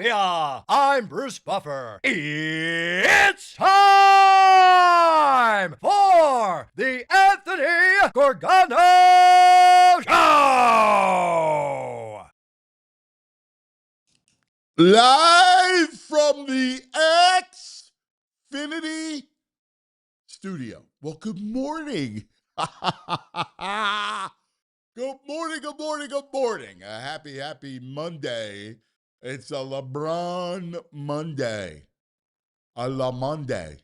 Philadelphia. I'm Bruce Buffer. It's time for the Anthony Gorgano Show. Live from the Xfinity studio. Well, good morning. Good morning, good morning, good morning. A happy Monday. It's a LeBron Monday. A La Monday.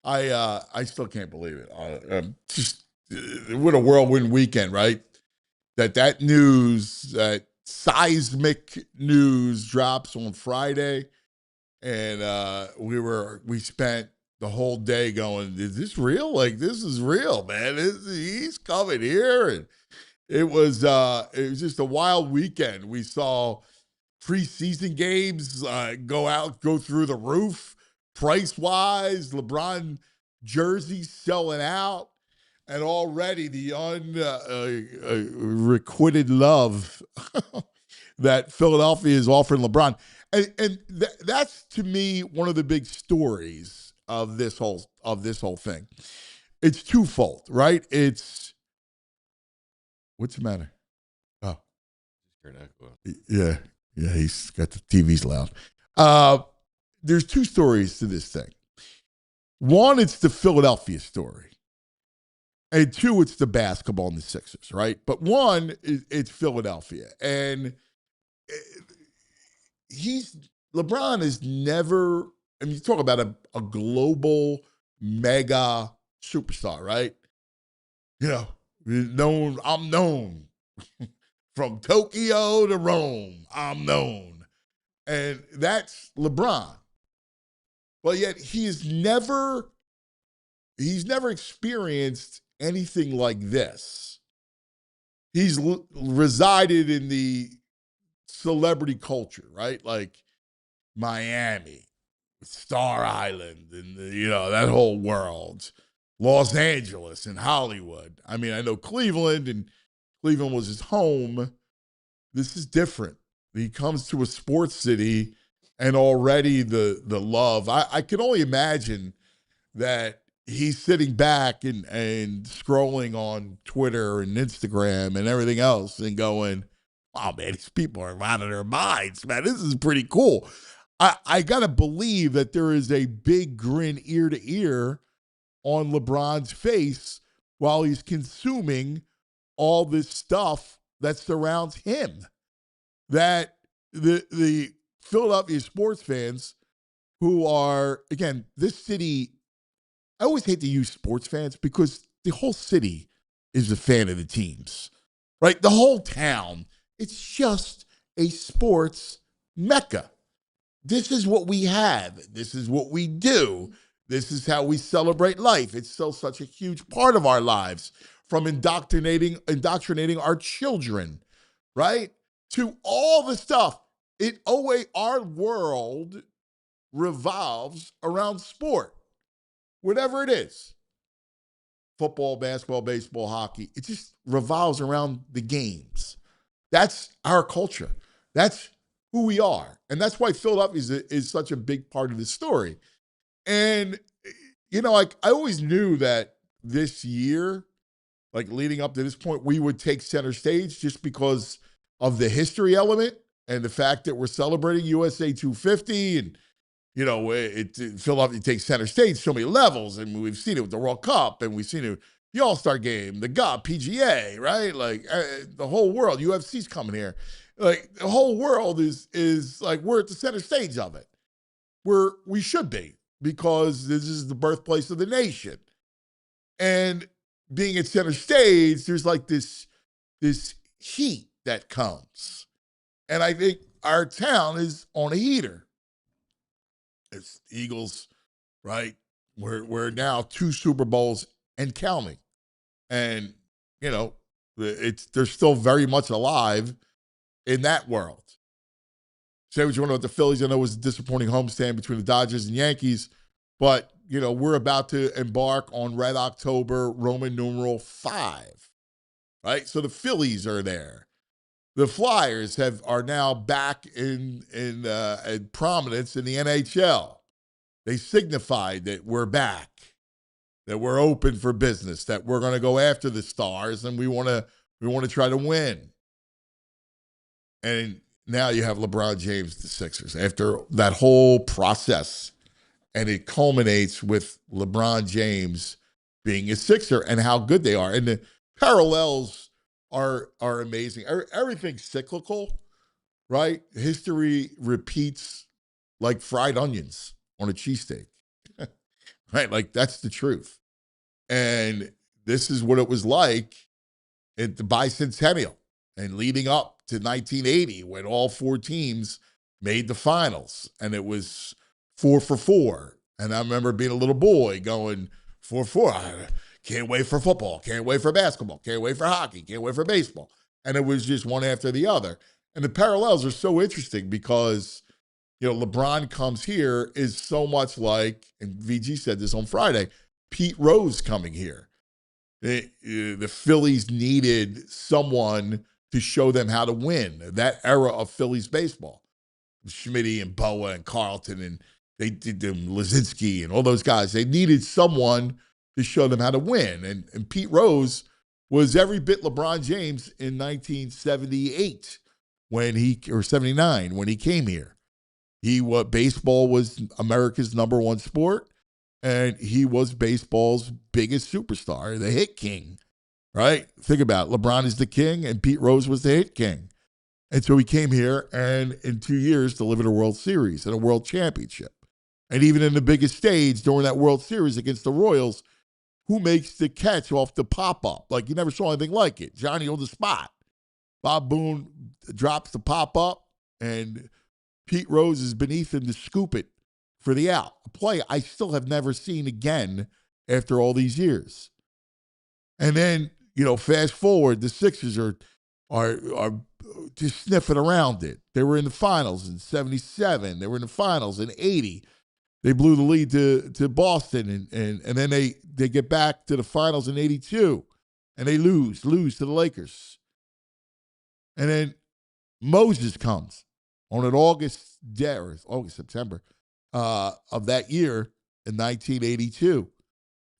I still can't believe it. Just what a whirlwind weekend, right? That news, that seismic news drops on Friday, and we spent the whole day going, is this real? Like, this is real, man. He's coming here. And it was just a wild weekend. We saw preseason games go through the roof, price-wise, LeBron jerseys selling out, and already the unrequited love that Philadelphia is offering LeBron. And that's, to me, one of the big stories of this whole thing. It's twofold, right? What's the matter? Oh, yeah, he's got the TV's loud. There's two stories to this thing. One, it's the Philadelphia story. And two, it's the basketball and the Sixers, right? But one, it's Philadelphia. And LeBron is never, I mean, you talk about a global mega superstar, right? You know, I'm known. From Tokyo to Rome, I'm known. And that's LeBron. But yet he's never experienced anything like this. He's resided in the celebrity culture, right? Like Miami, Star Island, and that whole world. Los Angeles and Hollywood. I mean, I know Cleveland, and Cleveland was his home. This is different. He comes to a sports city, and already the love. I can only imagine that he's sitting back and scrolling on Twitter and Instagram and everything else and going, wow, man, these people are out of their minds, man. This is pretty cool. I got to believe that there is a big grin ear to ear on LeBron's face while he's consuming all this stuff that surrounds him. That the Philadelphia sports fans who are, again, this city, I always hate to use sports fans because the whole city is a fan of the teams, right? The whole town, it's just a sports mecca. This is what we have. This is what we do. This is how we celebrate life. It's still such a huge part of our lives, from indoctrinating our children, right? To all the stuff. Our world revolves around sport, whatever it is. Football, basketball, baseball, hockey. It just revolves around the games. That's our culture. That's who we are. And that's why Philadelphia is such a big part of the story. And, I always knew that this year, like leading up to this point, we would take center stage just because of the history element and the fact that we're celebrating USA 250 and, Philadelphia takes center stage so many levels. And we've seen it with the World Cup, and we've seen it with the All-Star Game, the GOP, PGA, right? Like the whole world, UFC's coming here. Like the whole world is like, we're at the center stage of it. We should be, because this is the birthplace of the nation. And being at center stage, there's like this heat that comes. And I think our town is on a heater. It's Eagles, right? We're now 2 Super Bowls and counting. And, they're still very much alive in that world. Say what you want about the Phillies. I know it was a disappointing homestand between the Dodgers and Yankees, but, we're about to embark on Red October, Roman numeral 5, right? So the Phillies are there. the Flyers are now back in prominence in the NHL. They signified that we're back, that we're open for business, that we're going to go after the Stars, and we want to try to win. And now you have LeBron James, the Sixers, after that whole process, and it culminates with LeBron James being a Sixer and how good they are. And the parallels are amazing. Everything's cyclical, right? History repeats like fried onions on a cheesesteak, right? Like, that's the truth. And this is what it was like at the bicentennial and leading up to 1980 when all four teams made the finals, and it was 4 for 4. And I remember being a little boy going 4 for 4. I can't wait for football. Can't wait for basketball. Can't wait for hockey. Can't wait for baseball. And it was just one after the other. And the parallels are so interesting because, LeBron comes here is so much like, and VG said this on Friday, Pete Rose coming here. The Phillies needed someone to show them how to win. That era of Phillies baseball. Schmitty and Boa and Carlton, and they did them, Lazinski and all those guys. They needed someone to show them how to win. And Pete Rose was every bit LeBron James in 1978 or 79 when he came here. Baseball was America's number one sport, and he was baseball's biggest superstar, the hit king, right? Think about it. LeBron is the king, and Pete Rose was the hit king. And so he came here and in 2 years delivered a World Series and a World Championship. And even in the biggest stage during that World Series against the Royals, who makes the catch off the pop-up? Like, you never saw anything like it. Johnny on the spot. Bob Boone drops the pop-up, and Pete Rose is beneath him to scoop it for the out. A play I still have never seen again after all these years. And then, fast forward, the Sixers are just sniffing around it. They were in the finals in 77. They were in the finals in 80. They blew the lead to Boston, and then they get back to the finals in 82, and they lose to the Lakers. And then Moses comes on an September of that year in 1982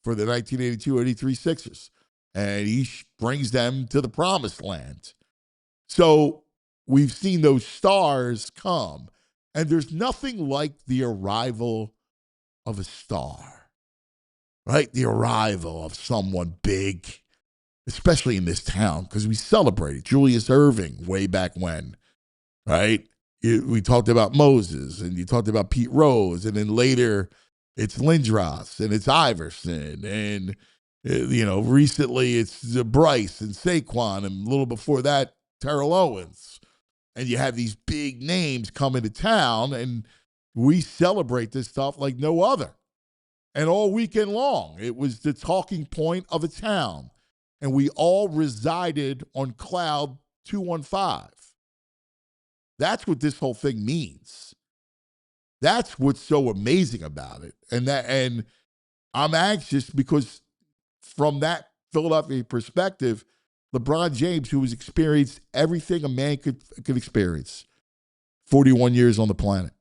for the 1982-83 Sixers. And he brings them to the promised land. So we've seen those stars come, and there's nothing like the arrival of a star, right? The arrival of someone big, especially in this town, because we celebrated Julius Erving way back when, right? We talked about Moses, and you talked about Pete Rose, and then later it's Lindros, and it's Iverson, and recently it's Bryce and Saquon, and a little before that, Terrell Owens. And you have these big names coming to town, and we celebrate this stuff like no other. And all weekend long, it was the talking point of a town. And we all resided on cloud 215. That's what this whole thing means. That's what's so amazing about it. And I'm anxious because from that Philadelphia perspective, LeBron James, who has experienced everything a man could experience, 41 years on the planet.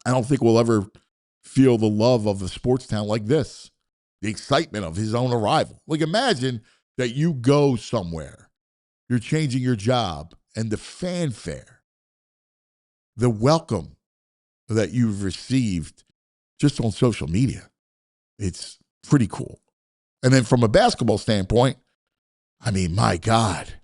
I don't think we'll ever feel the love of a sports town like this, the excitement of his own arrival. Like, imagine that you go somewhere, you're changing your job, and the fanfare, the welcome that you've received just on social media, it's pretty cool. And then from a basketball standpoint, I mean, my God,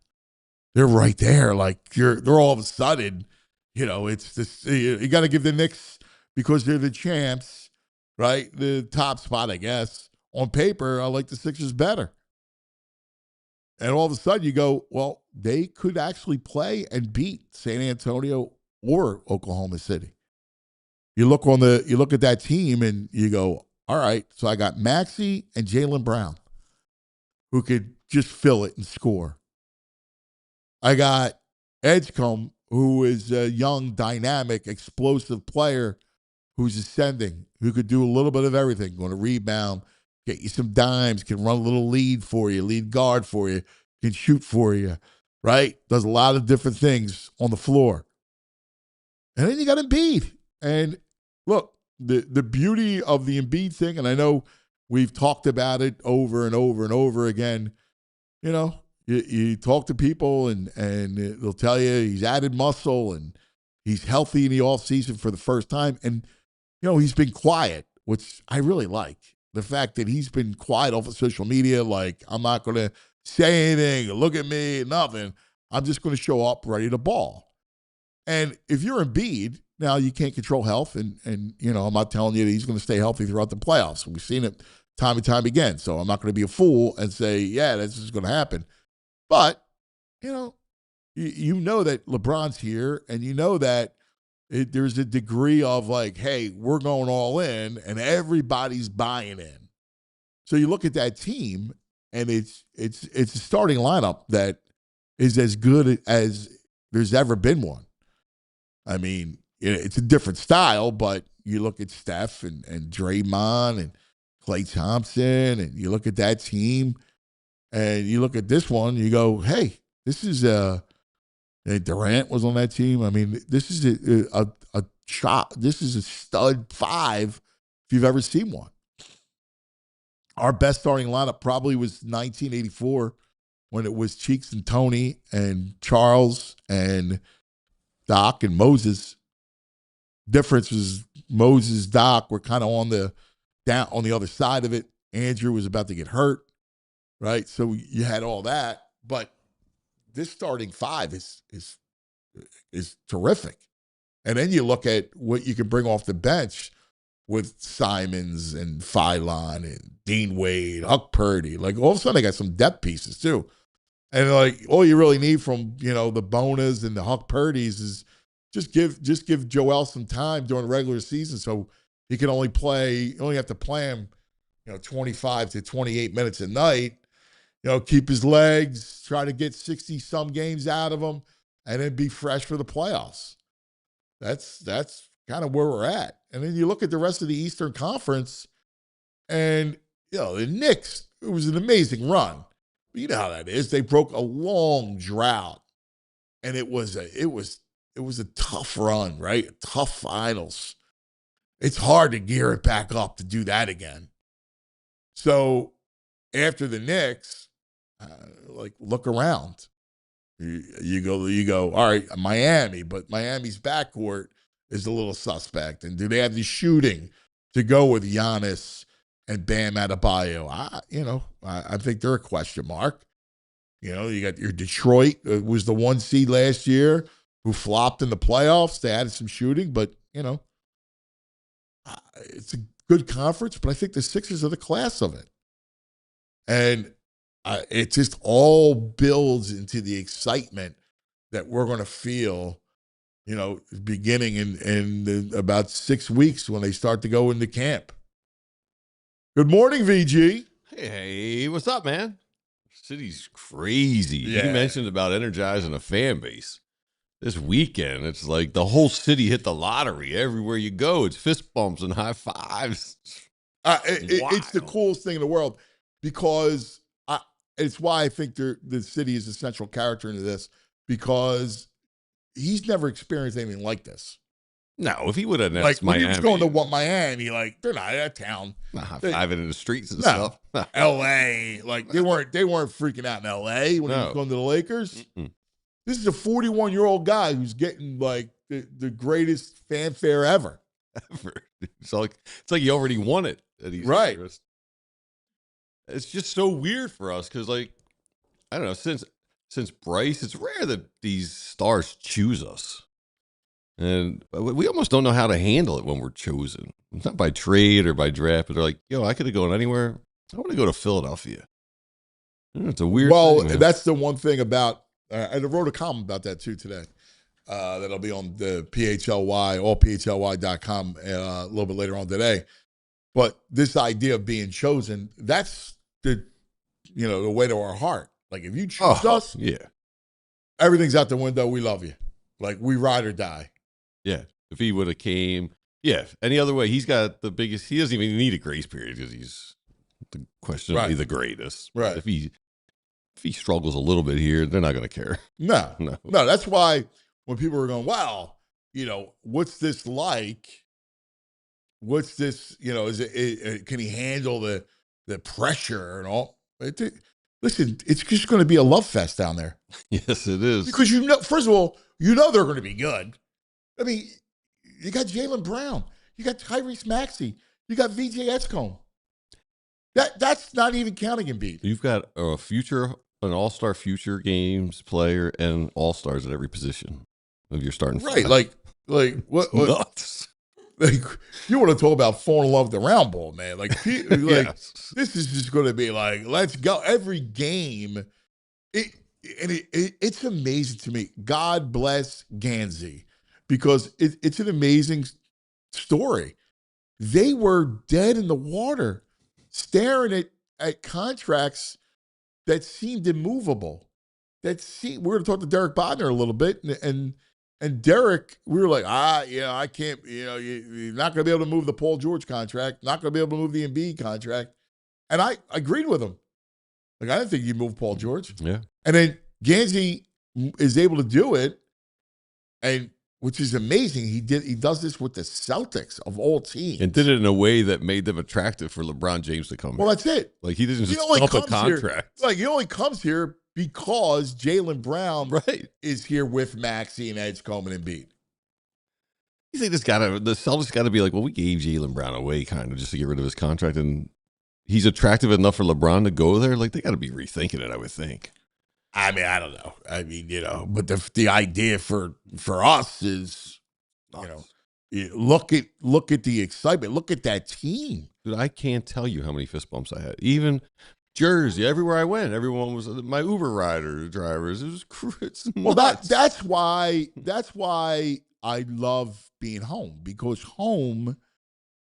they're right there. Like, they're all of a sudden, it's this, you got to give the Knicks, because they're the champs, right? The top spot, I guess. On paper, I like the Sixers better. And all of a sudden you go, well, they could actually play and beat San Antonio or Oklahoma City. You look at that team and you go, all right, so I got Maxey and Jaylen Brown, who could just fill it and score. I got Edgecombe, who is a young, dynamic, explosive player who's ascending, who could do a little bit of everything, going to rebound, get you some dimes, can run a little lead guard for you, can shoot for you, right? Does a lot of different things on the floor. And then you got Embiid. And look, the beauty of the Embiid thing, and I know we've talked about it over and over and over again, you know, you talk to people and they'll tell you he's added muscle and he's healthy in the offseason for the first time. And, you know, he's been quiet, which I really like. The fact that he's been quiet off of social media, like, I'm not going to say anything, look at me, nothing. I'm just going to show up ready to ball. And if you're Embiid, now you can't control health, and you know, I'm not telling you that he's going to stay healthy throughout the playoffs. We've seen it time and time again. So I'm not going to be a fool and say, yeah, this is going to happen. But, you know, you know that LeBron's here, and you know that there's a degree of like, hey, we're going all in, and everybody's buying in. So you look at that team, and it's a starting lineup that is as good as there's ever been one. I mean, it's a different style, but you look at Steph and Draymond and Klay Thompson, and you look at that team, and you look at this one, you go, hey, this is Durant was on that team. I mean, this is a shot. This is a stud five if you've ever seen one. Our best starting lineup probably was 1984 when it was Cheeks and Tony and Charles and Doc and Moses. Difference was Moses, Doc were kind of on the other side of it. Andrew was about to get hurt, right? So you had all that, but this starting five is terrific. And then you look at what you can bring off the bench with Simons and Philon and Dean Wade, Huck Purdy. Like, all of a sudden, they got some depth pieces too. And like, all you really need from, you know, the Bonas and the Huck Purdys is just give Joel some time during the regular season, so he can only have to play him, you know, 25 to 28 minutes a night. You know, keep his legs, try to get 60 some games out of him, and then be fresh for the playoffs. That's kind of where we're at. And then you look at the rest of the Eastern Conference, and you know, the Knicks, it was an amazing run. But you know how that is. They broke a long drought, and it was a tough run, right? Tough finals. It's hard to gear it back up to do that again. So after the Knicks, like, look around. You go, all right, Miami, but Miami's backcourt is a little suspect. And do they have the shooting to go with Giannis and Bam Adebayo? I think they're a question mark. You know, you got your Detroit, was the 1 seed last year, who flopped in the playoffs. They added some shooting, but, you know, it's a good conference, but I think the Sixers are the class of it. And it just all builds into the excitement that we're going to feel, you know, beginning in about 6 weeks when they start to go into camp. Good morning, VG. Hey, what's up, man? City's crazy. Yeah. You mentioned about energizing a fan base. This weekend, it's like the whole city hit the lottery. Everywhere you go, it's fist bumps and high fives. It's the coolest thing in the world, because it's why I think the city is a central character into this, because he's never experienced anything like this. No, if he would have Like, when Miami, he was going to Miami, like, they're not that town. not high-fiving in the streets and No. stuff. L.A., like, they weren't freaking out in L.A. when he was going to the Lakers. Mm-mm. This is a 41-year-old guy who's getting, like, the greatest fanfare ever. It's like you already won it. Right. It's just so weird for us because, like, I don't know, since Bryce, it's rare that these stars choose us. And we almost don't know how to handle it when we're chosen. It's not by trade or by draft, but they're like, yo, I could have gone anywhere. I want to go to Philadelphia. It's a weird thing, man. That's the one thing about, I wrote a column about that too today. That'll be on the PHLY, allphly.com a little bit later on today. But this idea of being chosen, that's the way to our heart. Like, if you choose us, yeah, everything's out the window. We love you. Like, we ride or die. Yeah. If he would have came, any other way, he's got the biggest, he doesn't even need a grace period because he's questionably the greatest. Right. if he struggles a little bit here, they're not going to care. No. No. That's why when people are going, well, what's this like? What's this? Is it can he handle the pressure and all? Listen, it's just going to be a love fest down there. Yes, it is. Because first of all, they're going to be good. I mean, you got Jaylen Brown, you got Tyrese Maxey, you got VJ Edgecombe. That's not even counting Embiid. You've got an all-star future games player and all-stars at every position of your starting Right, five. like what Nuts. Like, you want to talk about falling in love with the round ball, man. Yes. This is just going to be like, let's go. Every game, it's amazing to me. God bless Gansey, because it's an amazing story. They were dead in the water, staring at contracts that seemed immovable. We're going to talk to Derek Bodner a little bit, and Derek, we were like, I can't, you're not going to be able to move the Paul George contract, not going to be able to move the Embiid contract. And I agreed with him. Like, I didn't think you'd move Paul George. Yeah. And then Gansey is able to do it, and which is amazing. He does this with the Celtics of all teams. And did it in a way that made them attractive for LeBron James to come Well, here. that's it. Like, he didn't just only dump a comes here- contract. he only comes here because Jaylen Brown Right. is here with Maxey and Edgecombe and Embiid. You think the Celtics got to be like, well, we gave Jaylen Brown away kind of just to get rid of his contract, and he's attractive enough for LeBron to go there? Like, they got to be rethinking it, I would think. I mean, I don't know. I mean, but the idea for us is, look at the excitement. Look at that team. Dude, I can't tell you how many fist bumps I had. Even Jersey, everywhere I went, everyone was my Uber drivers. It's nuts. Well, that's why I love being home, because home,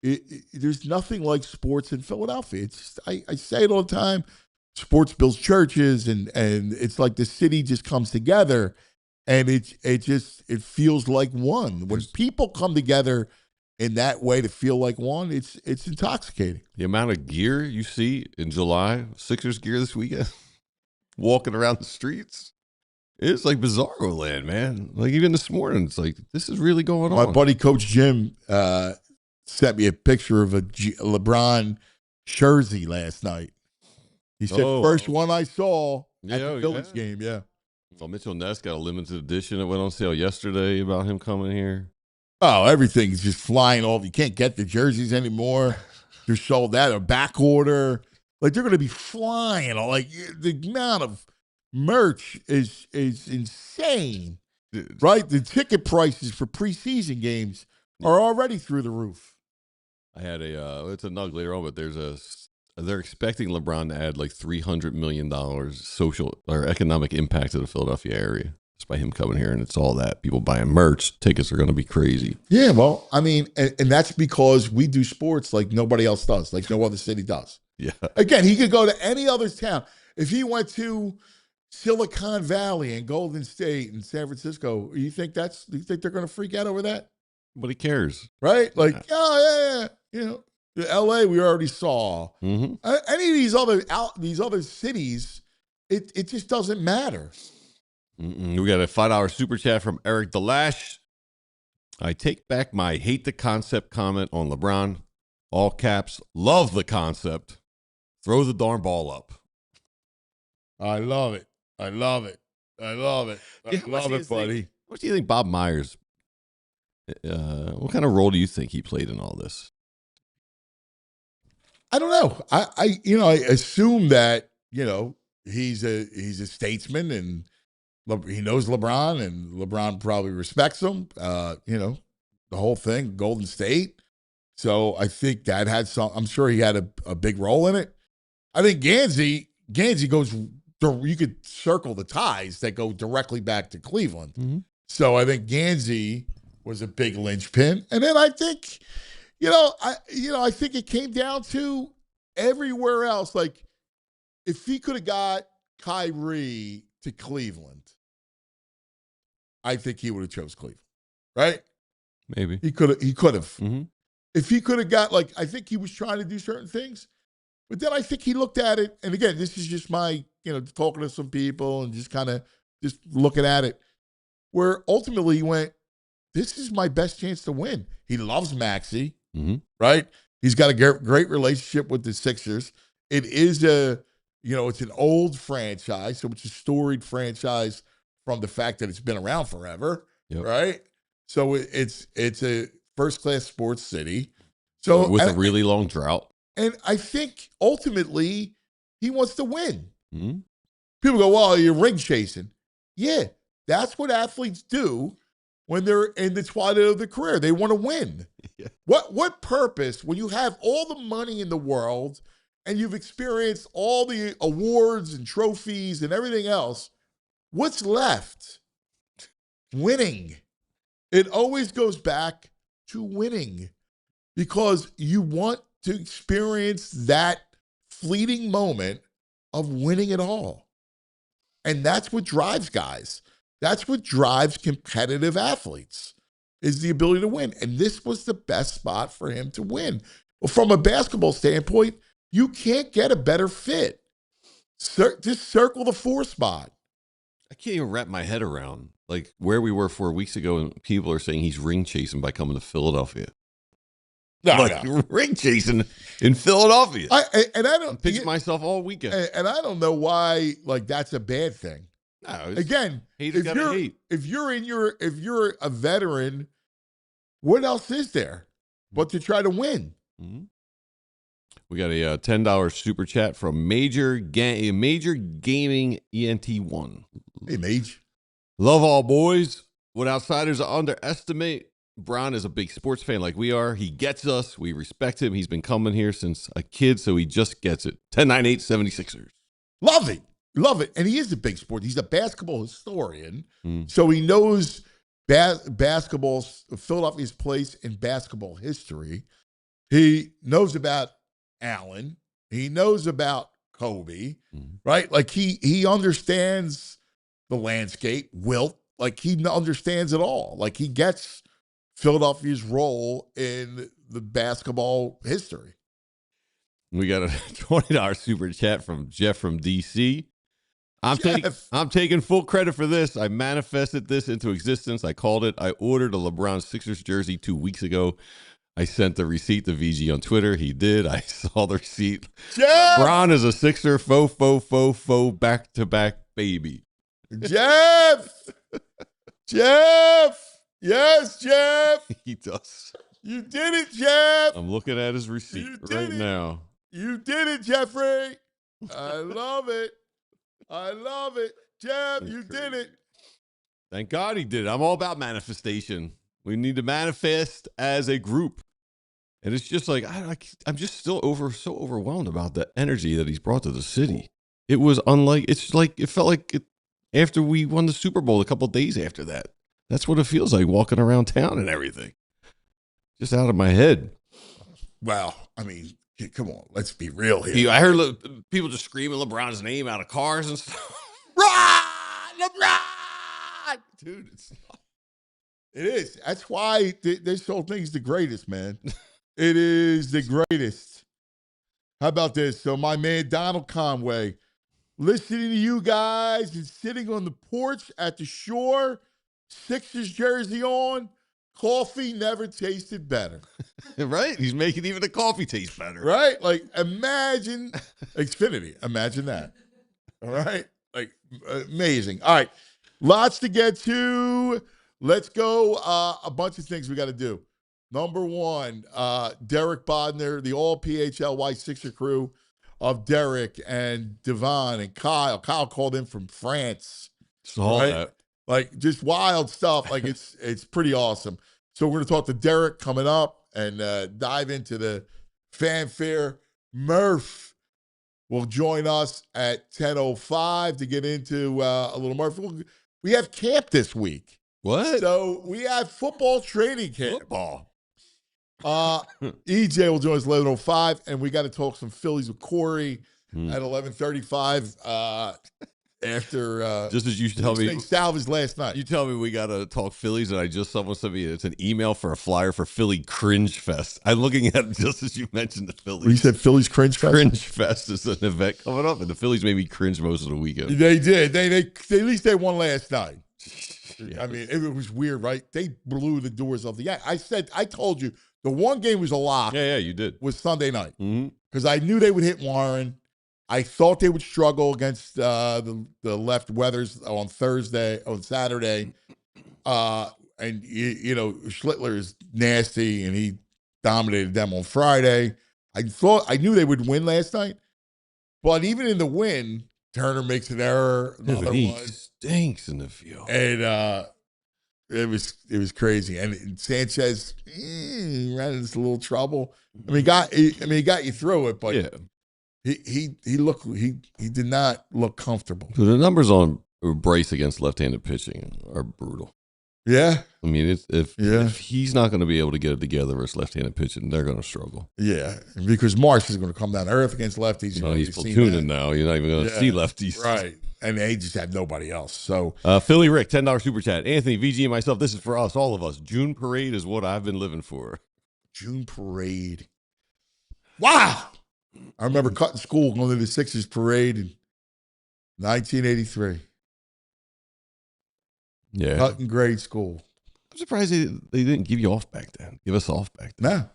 there's nothing like sports in Philadelphia. It's just, I say it all the time. Sports builds churches, and it's like the city just comes together, and it feels like one. When people come together in that way to feel like one, it's intoxicating. The amount of gear you see in July, Sixers gear this weekend, walking around the streets, it's like bizarro land, man. Like, even this morning, it's like, this is really going on. My buddy Coach Jim sent me a picture of a LeBron jersey last night. He said, first one I saw at the Phillies game, yeah. Well, Mitchell Ness got a limited edition that went on sale yesterday about him coming here. Oh, everything's just flying off. You can't get the jerseys anymore. They're sold out, a back order. Like, they're going to be flying. Like, the amount of merch is insane, right? The ticket prices for preseason games are already through the roof. I had it's a nug later on, but they're expecting LeBron to add like $300 million social or economic impact to the Philadelphia area just by him coming here. And it's all that. People buying merch. Tickets are going to be crazy. Yeah, well, I mean, and that's because we do sports like nobody else does, like no other city does. Yeah. Again, he could go to any other town. If he went to Silicon Valley and Golden State and San Francisco, you think they're going to freak out over that? But he cares. Right? Like, yeah. LA, we already saw. Mm-hmm. Any of these other cities, it just doesn't matter. We got a $5 super chat from Eric Delash. I take back my hate the concept comment on LeBron. All caps, love the concept. Throw the darn ball up. I love it. I love it, buddy. What do you think Bob Myers, what kind of role do you think he played in all this? I don't know. I assume that, he's a statesman, and he knows LeBron, and LeBron probably respects him. The whole thing, Golden State. So I think that had I'm sure he had a big role in it. I think Gansey goes, you could circle the ties that go directly back to Cleveland. Mm-hmm. So I think Gansey was a big linchpin. And then I think, I think it came down to everywhere else. Like, if he could have got Kyrie to Cleveland, I think he would have chose Cleveland, right? Maybe. He could have. Mm-hmm. If he could have got, I think he was trying to do certain things. But then I think he looked at it, and again, this is just my, talking to some people and just kind of just looking at it, where ultimately he went, this is my best chance to win. He loves Maxey, right? He's got a great relationship with the Sixers. It is it's an old franchise, so it's a storied franchise from the fact that it's been around forever, right? So it's a first-class sports city. So with a really long drought. And I think ultimately he wants to win. Mm-hmm. People go, well, you're ring chasing. Yeah, that's what athletes do when they're in the twilight of their career. They want to win. Yeah. What purpose, when you have all the money in the world and you've experienced all the awards and trophies and everything else, what's left? Winning. It always goes back to winning because you want to experience that fleeting moment of winning it all. And that's what drives guys. That's what drives competitive athletes, is the ability to win. And this was the best spot for him to win. Well, from a basketball standpoint, you can't get a better fit. Just circle the 4 spot. I can't even wrap my head around like where we were 4 weeks ago, and people are saying he's ring chasing by coming to Philadelphia. No. Ring chasing in Philadelphia. I'm pinching myself all weekend, and I don't know why that's a bad thing. No, again, if you're a veteran, what else is there but to try to win? Mm-hmm. We got a $10 super chat from Major Gaming ENT1. Hey, Mage. Love all boys. What outsiders underestimate. Brown is a big sports fan like we are. He gets us. We respect him. He's been coming here since a kid, so he just gets it. 1098 76ers. Love it. Love it. And he is a big sport. He's a basketball historian, so he knows basketball, Philadelphia's place in basketball history. He knows about Allen. He knows about Kobe, right? Like he understands the landscape, Wilt. Like he understands it all. Like he gets Philadelphia's role in the basketball history. We got a $20 super chat from Jeff from DC. I'm taking full credit for this. I manifested this into existence. I called it. I ordered a LeBron Sixers jersey 2 weeks ago. I sent the receipt to VG on Twitter. He did. I saw the receipt. Jeff! LeBron is a Sixer. Faux, back-to-back baby. Jeff! Jeff! Yes, Jeff! He does. You did it, Jeff! I'm looking at his receipt right now. You did it, Jeffrey! I love it. I love it. Jeff, you did it. Thank God he did it. I'm all about manifestation. We need to manifest as a group. And it's just like, I'm just still so overwhelmed about the energy that he's brought to the city. It was it felt like after we won the Super Bowl a couple of days after that. That's what it feels like walking around town and everything. Just out of my head. Well, I mean, come on, let's be real here. I heard people just screaming LeBron's name out of cars and stuff. LeBron! Dude, it is. That's why this whole thing's the greatest, man. It is the greatest. How about this? So my man Donald Conway, listening to you guys and sitting on the porch at the shore, Sixers jersey on, coffee never tasted better. Right? He's making even the coffee taste better. Right? Like, imagine Xfinity. Imagine that. All right? Like, amazing. All right. Lots to get to. Let's go. A bunch of things we got to do. Number one, Derek Bodner, the all PHLY Sixer crew of Derek and Devon and Kyle. Kyle called in from France. Saw that. Like, just wild stuff. Like, it's pretty awesome. So we're going to talk to Derek coming up and dive into the fanfare. Murph will join us at 10:05 to get into a little Murph. We have camp this week. What? So we have football training camp. Football. EJ will join us 11:05, and we got to talk some Phillies with Corey at 11:35. after just as you tell me, they salvaged last night. you tell me we got to talk Phillies, and someone sent me it's an email for a flyer for Philly Cringe Fest. I'm looking at it just as you mentioned the Phillies. You said Phillies Cringe Fest? Cringe Fest is an event coming up, and the Phillies made me cringe most of the weekend. They did. They at least they won last night. Yeah. I mean, it was weird, right? They blew the doors off the Yankees. I told you the one game was a lock. Yeah, you did. Was Sunday night Mm-hmm. I knew they would hit Warren. I thought they would struggle against the left weathers on Saturday. And Schlittler is nasty, and he dominated them on Friday. I knew they would win last night, but even in the win, Turner makes an error. Another he one stinks in the field, and it was crazy. And Sanchez ran into a little trouble. I mean, he got you through it, but yeah. He did not look comfortable. So the numbers on Bryce against left-handed pitching are brutal. Yeah, I mean, if he's not going to be able to get it together versus left-handed pitching, they're going to strugh. Yeah, because Marsh is going to come down to earth against lefties. No, he's platooning now. You're not even going to see lefties, right? And they just have nobody else. So, Philly Rick, $10 super chat. Anthony, VG, and myself. This is for us, all of us. June parade is what I've been living for. June parade. Wow. I remember cutting school, going to the Sixers parade in 1983. Yeah. Cutting grade school. I'm surprised they didn't give you off back then. Give us off back then.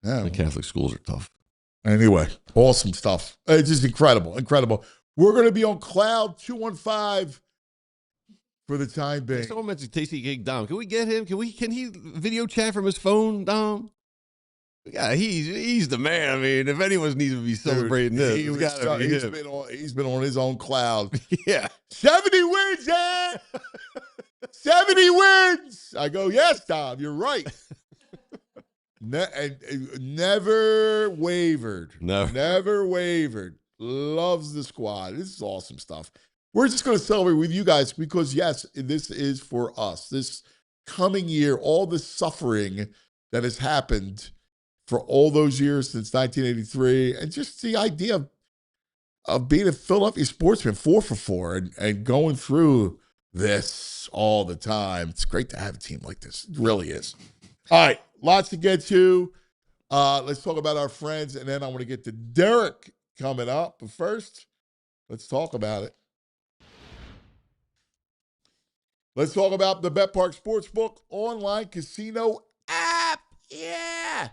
No. The Catholic schools are tough. Anyway, awesome stuff. It's just incredible. We're going to be on Cloud 215 for the time being. Someone mentioned Tasty Cake Dom. Can we get him? Can he video chat from his phone, Dom? Yeah, he's the man. I mean, if anyone needs to be celebrating this, he's been on his own cloud. Yeah. 70 wins, yeah. 70 wins. I go, yes, Tom, you're right. Never wavered. Never wavered. Loves the squad. This is awesome stuff. We're just going to celebrate with you guys because, yes, this is for us. This coming year, all the suffering that has happened for all those years since 1983, and just the idea of being a Philadelphia sportsman, 4 for 4, and going through this all the time. It's great to have a team like this. It really is. All right, lots to get to. Let's talk about our friends, and then I want to get to Derek coming up. But first, let's talk about it. Let's talk about the BetPark Sportsbook online casino app. Yeah.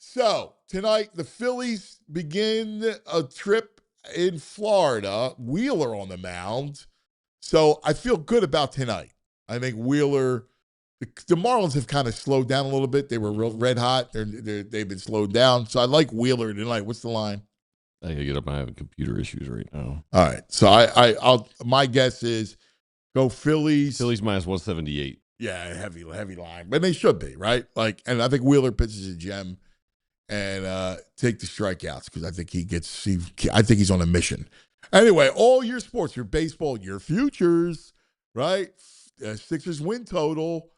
So, tonight, the Phillies begin a trip in Florida. Wheeler on the mound. So, I feel good about tonight. I think Wheeler, the Marlins have kind of slowed down a little bit. They were real red hot. They've been slowed down. So, I like Wheeler tonight. What's the line? I gotta get up. I'm having computer issues right now. All right. So, I'll my guess is go Phillies. Phillies minus 178. Yeah, heavy line. But they should be, right? And I think Wheeler pitches a gem. And take the strikeouts because I think I think he's on a mission. Anyway, all your sports, your baseball, your futures, right? Sixers win total.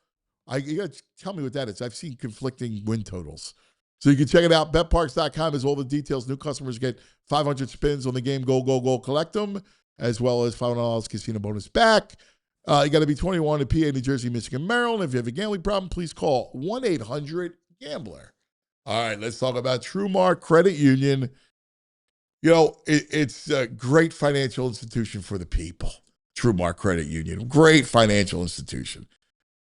You got to tell me what that is. I've seen conflicting win totals. So you can check it out. BetParks.com has all the details. New customers get 500 spins on the game. Go, collect them, as well as $500 casino bonus back. You got to be 21 in PA, New Jersey, Michigan, Maryland. If you have a gambling problem, please call 1-800-GAMBLER. All right, let's talk about TrueMark Credit Union. You know, it's a great financial institution for the people. TrueMark Credit Union, great financial institution.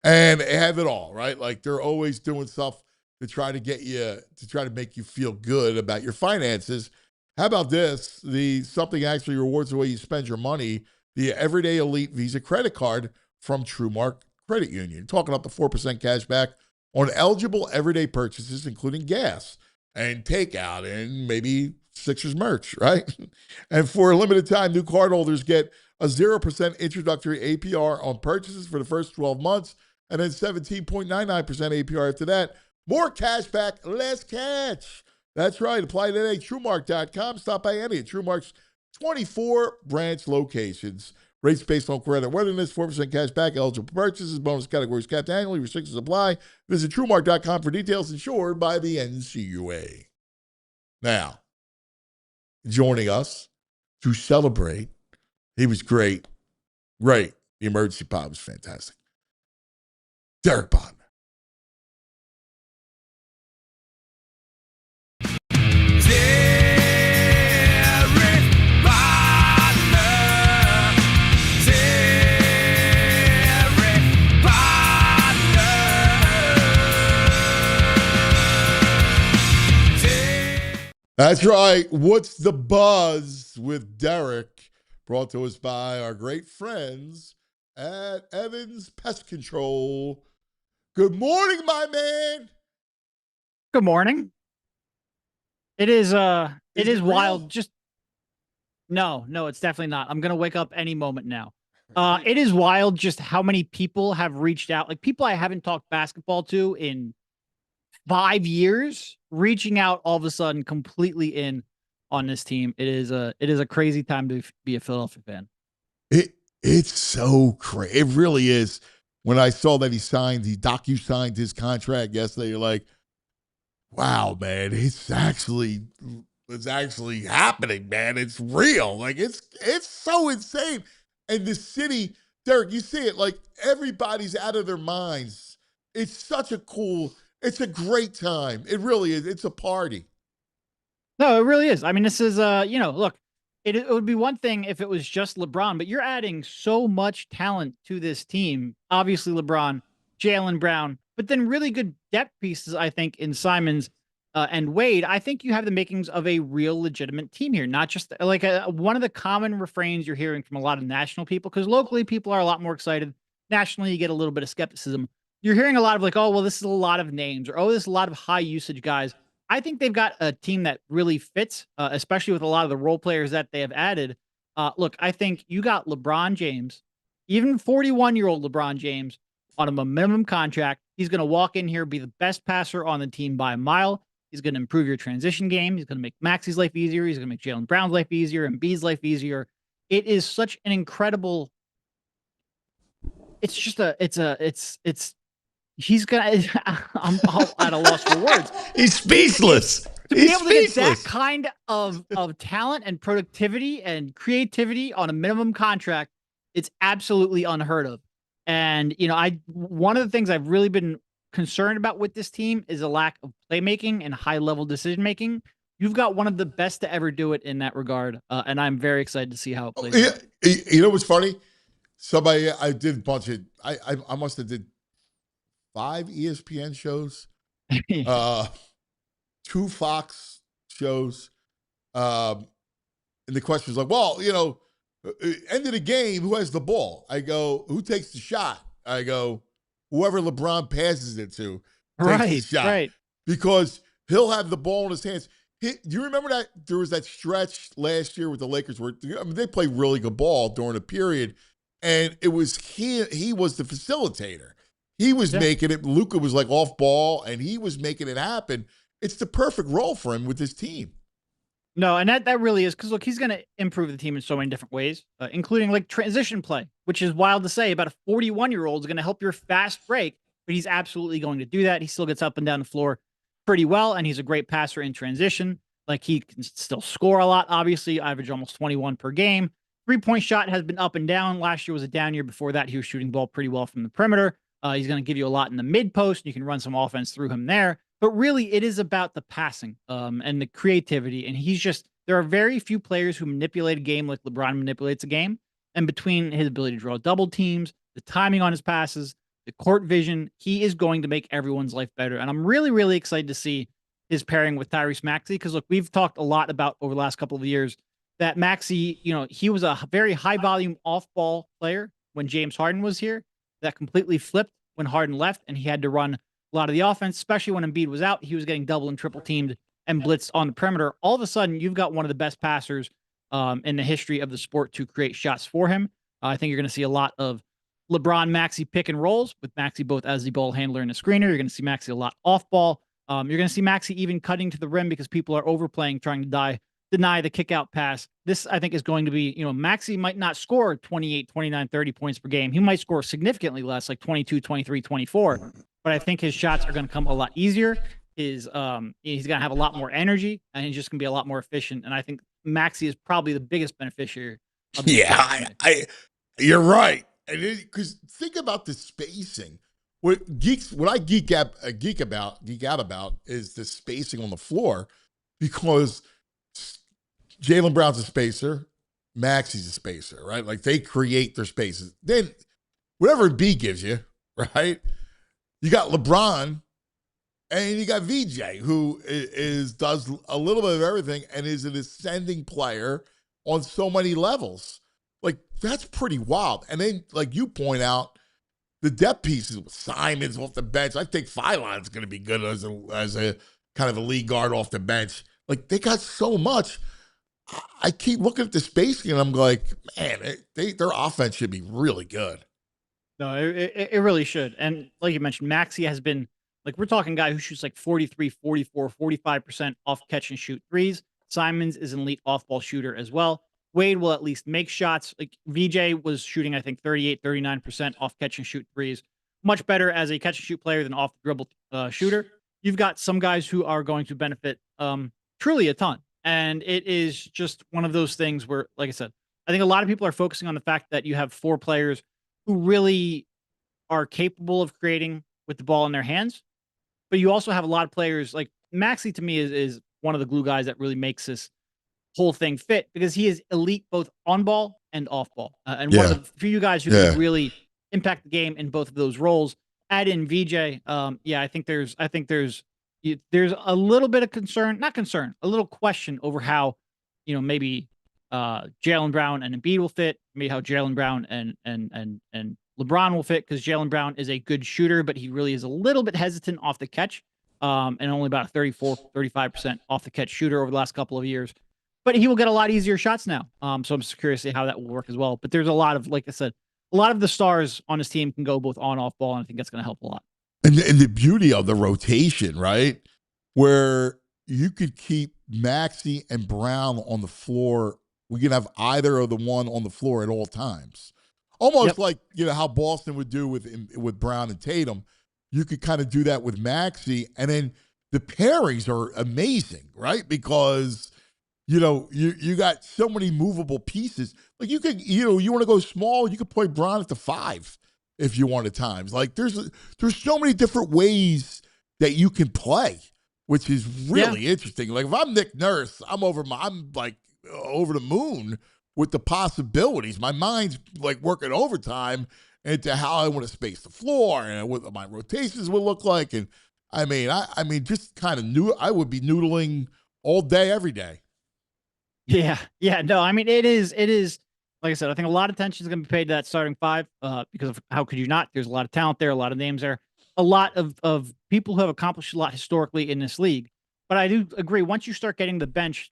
And they have it all, right? Like they're always doing stuff to try to make you feel good about your finances. How about this? Something actually rewards the way you spend your money. The Everyday Elite Visa credit card from TrueMark Credit Union. Talking up to 4% cash back on eligible everyday purchases, including gas and takeout and maybe Sixers merch, right? And for a limited time, new cardholders get a 0% introductory APR on purchases for the first 12 months and then 17.99% APR after that. More cash back, less cash. That's right. Apply today. TrueMark.com. Stop by any of TrueMark's 24 branch locations. Rates based on credit worthiness, 4% cash back, eligible purchases, bonus categories capped annually, restrictions apply. Visit TrueMark.com for details. Insured by the NCUA. Now, joining us to celebrate He was great. Great. The emergency pod was fantastic. Derek Bodner. That's right. What's the buzz with Derek? Brought to us by our great friends at Evans Pest Control. Good morning, my man. Good morning. It is it wild. real? Just no, it's definitely not. I'm gonna wake up any moment now. It is wild just how many people have reached out. Like people I haven't talked basketball to in 5 years, reaching out all of a sudden completely in on this team. It is a crazy time to be a Philadelphia fan. It's so crazy. It really is. When I saw that he signed his contract yesterday, you're like, wow, man, it's actually happening, man. It's real. Like it's so insane. And the city, Derek, you see it, like everybody's out of their minds. It's a great time. It really is. It's a party. No, it really is. I mean, this is look, it would be one thing if it was just LeBron, but you're adding so much talent to this team. Obviously, LeBron, Jaylen Brown, but then really good depth pieces, I think, in Simons and Wade. I think you have the makings of a real legitimate team here, not just like one of the common refrains you're hearing from a lot of national people, because locally people are a lot more excited. Nationally, you get a little bit of skepticism. You're hearing a lot of like, oh, well, this is a lot of names, or oh, this is a lot of high usage guys. I think they've got a team that really fits, especially with a lot of the role players that they have added. Look, I think you got LeBron James, even 41-year-old LeBron James, on a minimum contract. He's going to walk in here, be the best passer on the team by a mile. He's going to improve your transition game. He's going to make Maxi's life easier. He's going to make Jaylen Brown's life easier and B's life easier. It is such an incredible. It's just he's gonna. I'm all at a loss for words. He's speechless. To be able to get that kind of talent and productivity and creativity on a minimum contract, it's absolutely unheard of. And one of the things I've really been concerned about with this team is a lack of playmaking and high level decision making. You've got one of the best to ever do it in that regard, and I'm very excited to see how it plays out. You know what's funny? Somebody I did a bunch of I must have did 5 ESPN shows, 2 Fox shows, and the question was like, well, end of the game, who has the ball? I go, who takes the shot? I go, whoever LeBron passes it to takes the shot. Right. Because he'll have the ball in his hands. Do you remember that there was that stretch last year with the Lakers where they played really good ball during a period, and it was he was the facilitator. He was making it. Luka was like off ball, and he was making it happen. It's the perfect role for him with his team. No, and that really is, because look, he's going to improve the team in so many different ways, including like transition play, which is wild to say. About a 41-year-old is going to help your fast break, but he's absolutely going to do that. He still gets up and down the floor pretty well, and he's a great passer in transition. Like he can still score a lot. Obviously, average almost 21 per game. 3-point shot has been up and down. Last year was a down year. Before that, he was shooting ball pretty well from the perimeter. He's going to give you a lot in the mid post. You can run some offense through him there. But really, it is about the passing and the creativity. And there are very few players who manipulate a game like LeBron manipulates a game. And between his ability to draw double teams, the timing on his passes, the court vision, he is going to make everyone's life better. And I'm really, really excited to see his pairing with Tyrese Maxey. Because look, we've talked a lot about over the last couple of years that Maxey, he was a very high volume off ball player when James Harden was here. That completely flipped when Harden left, and he had to run a lot of the offense, especially when Embiid was out. He was getting double and triple teamed and blitzed on the perimeter. All of a sudden, you've got one of the best passers in the history of the sport to create shots for him. I think you're going to see a lot of LeBron Maxey pick and rolls, with Maxey both as the ball handler and a screener. You're going to see Maxey a lot off ball. You're going to see Maxey even cutting to the rim because people are overplaying, trying to deny the kick out pass. This, I think, is going to be, Maxey might not score 28, 29, 30 points per game. He might score significantly less, like 22, 23, 24. But I think his shots are going to come a lot easier. He's going to have a lot more energy, and he's just going to be a lot more efficient. And I think Maxey is probably the biggest beneficiary I'm just Yeah, you're right. And because think about the spacing. What I geek out about is the spacing on the floor, because Jaylen Brown's a spacer, Maxey's a spacer, right? Like they create their spaces. Then whatever B gives you, right? You got LeBron and you got VJ, who does a little bit of everything and is an ascending player on so many levels. Like, that's pretty wild. And then, like you point out, the depth pieces with Simons off the bench. I think Philon's going to be good as a kind of a lead guard off the bench. Like, they got so much. I keep looking at the spacing and I'm like, man, their offense should be really good. No, it really should. And like you mentioned, Maxey has been, like, we're talking guy who shoots like 43, 44, 45% off catch and shoot threes. Simons is an elite off-ball shooter as well. Wade will at least make shots. Like VJ was shooting, I think, 38, 39% off catch and shoot threes. Much better as a catch and shoot player than off the dribble shooter. You've got some guys who are going to benefit truly a ton. And it is just one of those things where, like I said, I think a lot of people are focusing on the fact that you have 4 players who really are capable of creating with the ball in their hands. But you also have a lot of players like Maxey, to me, is one of the glue guys that really makes this whole thing fit, because he is elite both on ball and off ball. And one of the few guys who can really impact the game in both of those roles. Add in VJ. I think there's a little bit of a little question over how, maybe Jaylen Brown and Embiid will fit, maybe how Jaylen Brown and LeBron will fit, because Jaylen Brown is a good shooter, but he really is a little bit hesitant off the catch, and only about a 35% off the catch shooter over the last couple of years. But he will get a lot easier shots now. So I'm just curious to see how that will work as well. But there's a lot of, like I said, a lot of the stars on his team can go both on and off ball, and I think that's going to help a lot. And the beauty of the rotation, right? Where you could keep Maxey and Brown on the floor. We can have either of the one on the floor at all times. Almost like, how Boston would do with Brown and Tatum. You could kind of do that with Maxey. And then the pairings are amazing, right? Because, you got so many movable pieces. Like you could, you want to go small, you could play Brown at the 5 if you want at times. Like there's so many different ways that you can play, which is really interesting. Like if I'm Nick Nurse, I'm like over the moon with the possibilities. My mind's like working overtime into how I want to space the floor and what my rotations would look like. And I mean, just kind of I would be noodling all day, every day. Yeah. No, I mean, it is, like I said, I think a lot of attention is going to be paid to that starting 5 because of how could you not? There's a lot of talent there, a lot of names there, a lot of people who have accomplished a lot historically in this league. But I do agree, once you start getting the bench,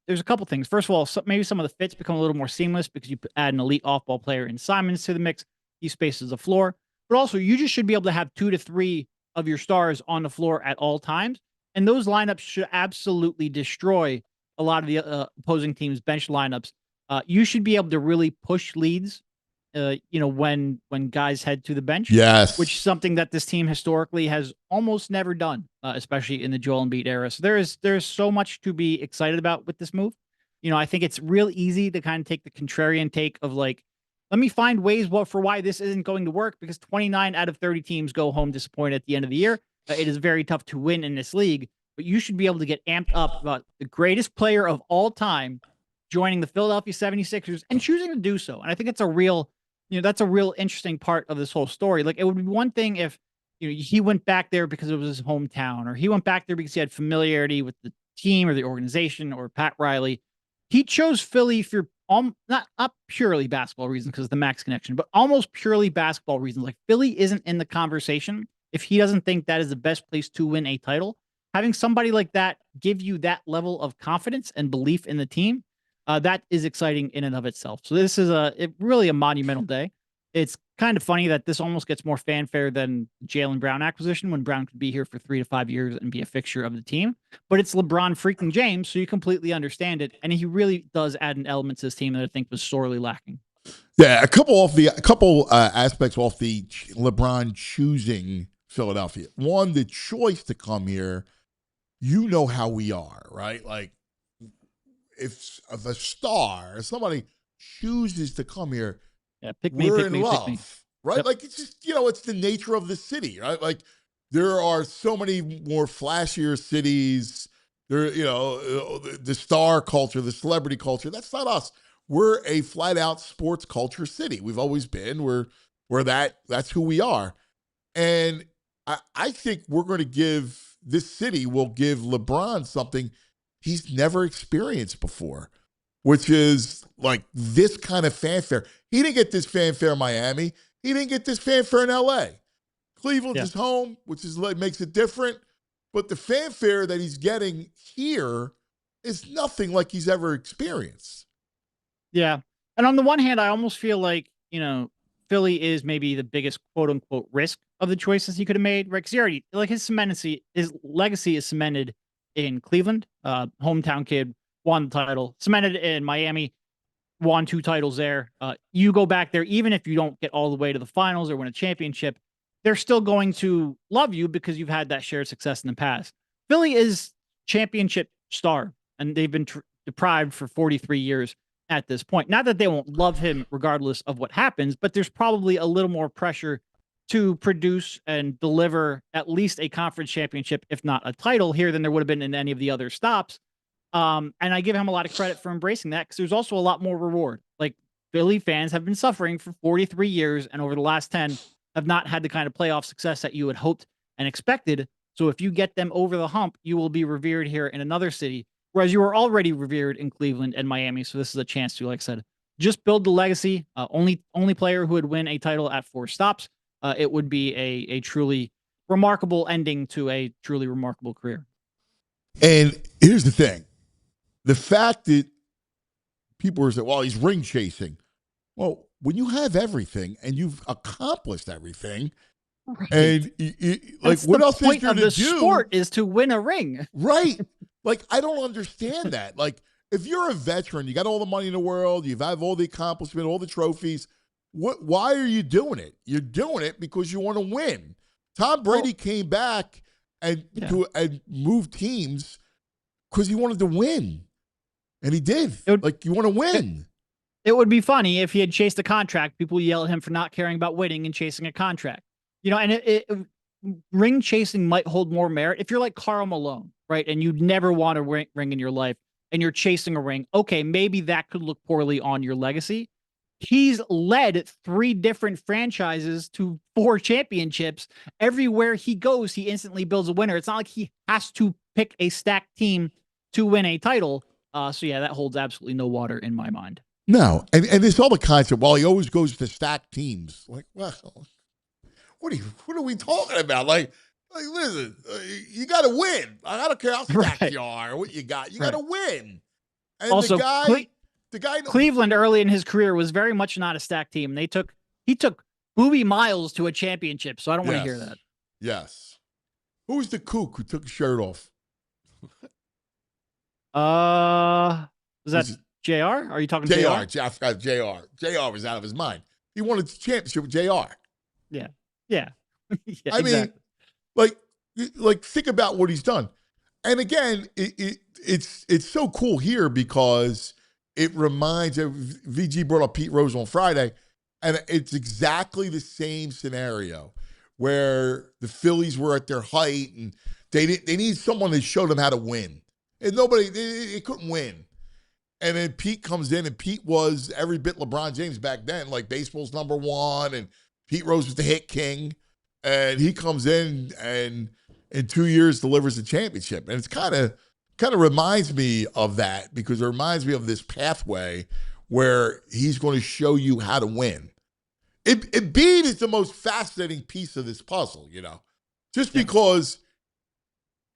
there's a couple things. First of all, maybe some of the fits become a little more seamless because you add an elite off-ball player in Simons to the mix. He spaces the floor. But also, you just should be able to have 2 to 3 of your stars on the floor at all times. And those lineups should absolutely destroy a lot of the opposing team's bench lineups. You should be able to really push leads, when guys head to the bench. Yes. Which is something that this team historically has almost never done, especially in the Joel Embiid era. So there's so much to be excited about with this move. I think it's real easy to kind of take the contrarian take of like, let me find ways for why this isn't going to work, because 29 out of 30 teams go home disappointed at the end of the year. It is very tough to win in this league, but you should be able to get amped up about the greatest player of all time joining the Philadelphia 76ers and choosing to do so. And I think it's a real, that's a real interesting part of this whole story. Like, it would be one thing if, he went back there because it was his hometown, or he went back there because he had familiarity with the team or the organization or Pat Riley. He chose Philly for not purely basketball reasons because of the Max connection, but almost purely basketball reasons. Like, Philly isn't in the conversation if he doesn't think that is the best place to win a title. Having somebody like that give you that level of confidence and belief in the team, that is exciting in and of itself. So this is really a monumental day. It's kind of funny that this almost gets more fanfare than Jaylen Brown acquisition, when Brown could be here for 3 to 5 years and be a fixture of the team. But it's LeBron freaking James, so you completely understand it. And he really does add an element to this team that I think was sorely lacking. Yeah, a couple aspects off the LeBron choosing Philadelphia. One, the choice to come here. How we are, right? Like, if a star, somebody chooses to come here, Yeah, pick me, we're pick in me, pick me. love, right? Yep. Like, it's just, it's the nature of the city, right? Like, there are so many more flashier cities. There, the star culture, the celebrity culture. That's not us. We're a flat out sports culture city. We've always been. That's who we are. And I think we're going to this city will give LeBron something he's never experienced before, which is like this kind of fanfare. He didn't get this fanfare in Miami. He didn't get this fanfare in LA. Cleveland's his home, which makes it different. But the fanfare that he's getting here is nothing like he's ever experienced. Yeah. And on the one hand, I almost feel like, Philly is maybe the biggest quote unquote risk of the choices he could have made, right? Because he already, like, his legacy is cemented in Cleveland. Hometown kid, won the title. Cemented in Miami, won 2 titles there. You go back there, even if you don't get all the way to the finals or win a championship, they're still going to love you because you've had that shared success in the past. Philly is championship star, and they've been deprived for 43 years at this point. Not that they won't love him regardless of what happens, but there's probably a little more pressure to produce and deliver at least a conference championship, if not a title here, than there would have been in any of the other stops. And I give him a lot of credit for embracing that, because there's also a lot more reward. Like, Philly fans have been suffering for 43 years, and over the last 10 have not had the kind of playoff success that you had hoped and expected. So if you get them over the hump, you will be revered here in another city, whereas you were already revered in Cleveland and Miami. So this is a chance to, like I said, just build the legacy. Only player who would win a title at 4 stops. It would be a truly remarkable ending to a truly remarkable career. And here's the thing. The fact that people are saying, well, he's ring chasing. Well, when you have everything and you've accomplished everything, right, and like, what else is there to do? The sport is to win a ring. Right. Like, I don't understand that. Like, if you're a veteran, you got all the money in the world, you've had all the accomplishment, all the trophies, why are you doing it? You're doing it because you want to win. Tom Brady came back and moved teams because he wanted to win. And he did. You want to win. It would be funny if he had chased a contract. People yell at him for not caring about winning and chasing a contract. And ring chasing might hold more merit if you're like Karl Malone, right? And you'd never want a ring in your life, and you're chasing a ring. Okay, maybe that could look poorly on your legacy. He's led 3 different franchises to 4 championships. Everywhere he goes, he instantly builds a winner. It's not like he has to pick a stacked team to win a title. So yeah, that holds absolutely no water in my mind. No, and there's all the concept. Well, he always goes to stacked teams. Like, well, what are we talking about? Like listen, you got to win. I don't care how stacked you are, what you got. You got to win. And also, the guy, Cleveland early in his career was very much not a stacked team. He took Boobie Miles to a championship. So I don't want to hear that. Yes. Who's the kook who took his shirt off? Was that JR? Are you talking JR? I forgot JR. JR was out of his mind. He wanted the championship with JR. Yeah. Yeah. I mean, like think about what he's done. And again, it's so cool here because it reminds VG brought up Pete Rose on Friday, and it's exactly the same scenario where the Phillies were at their height and they need someone to show them how to win. And they couldn't win. And then Pete comes in, and Pete was every bit LeBron James back then, like baseball's #1, and Pete Rose was the hit king. And he comes in and in 2 years delivers a championship. And it's kind of reminds me of that, because it reminds me of this pathway where he's going to show you how to win. Embiid is the most fascinating piece of this puzzle, just because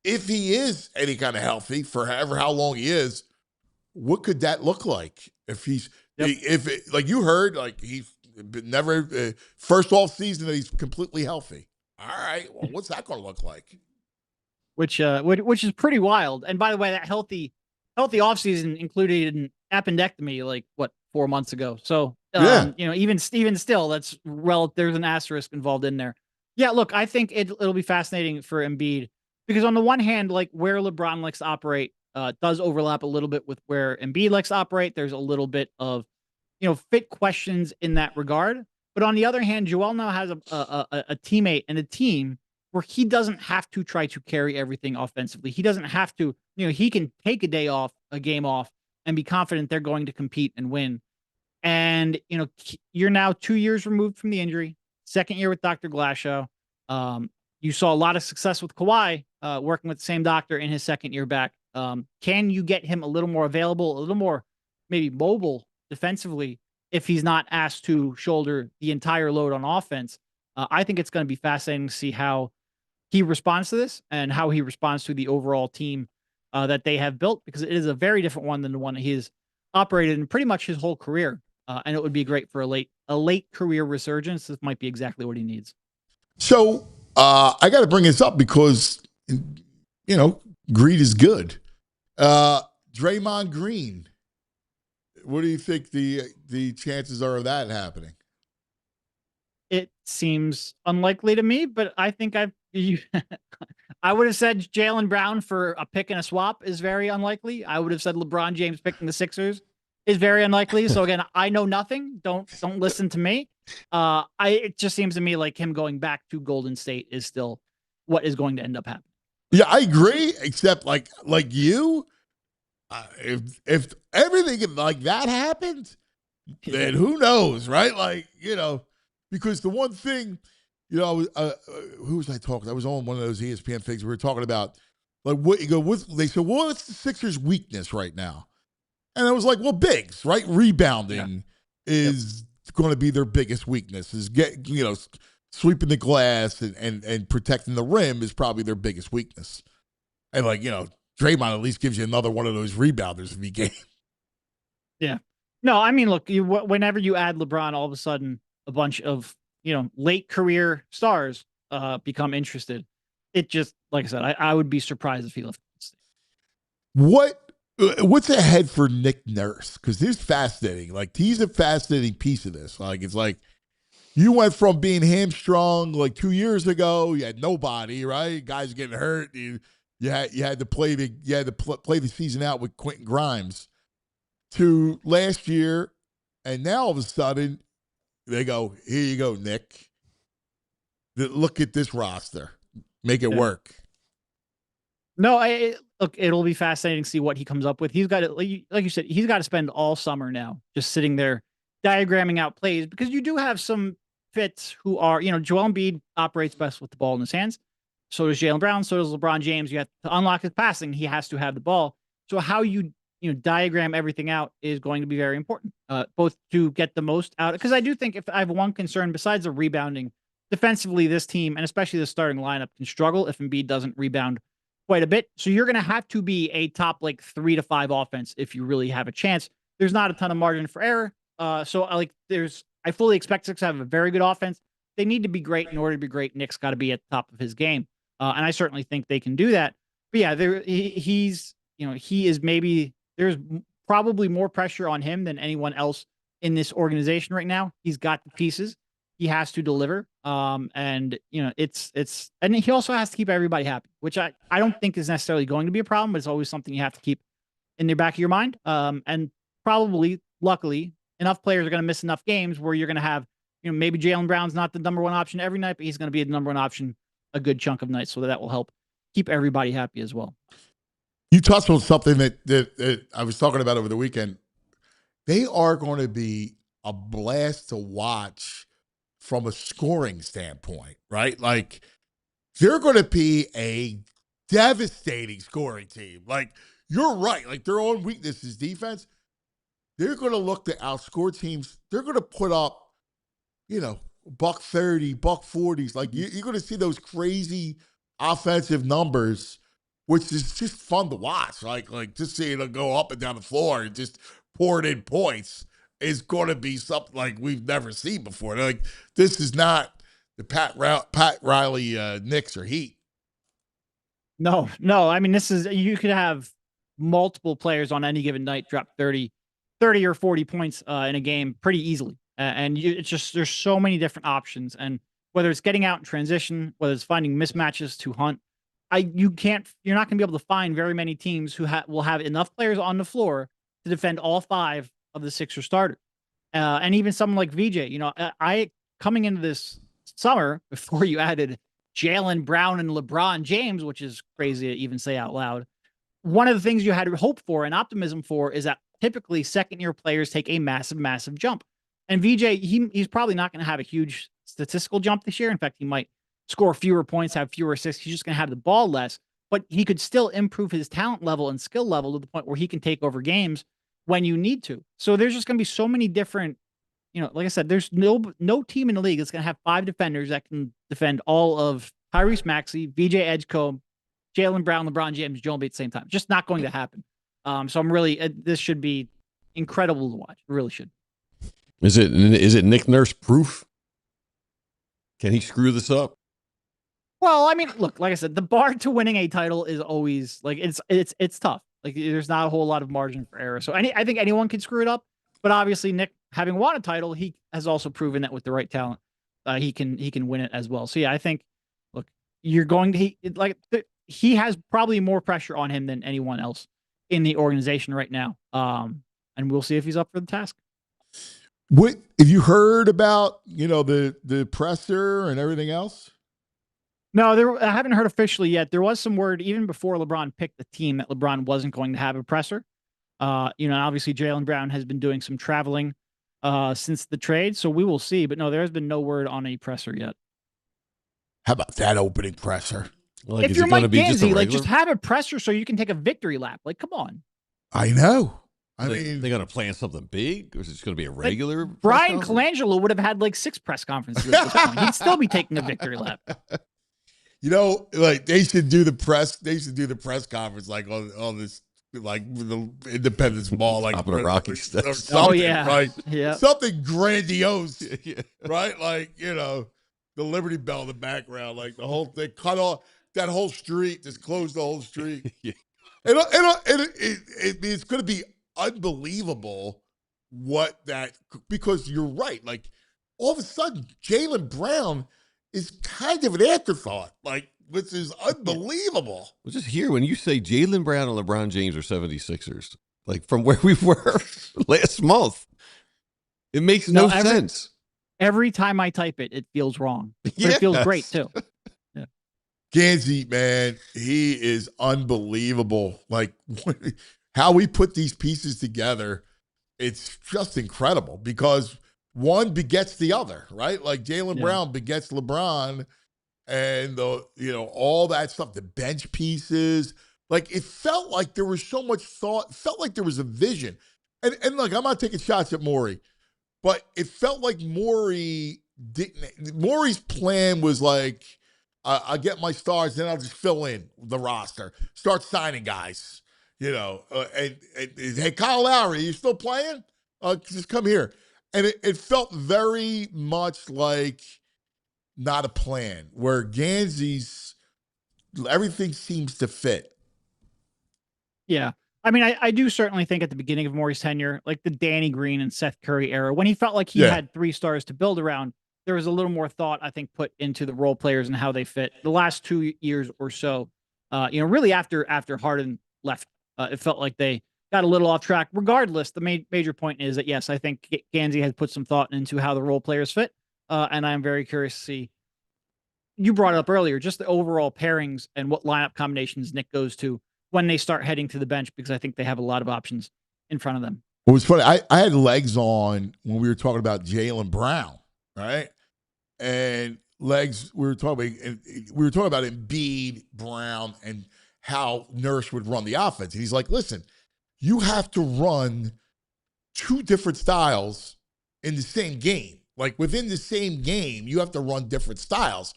if he is any kind of healthy for however how long he is, what could that look like? If he's, like you heard, like he's never, first off season that he's completely healthy. All right, well, what's that going to look like? Which is pretty wild. And by the way, that healthy offseason included an appendectomy, like 4 months ago. So, even still, that's there's an asterisk involved in there. Yeah, look, I think it'll be fascinating for Embiid, because on the one hand, like where LeBron likes to operate does overlap a little bit with where Embiid likes to operate. There's a little bit of fit questions in that regard. But on the other hand, Joel now has a teammate and a team where he doesn't have to try to carry everything offensively. He doesn't have to, he can take a day off, a game off, and be confident they're going to compete and win. And, you're now 2 years removed from the injury, second year with Dr. Glashow. You saw a lot of success with Kawhi, working with the same doctor in his second year back. Can you get him a little more available, a little more maybe mobile defensively if he's not asked to shoulder the entire load on offense? I think it's going to be fascinating to see how he responds to this and how he responds to the overall team that they have built, because it is a very different one than the one that he has operated in pretty much his whole career. And it would be great for a late career resurgence. This might be exactly what he needs. So I got to bring this up because, greed is good. Draymond Green, what do you think the chances are of that happening? It seems unlikely to me, but I think I would have said Jaylen Brown for a pick and a swap is very unlikely. I would have said LeBron James picking the Sixers is very unlikely. So again, I know nothing. Don't listen to me. It just seems to me like him going back to Golden State is still what is going to end up happening. Yeah, I agree. Except like you, if everything like that happened, then who knows, right? Like, because the one thing, who was I talking? I was on one of those ESPN things. We were talking about like what you go with. They said, well, what's the Sixers' weakness right now? And I was like, well, bigs, right? Rebounding is going to be their biggest weakness. Is sweeping the glass and protecting the rim is probably their biggest weakness. And Draymond at least gives you another one of those rebounders if he can. Yeah. No, I mean, look, whenever you add LeBron, all of a sudden a bunch of, late career stars become interested. It just, like I said, I would be surprised if he left. What's ahead for Nick Nurse? Because this is fascinating. Like, he's a fascinating piece of this. Like, it's like you went from being hamstrung like 2 years ago. You had nobody, right? Guys getting hurt. You had to play the season out with Quentin Grimes. To last year, and now all of a sudden they go, here you go, Nick. Look at this roster. Make it work. No, look, it'll be fascinating to see what he comes up with. He's got to, like you said, he's got to spend all summer now just sitting there diagramming out plays, because you do have some fits who are, Joel Embiid operates best with the ball in his hands. So does Jaylen Brown. So does LeBron James. You have to unlock his passing. He has to have the ball. So how you diagram everything out is going to be very important, both to get the most out. Because I do think if I have one concern besides the rebounding, defensively, this team, and especially the starting lineup, can struggle if Embiid doesn't rebound quite a bit. So you're going to have to be a top 3 to 5 offense if you really have a chance. There's not a ton of margin for error. I fully expect Six to have a very good offense. They need to be great in order to be great. Nick's got to be at the top of his game. And I certainly think they can do that. But yeah, there's probably more pressure on him than anyone else in this organization right now. He's got the pieces. He has to deliver. And he also has to keep everybody happy, which I don't think is necessarily going to be a problem, but it's always something you have to keep in the back of your mind. And probably, luckily, enough players are going to miss enough games where you're going to have, maybe Jaylen Brown's not the number one option every night, but he's going to be the number one option a good chunk of nights. So that will help keep everybody happy as well. You touched on something that I was talking about over the weekend. They are going to be a blast to watch from a scoring standpoint, right? Like, they're going to be a devastating scoring team. Like, you're right. Like, their own weakness is defense. They're going to look to outscore teams. They're going to put up, $130, $140s. Like, you're going to see those crazy offensive numbers, which is just fun to watch. Like just seeing it go up and down the floor and just pouring in points is going to be something like we've never seen before. Like, this is not the Pat Riley Knicks or Heat. No. I mean, you could have multiple players on any given night drop 30 or 40 points in a game pretty easily. It's just, there's so many different options. And whether it's getting out in transition, whether it's finding mismatches to hunt, you're not going to be able to find very many teams who will have enough players on the floor to defend all 5 of the Sixers starters. And even someone like VJ, I coming into this summer before you added Jaylen Brown and LeBron James, which is crazy to even say out loud. One of the things you had hope for and optimism for is that typically second-year players take a massive, massive jump. And VJ, he's probably not going to have a huge statistical jump this year. In fact, he might score fewer points, have fewer assists. He's just going to have the ball less, but he could still improve his talent level and skill level to the point where he can take over games when you need to. So there's just going to be so many different, like I said, there's no team in the league that's going to have 5 defenders that can defend all of Tyrese Maxey, VJ Edgecombe, Jaylen Brown, LeBron James, Joel Embiid at the same time. Just not going to happen. So I'm really, this should be incredible to watch. It really should. Is it Nick Nurse proof? Can he screw this up? Well, I mean, look, like I said, the bar to winning a title is always like, it's tough. Like there's not a whole lot of margin for error. So I think anyone can screw it up, but obviously Nick, having won a title, he has also proven that with the right talent, he can win it as well. So yeah, I think, look, he has probably more pressure on him than anyone else in the organization right now. And we'll see if he's up for the task. What have you heard about, the presser and everything else? No, I haven't heard officially yet. There was some word even before LeBron picked the team that LeBron wasn't going to have a presser. Obviously Jaylen Brown has been doing some traveling since the trade, so we will see. But no, there has been no word on a presser yet. How about that opening presser? Like, if you're Mike Gansey, just have a presser so you can take a victory lap. Like, come on. I know. I mean, they're going to plan something big, or is it going to be a regular? Brian Colangelo would have had like 6 press conferences at this point. He'd still be taking a victory lap. Like they should do the press. They should do the press conference like on this, like the Independence Mall, like top of the Rocky steps. Oh yeah, right. Yeah, something grandiose, right? Like the Liberty Bell in the background, like the whole thing. Cut off that whole street, just close the whole street. Yeah. And it's going to be unbelievable because you're right. Like all of a sudden, Jaylen Brown is kind of an afterthought, like, which is unbelievable. Well, just here, when you say Jaylen Brown and LeBron James are 76ers, like from where we were last month, it makes no sense. Every time I type it, it feels wrong. But it feels great, too. Yeah. Gansey, man, he is unbelievable. Like, how we put these pieces together, it's just incredible because one begets the other, right? Like Jaylen Brown begets LeBron and all that stuff, the bench pieces. Like it felt like there was so much thought, it felt like there was a vision. And look, I'm not taking shots at Morey, but it felt like Morey's plan was like, I'll get my stars, then I'll just fill in the roster, start signing guys, and hey, Kyle Lowry, you still playing? Just come here. And it felt very much like not a plan, where Gansey's, everything seems to fit. Yeah. I mean, I do certainly think at the beginning of Morey's tenure, like the Danny Green and Seth Curry era, when he felt like he had 3 stars to build around, there was a little more thought, I think, put into the role players and how they fit. The last 2 years or so, really after Harden left, it felt like they got a little off track. Regardless, the major point is that, yes, I think Gansey has put some thought into how the role players fit. And I'm very curious to see, you brought it up earlier, just the overall pairings and what lineup combinations Nick goes to when they start heading to the bench, because I think they have a lot of options in front of them. It was funny. I had legs on when we were talking about Jaylen Brown, right? And legs, we were talking about Embiid, Brown, and how Nurse would run the offense. And he's like, listen, you have to run 2 different styles in the same game. Like within the same game, you have to run different styles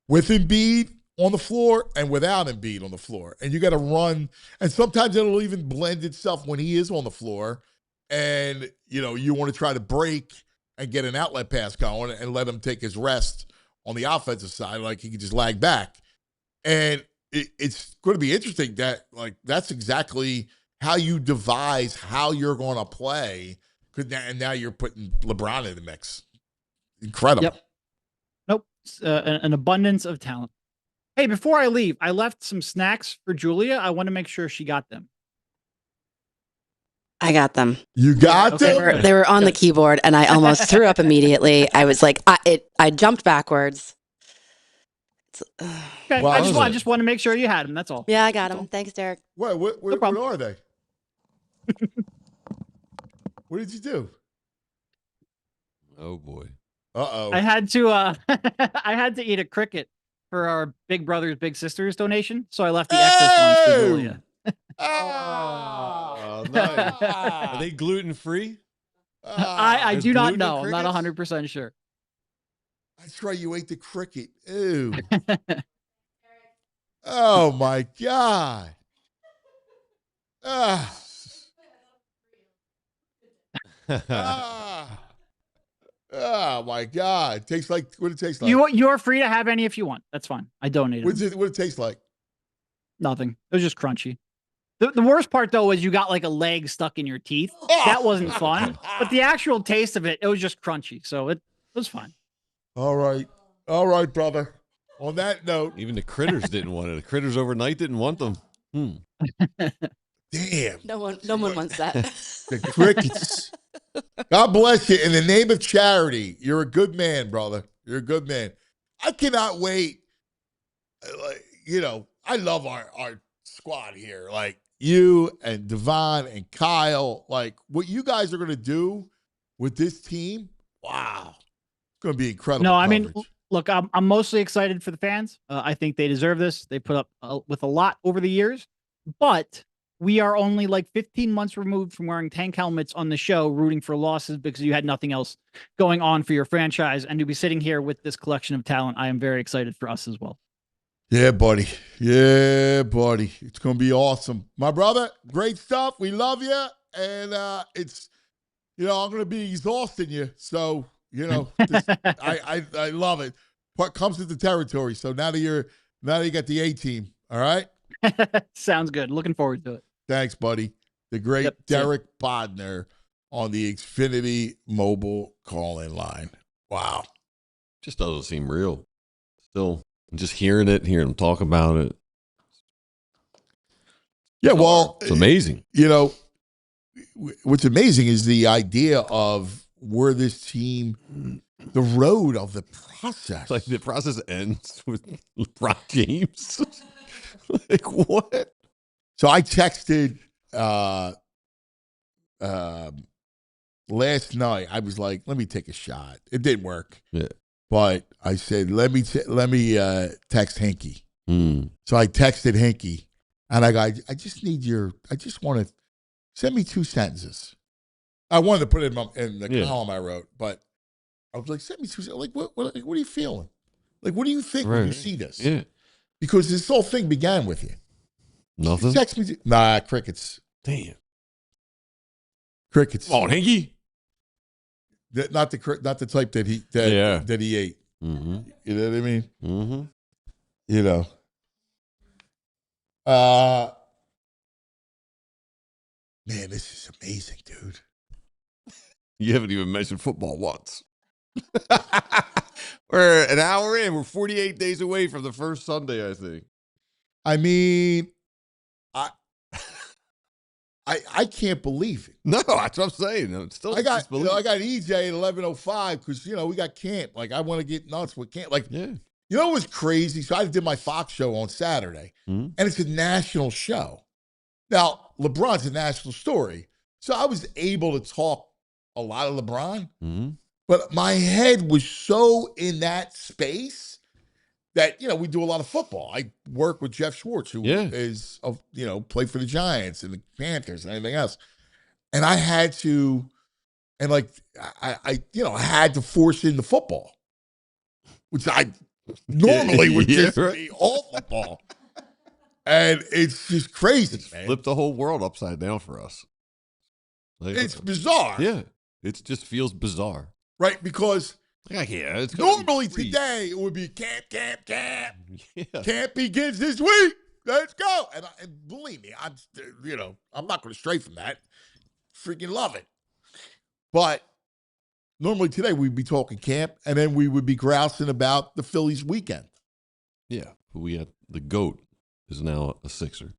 with Embiid on the floor and without Embiid on the floor. And you got to run, and sometimes it'll even blend itself when he is on the floor. And, you want to try to break and get an outlet pass going and let him take his rest on the offensive side, like he can just lag back. And it's going to be interesting that, like, that's exactly how you devise how you're going to play. And now you're putting LeBron in the mix. Incredible. Yep. Nope. An abundance of talent. Hey, before I leave, I left some snacks for Julia. I want to make sure she got them. I got them. You got Okay. them? They were on the keyboard, and I almost threw up immediately. I was like, I jumped backwards. Okay. Wow. I just want to make sure you had them. That's all. Yeah, I got them. Thanks, Derek. What problem. are they? What did you do? Oh boy. Uh-oh. I had to I had to eat a cricket for our Big Brothers Big Sisters donation, so I left the excess ones for Julia. Oh, nice. Are they gluten free? I There's do not gluten in know. I'm not crickets? 100% sure. That's right, you ate the cricket. Ew. Oh my God. Ah. Ah. Oh my God. Tastes like what it tastes like. You're free to have any if you want. That's fine. I donated them. What it tastes like? Nothing. It was just crunchy. The worst part though is you got like a leg stuck in your teeth. That wasn't fun. But the actual taste of it, it was just crunchy. So it was fine. All right. All right, brother. On that note. Even the critters didn't want it. The critters overnight didn't want them. Damn. No one wants that. The crickets. God bless you. In the name of charity, you're a good man, brother. You're a good man. I cannot wait. I love our squad here. Like you and Devon and Kyle. Like what you guys are going to do with this team. Wow. It's going to be incredible. No, I coverage. mean, look, I'm mostly excited for the fans. I think they deserve this. They put up with a lot over the years, but we are only like 15 months removed from wearing tank helmets on the show, rooting for losses because you had nothing else going on for your franchise. And to be sitting here with this collection of talent, I am very excited for us as well. Yeah, buddy. Yeah, buddy. It's going to be awesome. My brother, great stuff. We love you. And it's, I'm going to be exhausting you. So, I love it. What comes with the territory. So now that you got the A team. All right. Sounds good. Looking forward to it. Thanks, buddy. The great Derek Bodner on the Xfinity mobile call-in line. Wow. Just doesn't seem real. Still, just hearing them talk about it. Yeah, well, it's amazing. What's amazing is the idea of where this team, the road of the process. Like the process ends with LeBron James. Like what? So I texted last night. I was like, let me take a shot. It didn't work. Yeah. But I said, let me text Hinkie. Mm. So I texted Hinkie, and I go, I just want to send me 2 sentences. I wanted to put it in the column I wrote, but I was like, send me 2 sentences. Like, what are you feeling? Like, what do you think when you see this? Yeah. Because this whole thing began with you. Nothing? Text me. Nah, crickets. Damn. Crickets. Come on, Hinkie. Not the type that he ate. Mm-hmm. You know what I mean? Mm-hmm. Man, this is amazing, dude. You haven't even mentioned football once. We're an hour in. We're 48 days away from the first Sunday, I think. I mean, I can't believe it. No, that's what I'm saying. I'm still I got disbelief. I got EJ at 11:05 because we got camp. Like I want to get nuts with camp. Like Yeah. you know what was crazy? So I did my Fox show on Saturday, and it's a national show. Now LeBron's a national story, so I was able to talk a lot of LeBron, but my head was so in that space that we do a lot of football. I work with Jeff Schwartz, who is played for the Giants and the Panthers and everything else, and I had to, and like I had to force in the football, which I normally would just be all football, and it's just crazy, man. Flip the whole world upside down for us. Like, It's bizarre, yeah. It just feels bizarre, right? Because it's normally today it would be camp. Yeah. Camp begins this week. Let's go. And believe me, I'm not going to stray from that. Freaking love it. But normally today we'd be talking camp, and then we would be grousing about the Phillies weekend. Yeah. We had the GOAT is now a Sixer.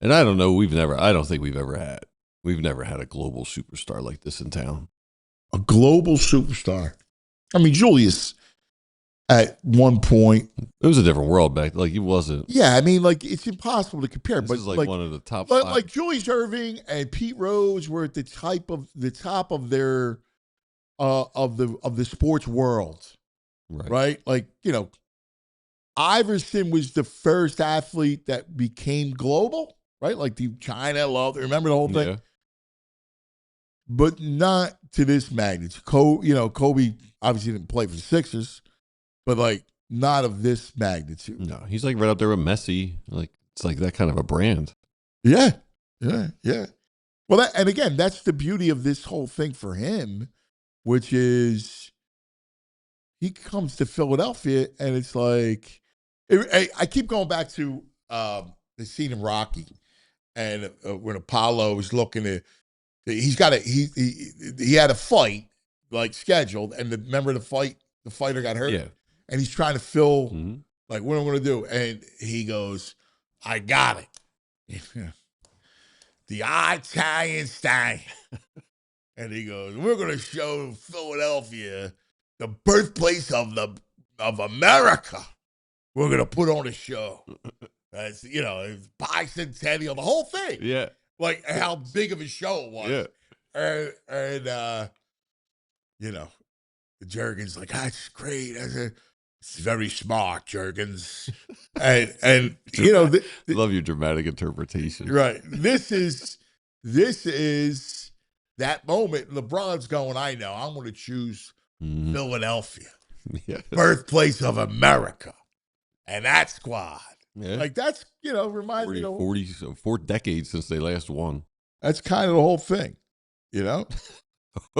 And I don't know, I don't think we've ever had We've never had a global superstar like this in town. A global superstar. I mean, Julius at one point. It was a different world back. Like, he wasn't. Yeah, I mean, like, it's impossible to compare. This But is like one of the top but 5. like Julius Erving and Pete Rose were at the top of their of the sports world, right? Like, you know, Iverson was the first athlete that became global, right? Like the China love. Remember the whole thing? Yeah. But not to this magnitude. Kobe obviously didn't play for the Sixers, but like not of this magnitude. No, he's like right up there with Messi. Like, it's like that kind of a brand. Yeah. Well, and again, that's the beauty of this whole thing for him, which is he comes to Philadelphia and it's like, I keep going back to the scene in Rocky, and when Apollo was looking at, he had a fight like scheduled, and remember the fighter got hurt, and he's trying to fill like, what am I going to do? And he goes, I got it, the Italian style, and he goes, we're going to show Philadelphia the birthplace of America. We're going to put on a show. It's, bicentennial, the whole thing. Yeah. Like how big of a show it was. Yeah. And the Jurgens like, that's great. It's very smart, Jurgens. and love your dramatic interpretation. Right. This is that moment. LeBron's going, I know, I'm going to choose Philadelphia. Yes. Birthplace of America. And that squad. Yeah. Like, that's, reminds me of 4 decades since they last won. That's kind of the whole thing,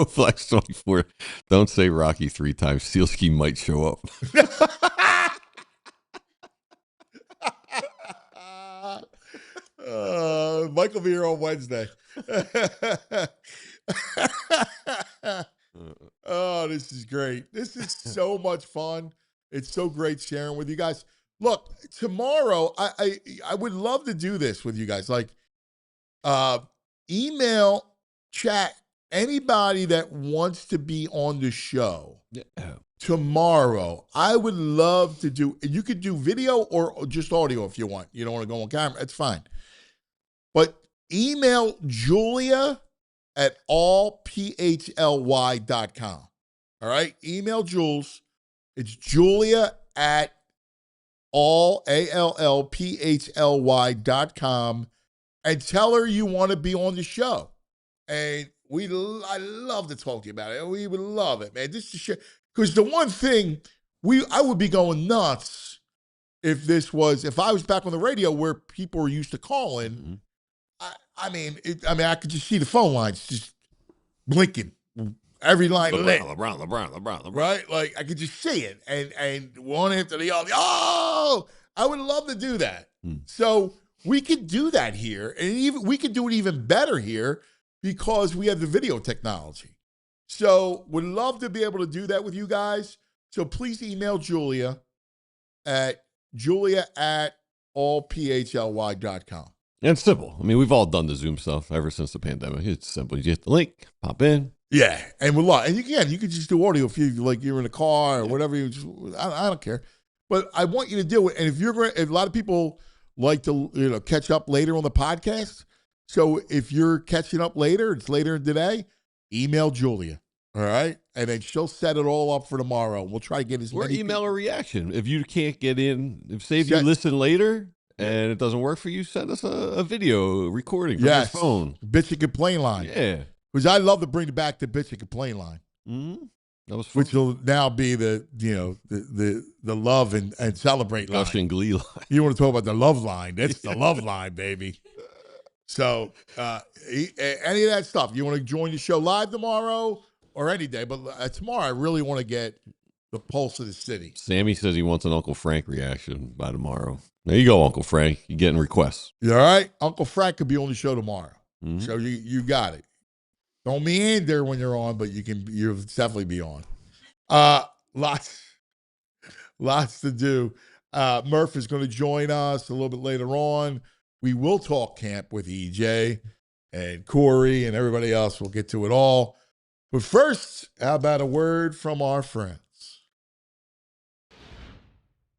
Flex 24. Don't say Rocky 3 times. Sealski might show up. Mike will be here on Wednesday. Oh, this is great. This is so much fun. It's so great sharing with you guys. Look, tomorrow, I would love to do this with you guys. Like, email, chat, anybody that wants to be on the show. Yeah. Tomorrow, I would love to do, you could do video or just audio if you want. You don't want to go on camera, it's fine. But email Julia at allphly.com. All right? Email Jules. It's Julia at allphly.com, and tell her you want to be on the show. And I love to talk to you about it. We would love it, man. This is shit. Because the one thing, I would be going nuts if I was back on the radio where people were used to calling. I mean, I could just see the phone lines just blinking. Every line lit. LeBron. Right? Like, I could just see it. And one after the other. Oh, I would love to do that. So we could do that here. And we could do it even better here because we have the video technology. So would love to be able to do that with you guys. So please email Julia at allphly.com. And it's simple. I mean, we've all done the Zoom stuff ever since the pandemic. It's simple. You get the link, pop in. Yeah, and with a lot, and you could just do audio if you're in a car or whatever. I don't care, but I want you to do it. And if a lot of people like to catch up later on the podcast. So if you're catching up later, it's later today. Email Julia, all right, and then she'll set it all up for tomorrow. We'll try to get as many. Or email a reaction if you can't get in. If you listen later and it doesn't work for you, send us a video recording from your phone. Bitch and complain line. Yeah. Which I love to bring back the bitch and complain line. That was fun. Which will now be the love and celebrate line. Gush and glee line. You want to talk about the love line? That's the love line, baby. So any of that stuff. You want to join the show live tomorrow or any day, but tomorrow I really want to get the pulse of the city. Sammy says he wants an Uncle Frank reaction by tomorrow. There you go, Uncle Frank. You're getting requests. You all right? Uncle Frank could be on the show tomorrow. So you got it. Don't meander when you're on, but you'll definitely be on. Lots to do. Murph is going to join us a little bit later on. We will talk camp with EJ. and Corey and everybody else. We'll get to it all. But first, how about a word from our friends?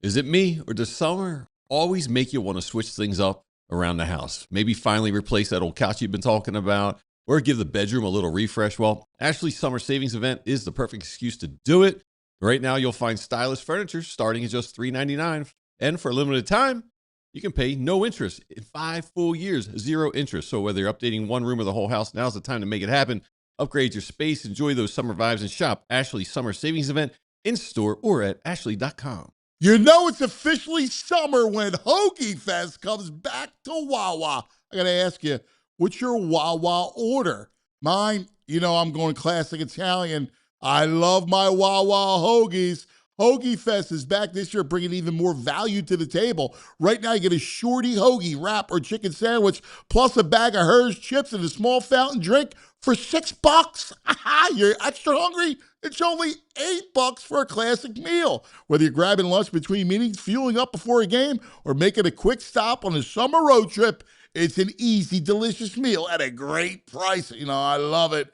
Is it me, or does summer always make you want to switch things up around the house? Maybe finally replace that old couch you've been talking about, or give the bedroom a little refresh? Well, Ashley's summer savings event is the perfect excuse to do it. Right now, you'll find stylish furniture starting at just $399. And for a limited time, you can pay no interest in 5 full years, 0 interest. So whether you're updating one room or the whole house, now's the time to make it happen. Upgrade your space, enjoy those summer vibes, and shop Ashley's summer savings event in store or at ashley.com. You know it's officially summer when Hoagie Fest comes back to Wawa. I got to ask you, what's your Wawa order? Mine, I'm going classic Italian. I love my Wawa hoagies. Hoagie Fest is back this year, bringing even more value to the table. Right now, you get a shorty hoagie, wrap, or chicken sandwich, plus a bag of Hers chips and a small fountain drink for $6. You're extra hungry? It's only $8 for a classic meal. Whether you're grabbing lunch between meetings, fueling up before a game, or making a quick stop on a summer road trip, it's an easy, delicious meal at a great price. I love it.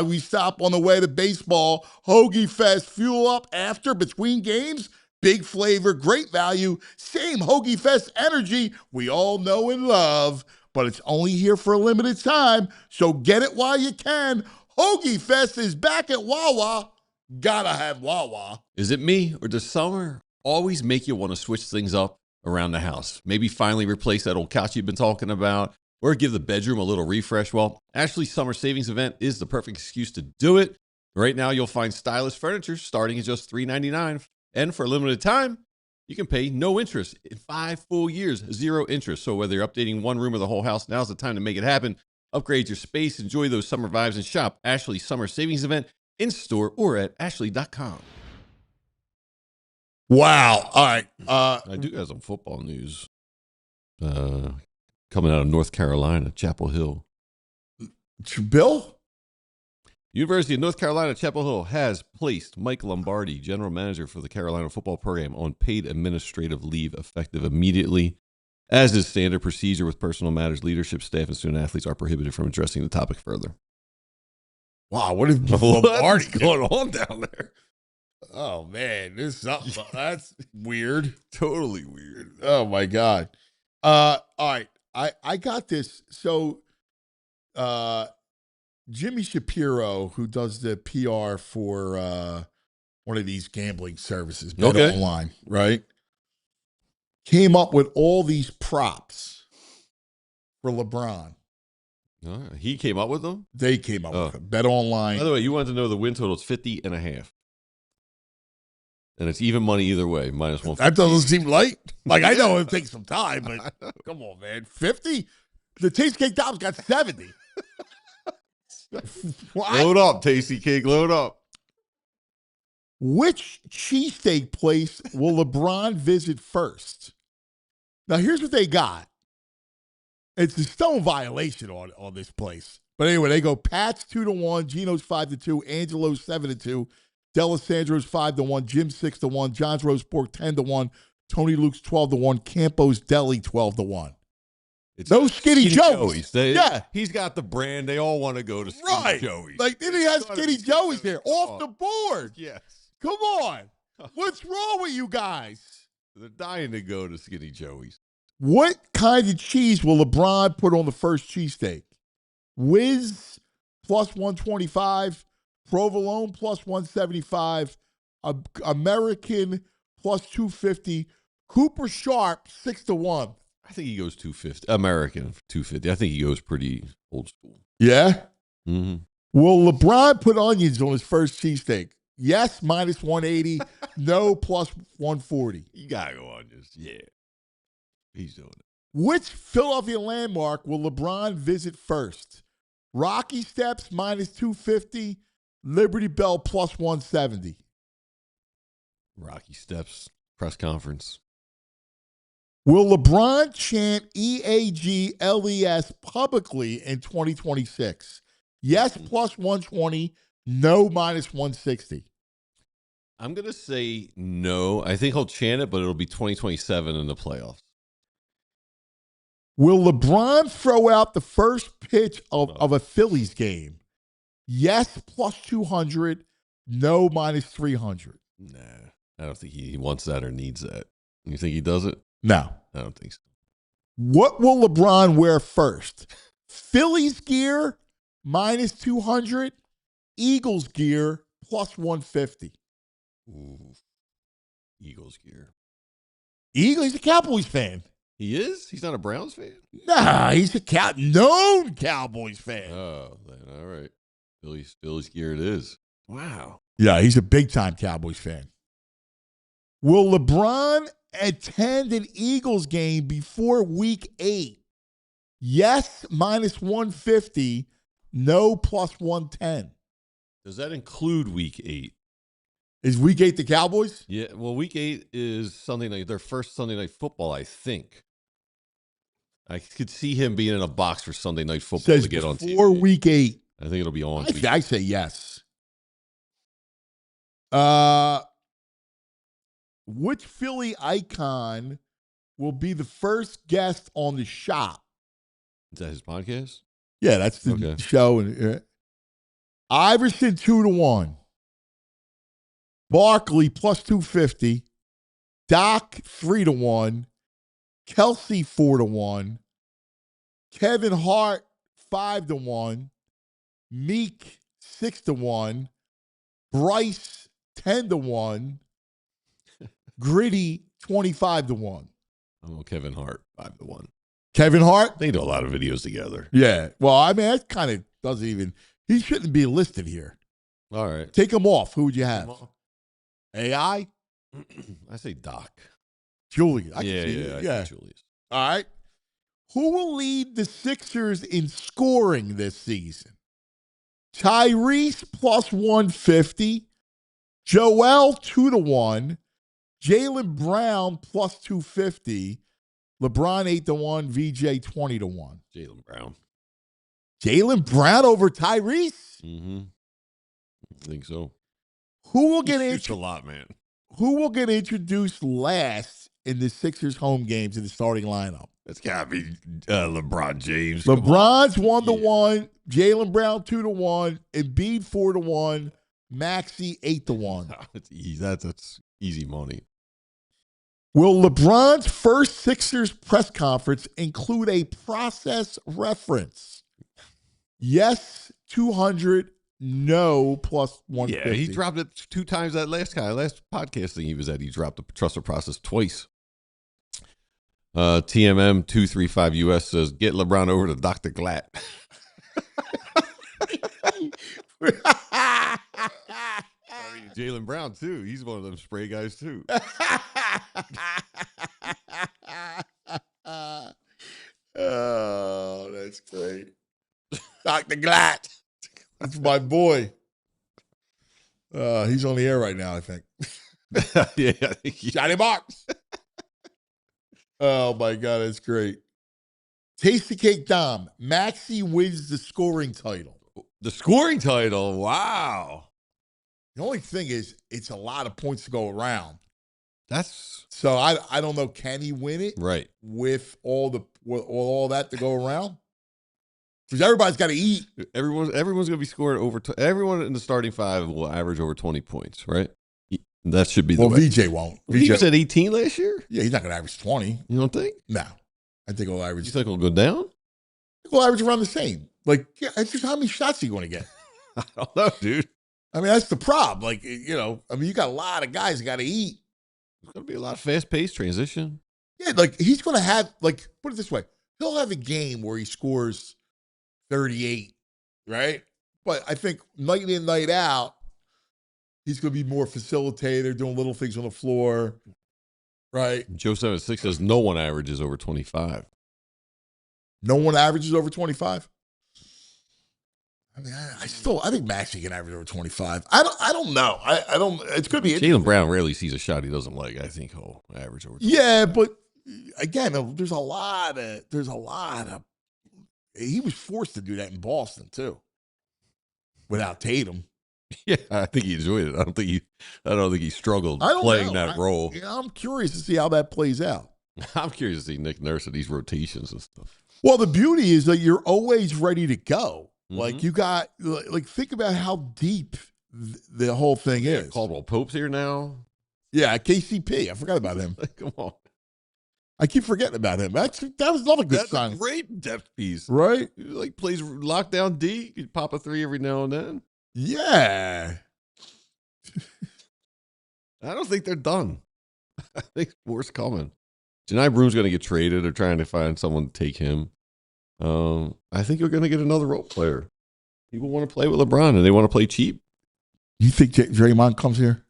We stop on the way to baseball. Hoagie Fest, fuel up after, between games. Big flavor, great value, same Hoagie Fest energy we all know and love. But it's only here for a limited time, so get it while you can. Hoagie Fest is back at Wawa. Gotta have Wawa. Is it me, or does summer always make you want to switch things up around the house? Maybe finally replace that old couch you've been talking about, or give the bedroom a little refresh? Well, Ashley's summer savings event is the perfect excuse to do it. Right now, you'll find stylish furniture starting at just $399. And for a limited time, you can pay no interest in 5 full years, 0 interest. So whether you're updating one room or the whole house, now's the time to make it happen. Upgrade your space, enjoy those summer vibes, and shop Ashley's summer savings event in store or at ashley.com. Wow. All right. I do have some football news coming out of North Carolina, Chapel Hill. Bill? University of North Carolina, Chapel Hill has placed Mike Lombardi, general manager for the Carolina football program, on paid administrative leave effective immediately. As is standard procedure with personal matters, leadership, staff, and student athletes are prohibited from addressing the topic further. Wow, what is Lombardi going on down there? Oh, man, this is something. That's weird. Totally weird. Oh, my God. All right, I got this. So, Jimmy Shapiro, who does the PR for one of these gambling services, Bet Online, right, came up with all these props for LeBron. He came up with them? They came up with them. Bet Online. By the way, you wanted to know the win total is 50.5. And it's even money either way, minus 150. That doesn't seem light. Like, I know it takes some time, but come on, man. 50? The Tasty Cake Dom's got 70. Load up, Tasty Cake, load up. Which cheesesteak place will LeBron visit first? Now, here's what they got. It's a stone violation on this place. But anyway, they go Pat's 2-1, Gino's 5-2, Angelo's 7-2, Delisandro's 5-1, Jim's 6-1, John's Roast Pork 10-1, Tony Luke's 12-1, Campo's Deli 12-1. It's no Skinny Joey's. Yeah. He's got the brand. They all want to go to Skinny Joey's. Like, then he has Skinny Joey's there. Off the board. Yes. Come on. What's wrong with you guys? They're dying to go to Skinny Joey's. What kind of cheese will LeBron put on the first cheesesteak? Whiz plus 125, Provolone plus 175, American plus 250, Cooper Sharp 6-1. I think he goes 250. American 250. I think he goes pretty old school. Yeah? Mm-hmm. Will LeBron put onions on his first cheesesteak? Yes, minus 180. No, plus 140. You got to go onions. Yeah. He's doing it. Which Philadelphia landmark will LeBron visit first? Rocky Steps minus 250, Liberty Bell plus 170. Rocky Steps press conference. Will LeBron chant EAGLES publicly in 2026? Yes, plus 120. No, minus 160. I'm going to say no. I think he'll chant it, but it'll be 2027 in the playoffs. Will LeBron throw out the first pitch of a Phillies game? Yes, plus 200. No, minus 300. Nah, I don't think he wants that or needs that. You think he does it? No. I don't think so. What will LeBron wear first? Phillies gear, minus 200. Eagles gear, plus 150. Ooh. Eagles gear. He's a Cowboys fan. He is? He's not a Browns fan? Nah, he's a known Cowboys fan. Oh, then all right. Phillies gear it is. Wow. Yeah, he's a big-time Cowboys fan. Will LeBron attend an Eagles game before week 8? Yes, minus 150. No, plus 110. Does that include week 8? Is week 8 the Cowboys? Yeah, well, week 8 is Sunday night, their first Sunday night football, I think. I could see him being in a box for Sunday night football to get on TV. Before week 8. I think it'll be on. I say yes. Which Philly icon will be the first guest on the shop? Is that his podcast? Yeah, that's the show. Iverson 2-1. Barkley plus 250. Doc 3-1. Kelsey 4-1. Kevin Hart 5-1. Meek 6-1. Bryce 10-1. Gritty 25-1. Oh, Kevin Hart 5-1. Kevin Hart? They do a lot of videos together. Yeah. Well, I mean, that kind of doesn't even. He shouldn't be listed here. All right. Take him off. Who would you have? AI? I say Doc. Julius. Yeah. Julius. All right. Who will lead the Sixers in scoring this season? Tyrese plus 150. Joel 2-1. Jaylen Brown plus 250. LeBron 8-1. VJ 20-1. Jaylen Brown. Jaylen Brown over Tyrese? Mm-hmm. I think so. Who will He shoots a lot, man. Who will get introduced last in the Sixers home games in the starting lineup? It's got to be LeBron James. LeBron's 1-1. Jaylen Brown 2-1. Embiid 4-1. Maxey 8-1. It's easy. That's easy money. Will LeBron's first Sixers press conference include a process reference? Yes, 200. No, plus 150. Yeah, he dropped it 2 times that last podcast thing he was at. He dropped the trust process twice. TMM 235 US says, get LeBron over to Dr. Glatt. Jaylen Brown, too. He's one of them spray guys, too. Oh, that's great. Dr. Glatt. That's my boy. He's on the air right now, I think. Yeah. Johnny Box. Oh, my God. That's great. Tasty Cake Dom. Maxey wins the scoring title. The scoring title. Wow. The only thing is, it's a lot of points to go around. So I don't know. Can he win it? Right. With all that to go around? Because everybody's got to eat. Everyone's going to be scoring over. Everyone in the starting 5 will average over 20 points, right? That should be the way. VJ won't. He was at 18 last year? Yeah, he's not going to average 20. You don't think? No. I think he'll average. You think he'll go down? He'll average around the same. Like, yeah, it's just how many shots are you going to get? I don't know, dude. I mean, that's the problem. Like, you got a lot of guys that got to eat. It's going to be a lot of fast-paced transition. Yeah, like, he's going to have, like, put it this way. He'll have a game where he scores 38, right? But I think night in, night out, he's going to be more facilitator, doing little things on the floor, right? Joe 76 says no one averages over 25. No one averages over 25? I mean, I think Maxey can average over 25. I don't know. I don't. It's going to be. Jaylen Brown rarely sees a shot he doesn't like. I think he'll average over 25. Yeah, but again, there's a lot of. He was forced to do that in Boston too, without Tatum. Yeah, I think he enjoyed it. I don't think he struggled playing that role. I'm curious to see how that plays out. I'm curious to see Nick Nurse at these rotations and stuff. Well, the beauty is that you're always ready to go. Mhm. Like you got, like think about how deep the whole thing is. Caldwell Pope's here now. Yeah, KCP. I forgot about him. Come on. I keep forgetting about him. That was another good That's sign. a great depth piece. Right? He like plays lockdown D. You pop a 3 every now and then. Yeah. I don't think they're done. I think more's coming. Janai Broom's going to get traded. They're trying to find someone to take him. I think you're going to get another role player. People want to play with LeBron and they want to play cheap. You think Draymond comes here?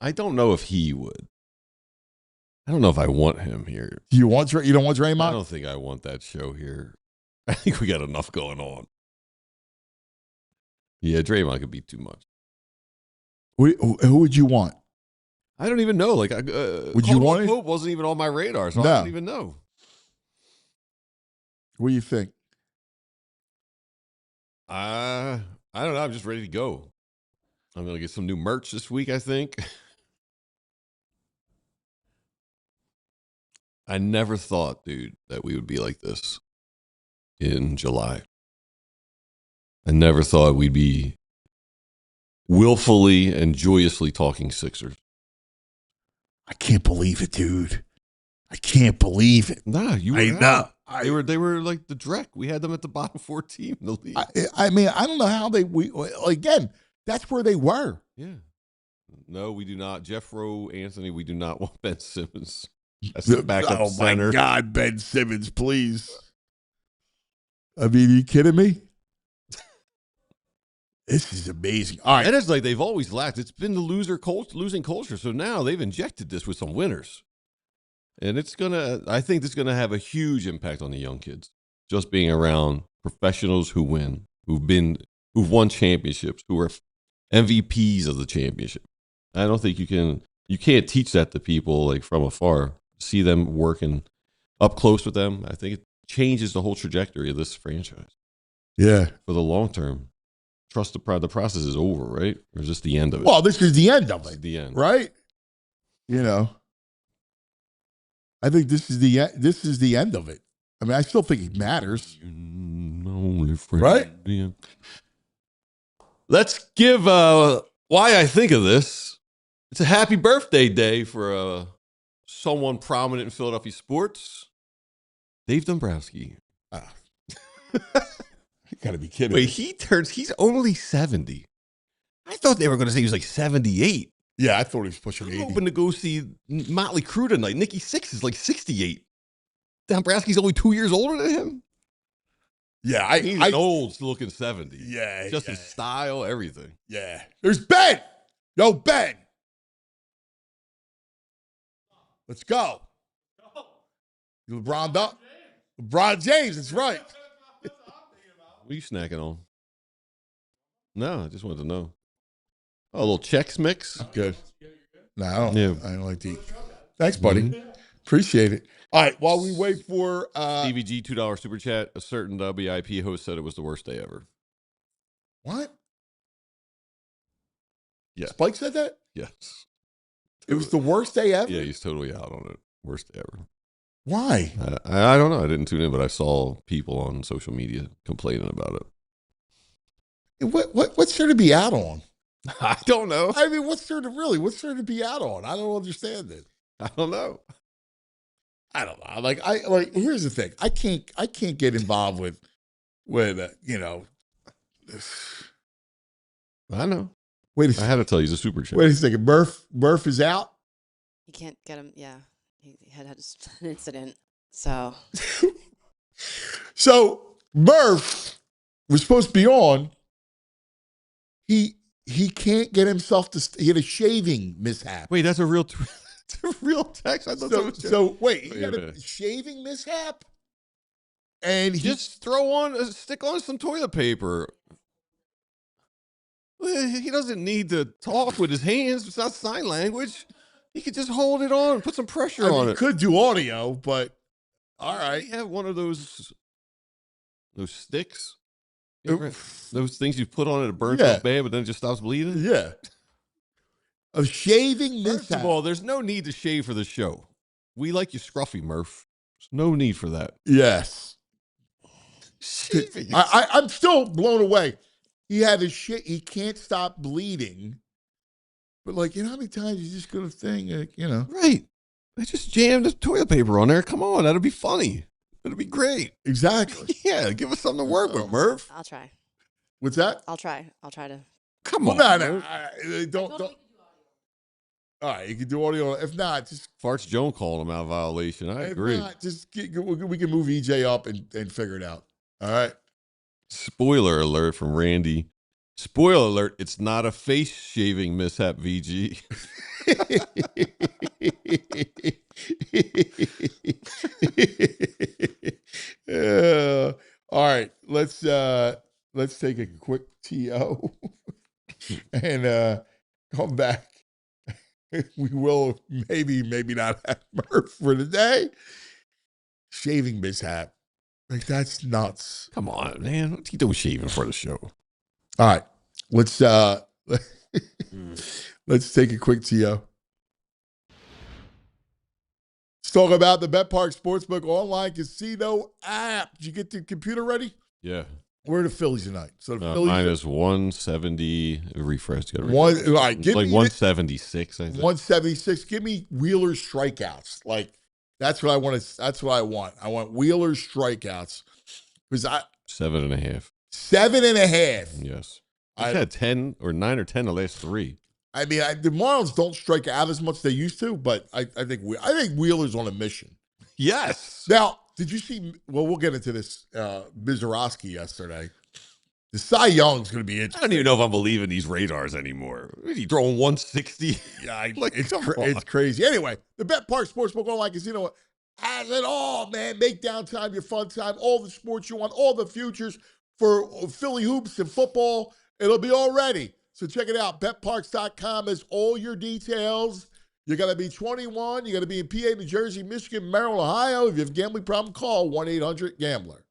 I don't know if he would. I don't know if I want him here. You don't want Draymond? I don't think I want that show here. I think we got enough going on. Yeah, Draymond could be too much. Who would you want? I don't even know. Like, would you want it? Pope wasn't even on my radar, so No. I don't even know. What do you think? I don't know. I'm just ready to go. I'm going to get some new merch this week, I think. I never thought, dude, that we would be like this in July. I never thought we'd be willfully and joyously talking Sixers. I can't believe it, dude. I can't believe it. Nah, you were I know. They were like the Drek. We had them at the bottom 4 team in the league. I mean, I don't know how again, that's where they were. Yeah. No, we do not. Jeff Rowe, Anthony, we do not want Ben Simmons. That's the backup center. Oh, my God, Ben Simmons, please. I mean, are you kidding me? This is amazing. All right. And it's like they've always lacked. It's been the losing culture. So now they've injected this with some winners. And I think it's going to have a huge impact on the young kids. Just being around professionals who win, who've won championships, who are MVPs of the championship. I don't think you can't teach that to people like from afar. See them working up close with them. I think it changes the whole trajectory of this franchise. Yeah. For the long term. Trust the process is over, right? Or is this the end of it? Well, this is the end of it. Like the end. Right? You know. I think this is the end of it. I mean, I still think it matters. Right? Yeah. Let's give why I think of this. It's a happy birthday day for someone prominent in Philadelphia sports. Dave Dombrowski. You gotta be kidding Wait, me. he's only 70. I thought they were going to say he was like 78. Yeah, I thought he was pushing I'm 80. hoping to go see Motley Crue tonight. Nikki Sixx is like 68. Dombrowski's only 2 years older than him. Yeah, He's an old looking 70. Yeah. Just his style, everything. Yeah. There's Ben. Yo, Ben. Let's go. LeBron up. LeBron James, that's right. What are you snacking on? No, I just wanted to know. Oh, a little Chex Mix? Good. No, I don't like to eat. Thanks, buddy. Mm-hmm. Appreciate it. All right, while we wait for DVG $2 super chat, a certain WIP host said it was the worst day ever. What? Yeah. Spike said that? Yes. It was the worst day ever? Yeah, he's totally out on it. Worst day ever. Why? I don't know. I didn't tune in, but I saw people on social media complaining about it. What's there to be out on? I don't know. I mean, what's there to be out on? I don't understand it. I don't know. I don't know. Here's the thing. I can't get involved with you know. I know. Wait a I second. had to tell you the super chat. Wait a second. Murph is out. You can't get him. Yeah, he had an incident. So So Murph was supposed to be on. He can't get himself to. He had a shaving mishap. Wait, that's a real. It's a real text. I thought that was So wait, he Wait had a a minute. shaving mishap, and he Just stick on some toilet paper. He doesn't need to talk with his hands. It's not sign language. He could just hold it on, put some pressure on he it. could do audio, but all right. You have one of those sticks. Uh, Those things you put on it to burn Yeah. so bad, but then it just stops bleeding. Yeah. A shaving First mishap. of all, there's no need to shave for the show. We like you scruffy, Murph. There's no need for that. Yes. Shaving. I'm still blown away. He had his shit. He can't stop bleeding. But like, you know how many times you just go to thing, you know? Right. I just jammed the toilet paper on there. Come on, that'll be funny. That'll be great. Exactly. Yeah, give us something to work with, Murph. I'll try. What's that? I'll try. I'll try to. Come Well, on. no, Murph. don't. All right, you can do audio. If not, just Farts Joan calling him out of violation. I agree. If not, just we can move EJ up and figure it out. All right. Spoiler alert from Randy. Spoiler alert, it's not a face shaving mishap, VG. All right, let's take a quick TO and come back. We will maybe not have Murph for today. Shaving mishap. Like, that's nuts. Come on, man. What's he doing shaving for the show? All right, let's let's take a quick TO. Let's talk about the BetPark Sportsbook online casino app. Did you get the computer ready? Yeah. Where are the Phillies tonight? So the Phillies minus 170. Refresh. all right, give like me 176. I think. 176. Give me Wheeler's strikeouts. Like, that's what I want. That's what I want. I want Wheeler's strikeouts because 7.5. 7.5. Yes. He's had 10 or 9 or 10 the last 3. I mean, the Marlins don't strike out as much as they used to, but I think Wheeler's on a mission. Yes. Now, did you see? Well, we'll get into this. Mizorowski yesterday. The Cy Young's going to be I interesting. don't even know if I'm believing these radars anymore. Is he throwing 160? Yeah, Like, it's crazy. Anyway, the BetPark Sportsbook online casino has it all, man. Make downtime your fun time. All the sports you want, all the futures for Philly hoops and football. It'll be all ready. So check it out. BetParks.com has all your details. You got to be 21. You got to be in PA, New Jersey, Michigan, Maryland, Ohio. If you have a gambling problem, call 1-800-GAMBLER.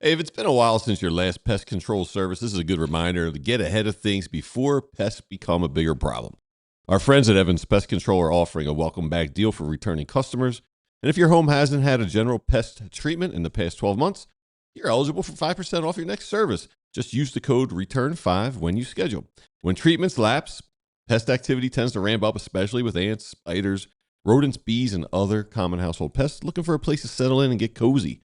Hey, if it's been a while since your last pest control service, this is a good reminder to get ahead of things before pests become a bigger problem. Our friends at Evans Pest Control are offering a welcome back deal for returning customers. And if your home hasn't had a general pest treatment in the past 12 months, you're eligible for 5% off your next service. Just use the code RETURN5 when you schedule. When treatments lapse, pest activity tends to ramp up, especially with ants, spiders, rodents, bees, and other common household pests looking for a place to settle in and get cozy.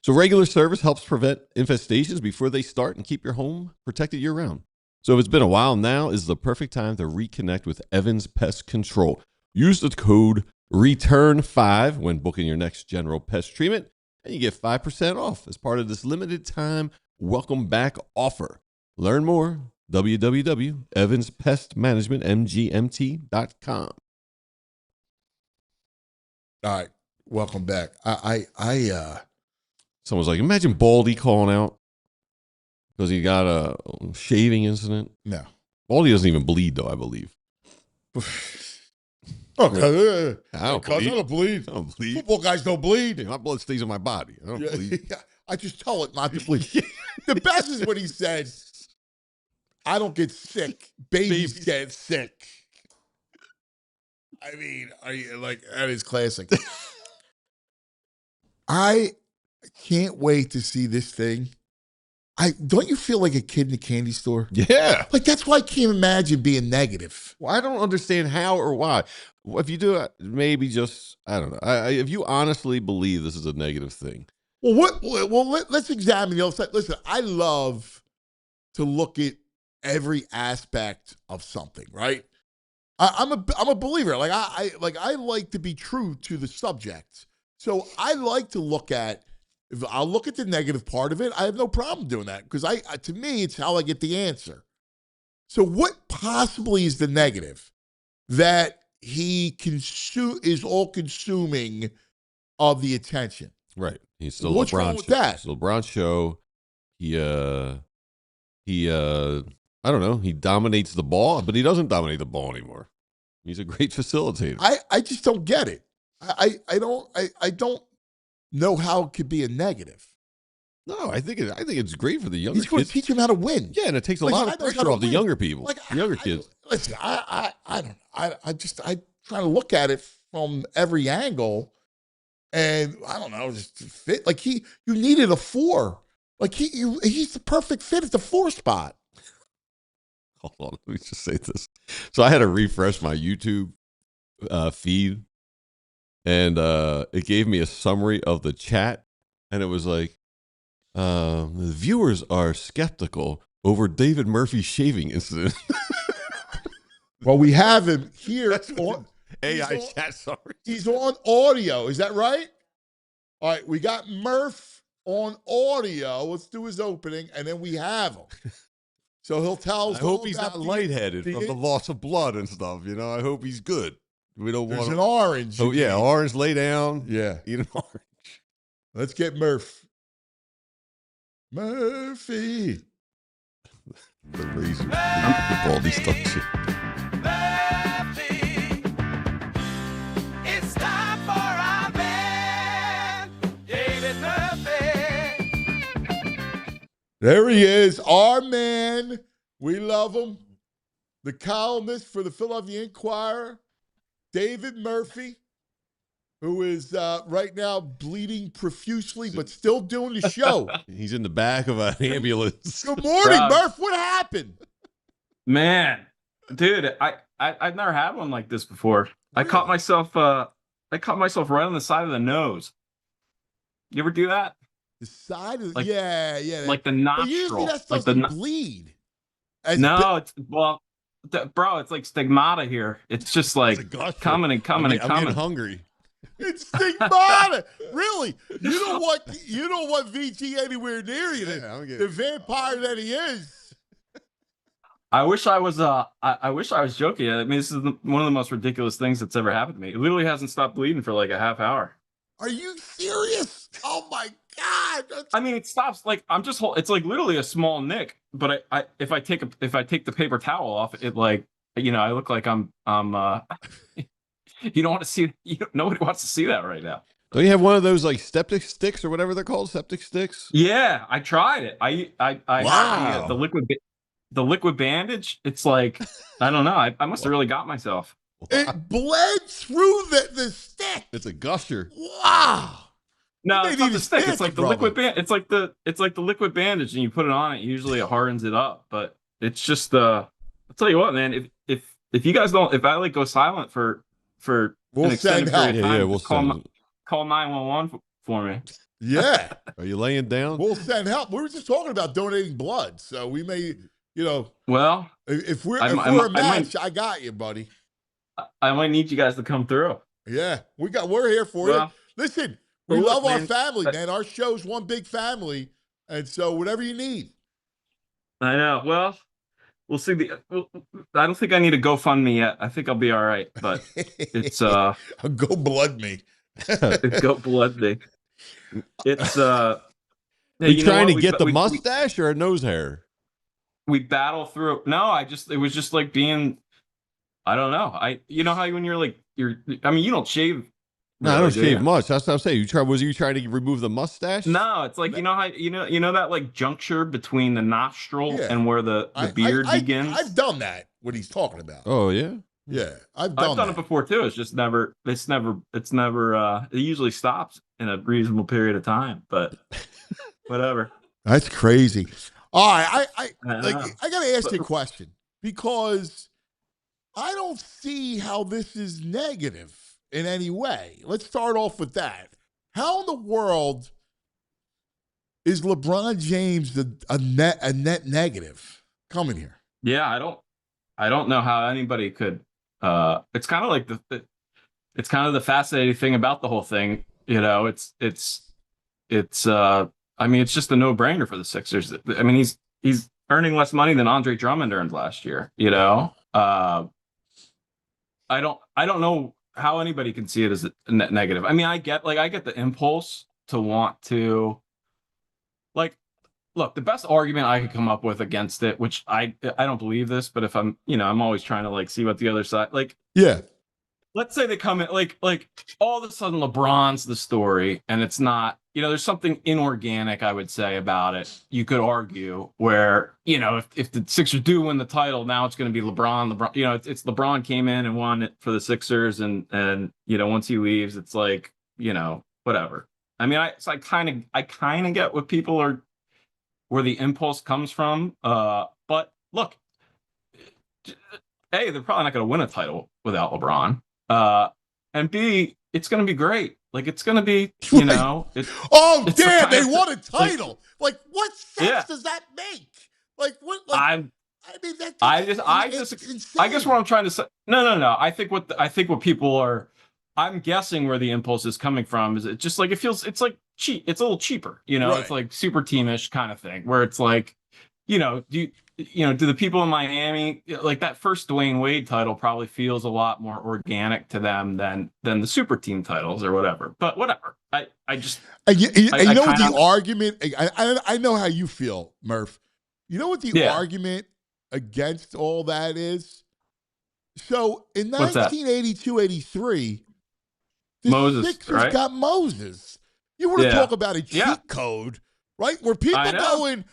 So regular service helps prevent infestations before they start and keep your home protected year-round. So if it's been a while, now is the perfect time to reconnect with Evans Pest Control. Use the code RETURN5 when booking your next general pest treatment, and you get 5% off as part of this limited time welcome back offer. Learn more, www.evanspestmanagementmgmt.com. All right, welcome back. Someone's like, imagine Baldy calling out because he got a shaving incident. No. Baldy doesn't even bleed, though, I believe. Okay. I don't I don't bleed. I don't bleed. Football guys don't bleed. My blood stays in my body. I don't bleed. Yeah, I just tell it not to bleed. The best is when he says, I don't get sick. Babies get sick. I mean, that is classic. I can't wait to see this thing. Don't you feel like a kid in a candy store? Yeah. Like, that's why I can't imagine being negative. Well, I don't understand how or why. If you do it, maybe just, I don't know. If you honestly believe this is a negative thing. Well, let's examine the other side. Listen, I love to look at every aspect of something, right? I'm a believer. Like I like to be true to the subject. So I like to look at. If I'll look at the negative part of it, I have no problem doing that because to me, it's how I get the answer. So what possibly is the negative that he is all consuming of the attention? Right. He's still What's LeBron wrong with show. that? It's LeBron show. He I don't know. He dominates the ball, but he doesn't dominate the ball anymore. He's a great facilitator. I just don't get it. I don't know how it could be a negative. No, I think it's great for the younger He's going kids. to teach him how to win. Yeah, and it takes a Like, lot I of know how pressure to off the win. younger people, Like, the younger kids. Listen, I don't know. I try to look at it from every angle. And I don't know, just fit. Like you needed a 4. Like he's the perfect fit at the 4 spot. Hold on, let me just say this. So I had to refresh my YouTube feed, and it gave me a summary of the chat, and it was like, the viewers are skeptical over David Murphy's shaving incident. Well, we have him here. That's what AI chat summary. He's on audio. Is that right? All right, we got Murph on audio. Let's do his opening, and then we have him. So he'll tell us. I hope he's not lightheaded from the loss of blood and stuff. You know, I hope he's good. We don't want an orange. Oh yeah, orange. Lay down. Yeah, eat an orange. Let's get Murphy. The razor. The baldy stuff shit. It's time for our man, David Murphy. There he is, our man. We love him. The columnist for the Philadelphia Inquirer, David Murphy, who is right now bleeding profusely, but still doing the show. He's in the back of an ambulance. Good morning, Murph. What happened? Man, dude, I've never had one like this before. Really? I caught myself right on the side of the nose. You ever do that? The side of like, yeah, like the nostril. But usually that like doesn't bleed. It's bro, it's like stigmata here. It's just like coming and coming and coming. I'm getting hungry. It's stigmata. Really? You don't want VT anywhere near you. The vampire that he is. I wish I was joking. I mean, this is one of the most ridiculous things that's ever happened to me. It literally hasn't stopped bleeding for like a half hour. Are you serious? Oh my God. I mean, it stops like it's like literally a small nick, but if I take the paper towel off, it like, you know, I look like I'm you don't want to see, nobody wants to see that right now. Don't you have one of those like septic sticks or whatever they're called? Septic sticks? Yeah, I tried it. I wow. The liquid bandage. It's like, I don't know. I must have really got myself. It bled through the stick. It's a gusher. Wow. No, it's not the stick. It's like the liquid band. It's like the liquid bandage, and you put it on it. Usually, it hardens it up, but it's just I'll tell you what, man. If you guys don't, if I like go silent for we'll an extended period of time, we'll call 911 for me. Yeah. Are you laying down? We'll send help. We were just talking about donating blood, so we may, Well, if we're a match, I got you, buddy. I might need you guys to come through. Yeah, we're here for you. Listen, we love our family, man. Our show's one big family, and so whatever you need. I know. Well, we'll see. I don't think I need a GoFundMe yet. I think I'll be all right. But it's go blood me. Go blood me. It's Are you trying to get the mustache or a nose hair? We battle through. No, it was just like being. I don't know. You know how when I mean, you don't shave. No, I don't shave much. That's what I'm saying. Was you trying to remove the mustache? No, it's like, you know how you know that like juncture between the nostril and where the beard begins. I've done that. What he's talking about. Oh yeah, yeah. I've done it before too. It's just never. It's never. It usually stops in a reasonable period of time. But whatever. That's crazy. All right, I got to ask you a question because I don't see how this is negative in any way. Let's start off with that. How in the world is LeBron James a net negative coming here? Yeah, I don't know how anybody could. It's kind of like it's kind of the fascinating thing about the whole thing. You know, it's I mean, it's just a no-brainer for the Sixers. I mean, he's earning less money than Andre Drummond earned last year. You know, I don't know how anybody can see it as a net negative. I mean, I get the impulse to want to, like, look, the best argument I could come up with against it, which I don't believe this, but if I'm always trying to like see what the other side, like, yeah, let's say they come in like all of a sudden LeBron's the story, and it's not. There's something inorganic, I would say, about it. You could argue where if the Sixers do win the title, now it's going to be LeBron. LeBron, it's LeBron came in and won it for the Sixers, and once he leaves, it's like whatever. I mean, I kind of get what people are, where the impulse comes from. But look, A, they're probably not going to win a title without LeBron. And B, it's going to be great. Like, it's going to be, it's damn, they won a title. Like, what sense does that make? Like, what? Like, I mean, that. I guess what I'm trying to say. No. I think what people are. I'm guessing where the impulse is coming from is it just like it feels. It's like cheap. It's a little cheaper. Right. It's like super teamish kind of thing where it's like, do the people in Miami, like that first Dwayne Wade title probably feels a lot more organic to them than the super team titles or whatever. But whatever. I just what the argument. I know how you feel, Murph. You know what the argument against all that is? So in 1982-83, the Sixers got Moses. You want to talk about a cheat code, right? Where people going,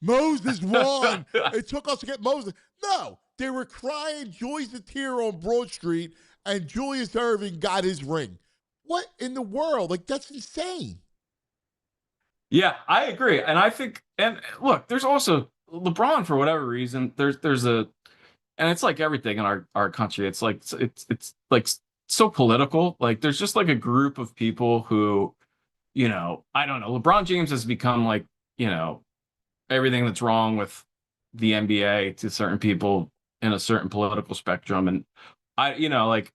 Moses won. It took us to get Moses. No, they were crying joys a tear on Broad Street, and Julius Erving got his ring. What in the world? Like, that's insane. Yeah, I agree. And I think, and look, there's also LeBron, for whatever reason, there's a, and it's like everything in our country. It's like, it's like so political. Like, there's just like a group of people who, I don't know. LeBron James has become like, everything that's wrong with the NBA to certain people in a certain political spectrum. And like,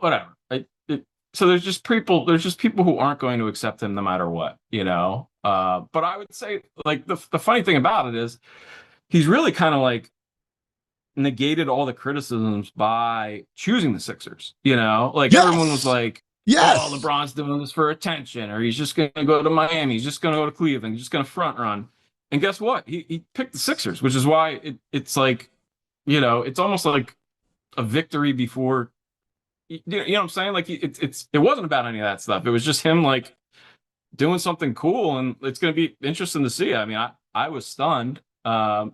whatever. So there's just people who aren't going to accept him no matter what, but I would say, like, the funny thing about it is he's really kind of like negated all the criticisms by choosing the Sixers, like everyone was like, oh, LeBron's doing this for attention, or he's just going to go to Miami. He's just going to go to Cleveland. He's just going to front run. And guess what? He picked the Sixers, which is why it's like, it's almost like a victory before, you know what I'm saying? Like, it wasn't about any of that stuff. It was just him like doing something cool, and it's going to be interesting to see. I mean, I was stunned. But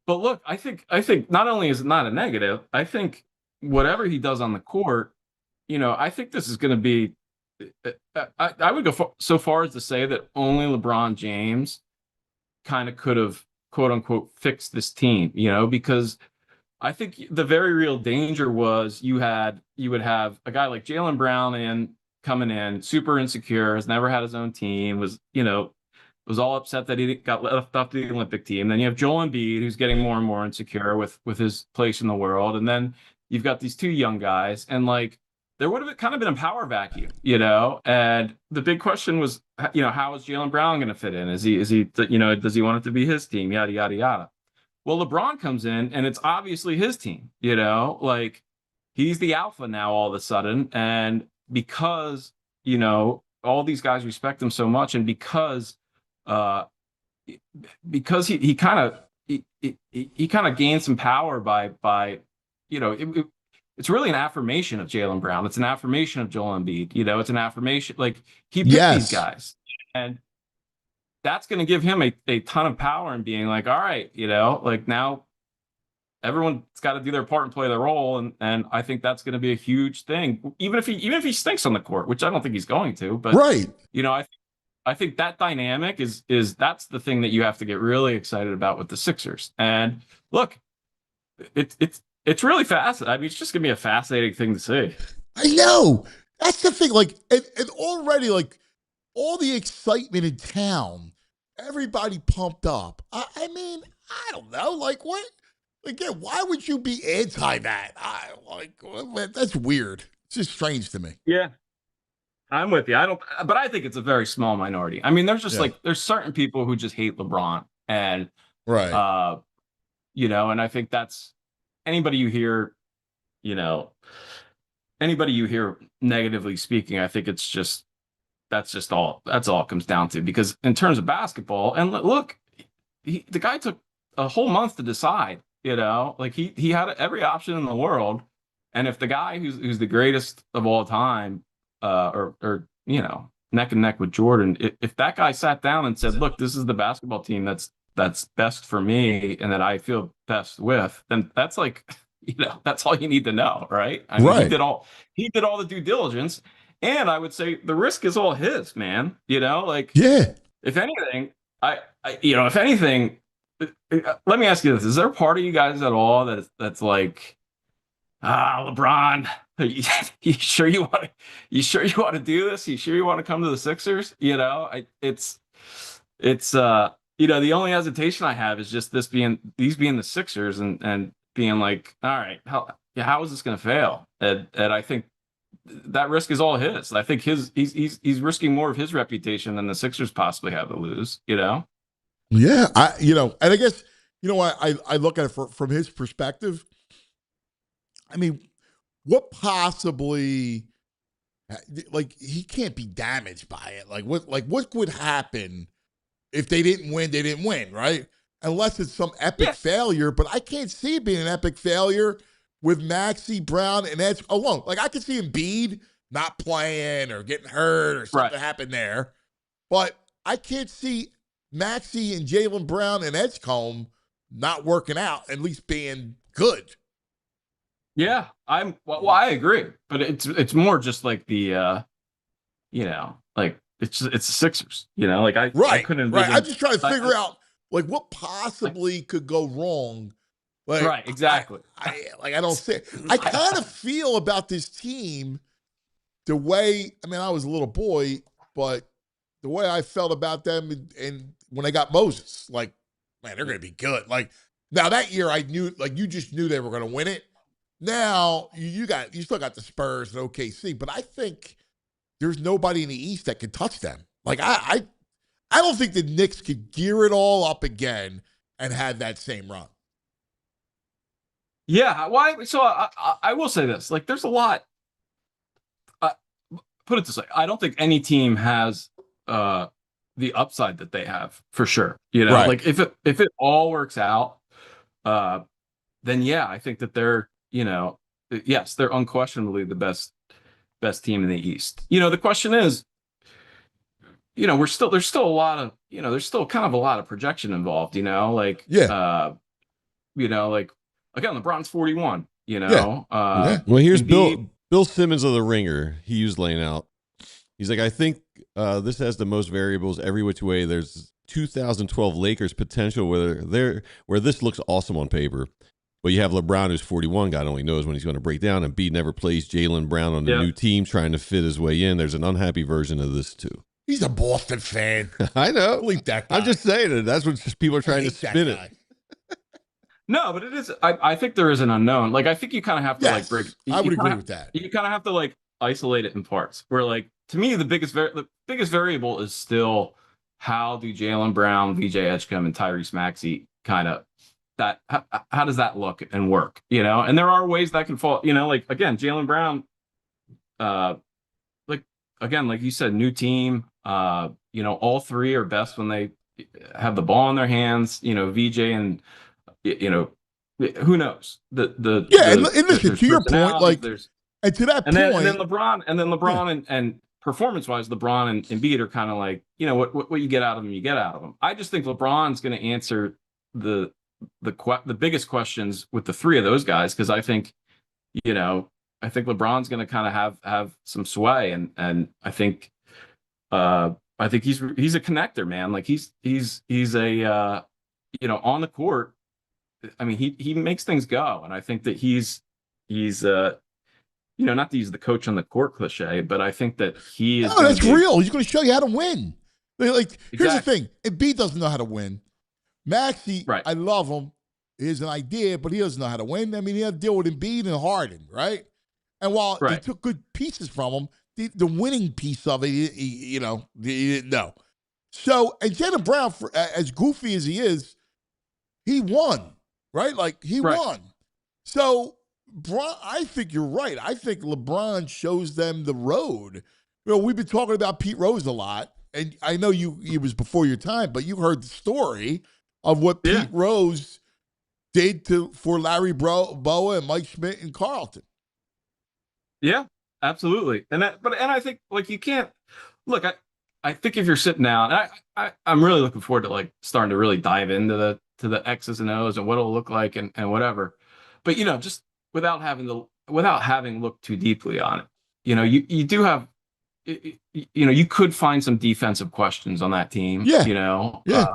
look, I think not only is it not a negative, I think whatever he does on the court, I think this is going to be, I would go so far as to say that only LeBron James kind of could have, quote unquote, fixed this team, because I think the very real danger was you would have a guy like Jaylen Brown coming in, super insecure, has never had his own team, was all upset that he got left off the Olympic team. Then you have Joel Embiid, who's getting more and more insecure with his place in the world. And then you've got these two young guys, and like, there would have kind of been a power vacuum, and the big question was, how is Jaylen Brown going to fit in? Is he, does he want it to be his team? Yada, yada, yada. Well, LeBron comes in and it's obviously his team, like he's the alpha now all of a sudden. And because, all these guys respect him so much, and because he kind of gained some power by it's really an affirmation of Jaylen Brown. It's an affirmation of Joel Embiid. It's an affirmation. Like, he picked these guys, and that's going to give him a ton of power in being like, all right, like, now everyone's got to do their part and play their role. And I think that's going to be a huge thing, even if he stinks on the court, which I don't think he's going to, but right. I think that dynamic is that's the thing that you have to get really excited about with the Sixers. And look, it's really fascinating. I mean, it's just going to be a fascinating thing to see. I know. That's the thing. Like, and already, like, all the excitement in town, everybody pumped up. I mean, I don't know. Like, what? Again, why would you be anti that? That's weird. It's just strange to me. Yeah. I'm with you. But I think it's a very small minority. I mean, there's just there's certain people who just hate LeBron, and, right. And I think that's, anybody you hear negatively speaking, I think it's just, that's all it comes down to. Because in terms of basketball, and look, the guy took a whole month to decide, like he had every option in the world, And if the guy who's the greatest of all time, or you know, neck and neck with Jordan, if that guy sat down and said, "Look, this is the basketball team that's best for me and that I feel best with," then that's like, you know, that's all you need to know, right? I mean, Right. he did all the due diligence, and I would say the risk is all his, man. You know, like, Yeah. if anything, if anything, let me ask you this: is there a part of you guys at all that's like, LeBron, you sure you want to do this? You sure you want to come to the Sixers? You know, it's you know, the only hesitation I have is just these being the Sixers and being like, all right, how is this going to fail? And I think that risk is all his. I think he's risking more of his reputation than the Sixers possibly have to lose. You know? Yeah. And I guess, you know, I look at it from his perspective. I mean, what possibly, like, he can't be damaged by it. What would happen if they didn't win? They didn't win, right? Unless it's some epic failure, but I can't see it being an epic failure with Maxey, Brown, and Edge alone. Like, I could see Embiid not playing or getting hurt or something happen there, but I can't see Maxey and Jaylen Brown and Edgecombe not working out, at least being good. Yeah, I agree, but it's more just like the you know, like it's the Sixers, you know, like I couldn't envision, I'm just trying to figure out like what possibly could go wrong. Like, right, exactly. I don't see it. I kind of feel about this team the way, I mean, I was a little boy, but the way I felt about them and when I got Moses, like, man, they're going to be good. Like, now that year I knew, like, you just knew they were going to win it. Now you still got the Spurs and OKC, but I think there's nobody in the East that can touch them. Like, I don't think the Knicks could gear it all up again and have that same run. Yeah, why? So I will say this: like, there's a lot. Put it this way: I don't think any team has the upside that they have for sure. You know, like if it all works out, then yeah, I think that they're, you know, yes, they're unquestionably the best team in the East. You know, the question is, you know, there's still a lot of, you know, there's still kind of a lot of projection involved. You know, like you know, like, again, LeBron's 41. You know, well, here's Bill Simmons of The Ringer. He was laying out. He's like, I think this has the most variables every which way. There's 2012 Lakers potential where this looks awesome on paper. But you have LeBron, who's 41. God only knows when he's going to break down. And Embiid never plays. Jaylen Brown on the new team trying to fit his way in. There's an unhappy version of this, too. He's a Boston fan. I know. Believe that guy. I'm just saying it. That's what people are trying to spin it. No, but it is. I think there is an unknown. Like, I think you kind of have to like break. I would agree with that. You kind of have to like isolate it in parts. Where, like, to me, the biggest variable is still how do Jaylen Brown, VJ Edgecombe, and Tyrese Maxey kind of how does that look and work? You know, and there are ways that can fall. You know, like, again, Jaylen Brown, like, again, like you said, new team. You know, all three are best when they have the ball in their hands. You know, VJ and, you know, who knows? And listen, to your point, like, and to that point, and then LeBron and performance-wise, LeBron and Embiid are kind of like, you know, what you get out of them, you get out of them. I just think LeBron's going to answer the biggest questions with the three of those guys, because I think, you know, I think LeBron's going to kind of have some sway, and I think he's a connector, man. Like, he's a you know, on the court, I mean, he makes things go, and I think that he's you know, not to use the coach on the court cliche, but I think that he is. No, that's real. He's going to show you how to win. Like, here's the thing: Embiid doesn't know how to win. Maxey, I love him. Here's an idea, but he doesn't know how to win. I mean, he had to deal with Embiid and Harden, right? And while he took good pieces from him, the winning piece of it, you know, he didn't know. So, and Jaylen Brown, as goofy as he is, he won, right? Like, he won. So, I think you're right. I think LeBron shows them the road. You know, we've been talking about Pete Rose a lot, and I know it was before your time, but you heard the story of what Pete Rose did for Larry Boa and Mike Schmidt and Carlton. Yeah, absolutely. And I think like you can't look. I think if you're sitting down, I'm really looking forward to like starting to really dive into the X's and O's and what it'll look like and whatever. But just without having looked too deeply on it, you do have you could find some defensive questions on that team. Yeah, yeah.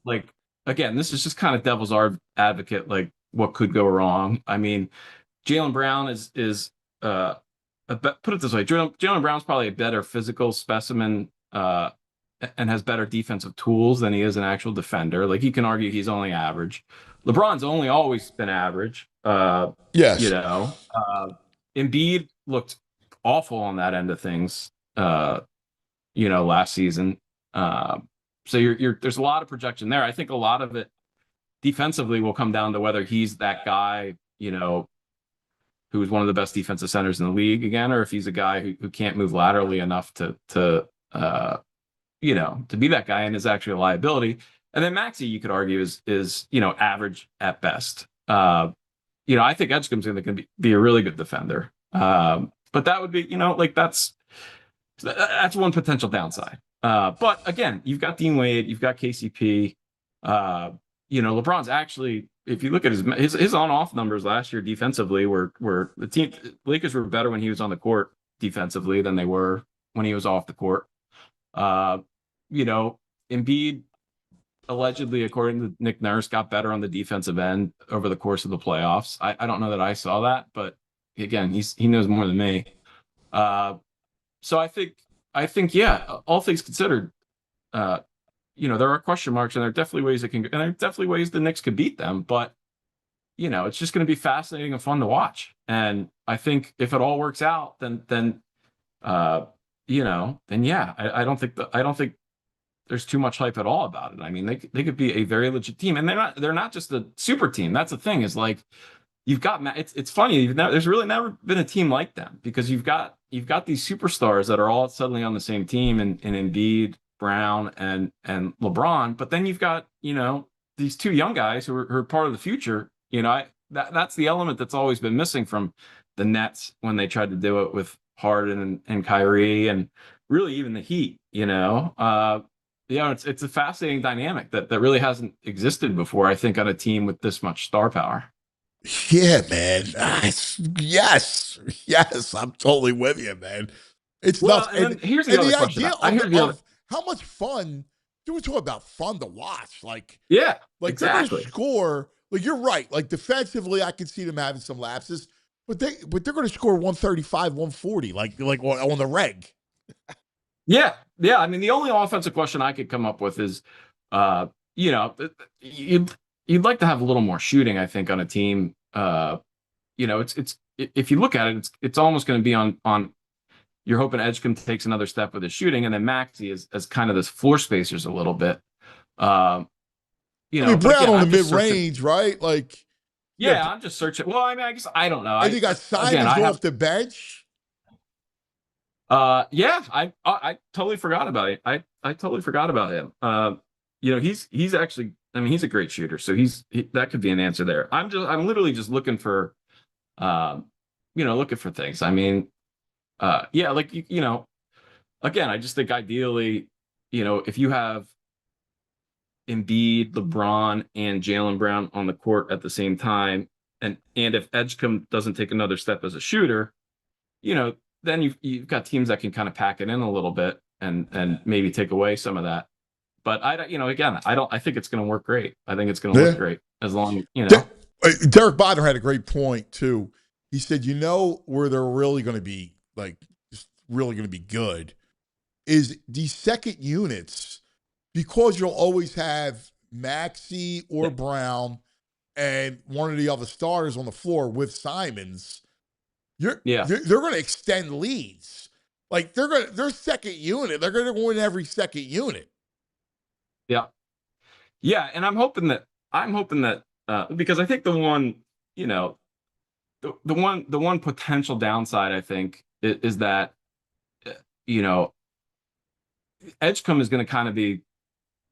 Like again, this is just kind of devil's advocate, like what could go wrong. I mean, Jaylen Brown is uh put it this way, Jaylen Brown's probably a better physical specimen and has better defensive tools than he is an actual defender. Like you can argue he's only average. LeBron's only always been average. Yes. Embiid looked awful on that end of things. Last season. So there's a lot of projection there. I think a lot of it defensively will come down to whether he's that guy, who's one of the best defensive centers in the league again, or if he's a guy who can't move laterally enough to be that guy and is actually a liability. And then Maxey, you could argue, is average at best. I think Edgecombe's going to be a really good defender. But that would be, that's one potential downside. But again, you've got Dean Wade, you've got KCP. LeBron's actually, if you look at his on-off numbers last year defensively, were the Lakers were better when he was on the court defensively than they were when he was off the court. Embiid allegedly, according to Nick Nurse, got better on the defensive end over the course of the playoffs. I don't know that I saw that, but again, he knows more than me. So I think, yeah, all things considered, there are question marks, and there are definitely ways the Knicks could beat them, but it's just going to be fascinating and fun to watch. And I think if it all works out, then yeah, I don't think there's too much hype at all about it. I mean, they could be a very legit team, and they're not just a super team. That's the thing, is like you've got, it's funny, there's really never been a team like them, because you've got these superstars that are all suddenly on the same team, and Embiid, Brown, and LeBron, but then you've got these two young guys who are part of the future. That's the element that's always been missing from the Nets when they tried to do it with Harden and Kyrie, and really even the Heat. It's a fascinating dynamic that really hasn't existed before, I think, on a team with this much star power. Yeah, man. Yes, I'm totally with you, man. It's nuts. And here's the other question. Of how much fun. You were talking about fun to watch. Yeah, like exactly. They're gonna score. Like, you're right. Like, defensively, I can see them having some lapses, but they're going to score 135, 140, like on the reg. Yeah. I mean, the only offensive question I could come up with is, you'd like to have a little more shooting, I think, on a team. It's if you look at it, it's almost going to be on. You're hoping Edgecombe takes another step with his shooting, and then Maxey as kind of this floor spacers a little bit. I mean, Brown on the mid range, right? Like, yeah, I'm just searching. Well, I mean, I guess I don't know. And you got Simons off the bench. Yeah, I totally forgot about it. I totally forgot about him. He's actually, I mean, he's a great shooter, so that could be an answer there. I'm literally just looking for, looking for things. I mean, yeah, like again, I just think ideally, if you have Embiid, LeBron, and Jaylen Brown on the court at the same time, and if Edgecombe doesn't take another step as a shooter, then you've got teams that can kind of pack it in a little bit and maybe take away some of that. But I think it's going to work great. I think it's going to look great as long, Derek Bodner had a great point too. He said, where they're really going to be just really going to be good is these second units, because you'll always have Maxey or Brown and one of the other starters on the floor with Simons. They're going to extend leads. Like, their second unit, they're going to win every second unit. Yeah. Yeah. And I'm hoping that because I think the one, the one potential downside, I think, is that, Edgecombe is going to kind of be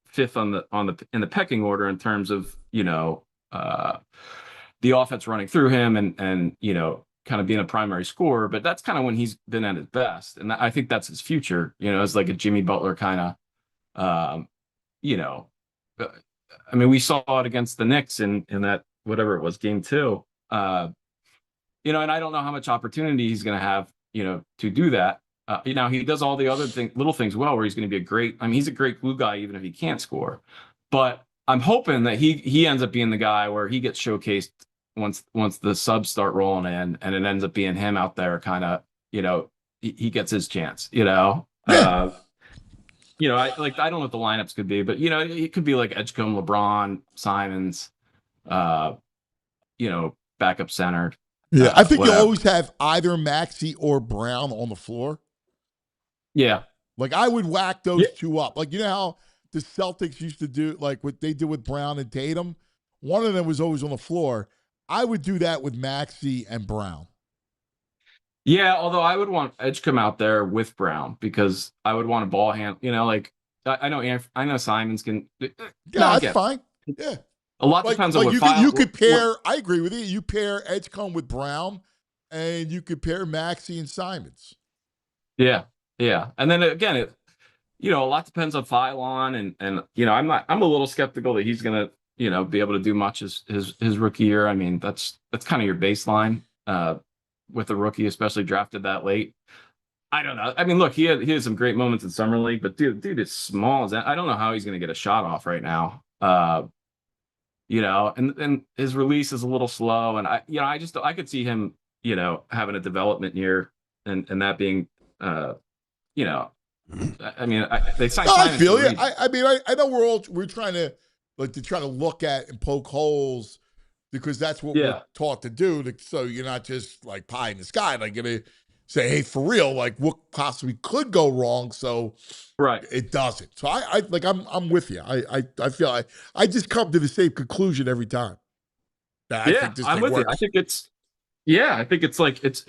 fifth in the pecking order in terms of, the offense running through him and kind of being a primary scorer, but that's kind of when he's been at his best. And I think that's his future, as like a Jimmy Butler kind of, you know, uh, I mean, we saw it against the Knicks in that, whatever it was, game 2, and I don't know how much opportunity he's going to have, to do that. He does all the other little things well, where he's going to be he's a great glue guy, even if he can't score. But I'm hoping that he ends up being the guy where he gets showcased once the subs start rolling in, and it ends up being him out there, kind of, he gets his chance, Yeah. I don't know what the lineups could be, but it could be like Edgecombe, LeBron, Simons, backup center. Yeah, I think whatever. you'll always have either Maxey or Brown on the floor. Yeah. Like, I would whack those two up. Like, you know how the Celtics used to do, like what they did with Brown and Tatum? One of them was always on the floor. I would do that with Maxey and Brown. Yeah, although I would want Edgecombe out there with Brown, because I would want a ball hand. I know Simons can. Yeah, that's fine. Yeah. A lot depends on what you could pair. I agree with you. You pair Edgecombe with Brown, and you could pair Maxey and Simons. Yeah, and then again, a lot depends on Philon, and I'm a little skeptical that he's gonna be able to do much his rookie year. I mean, that's kind of your baseline with a rookie, especially drafted that late. I don't know. I mean, look, he had some great moments in summer league, but dude is small as that. I don't know how he's gonna get a shot off right now. And his release is a little slow, and I could see him, having a development year, and that being, I mean, they signed. No, I feel you. I mean, I know we're trying to look at and poke holes, because that's what we're taught to do. So you're not just like pie in the sky, like gonna say, hey, for real, like what possibly could go wrong. So right, it doesn't. So I'm with you. I feel I just come to the same conclusion every time. I think this I'm thing with works. you. I think it's like it's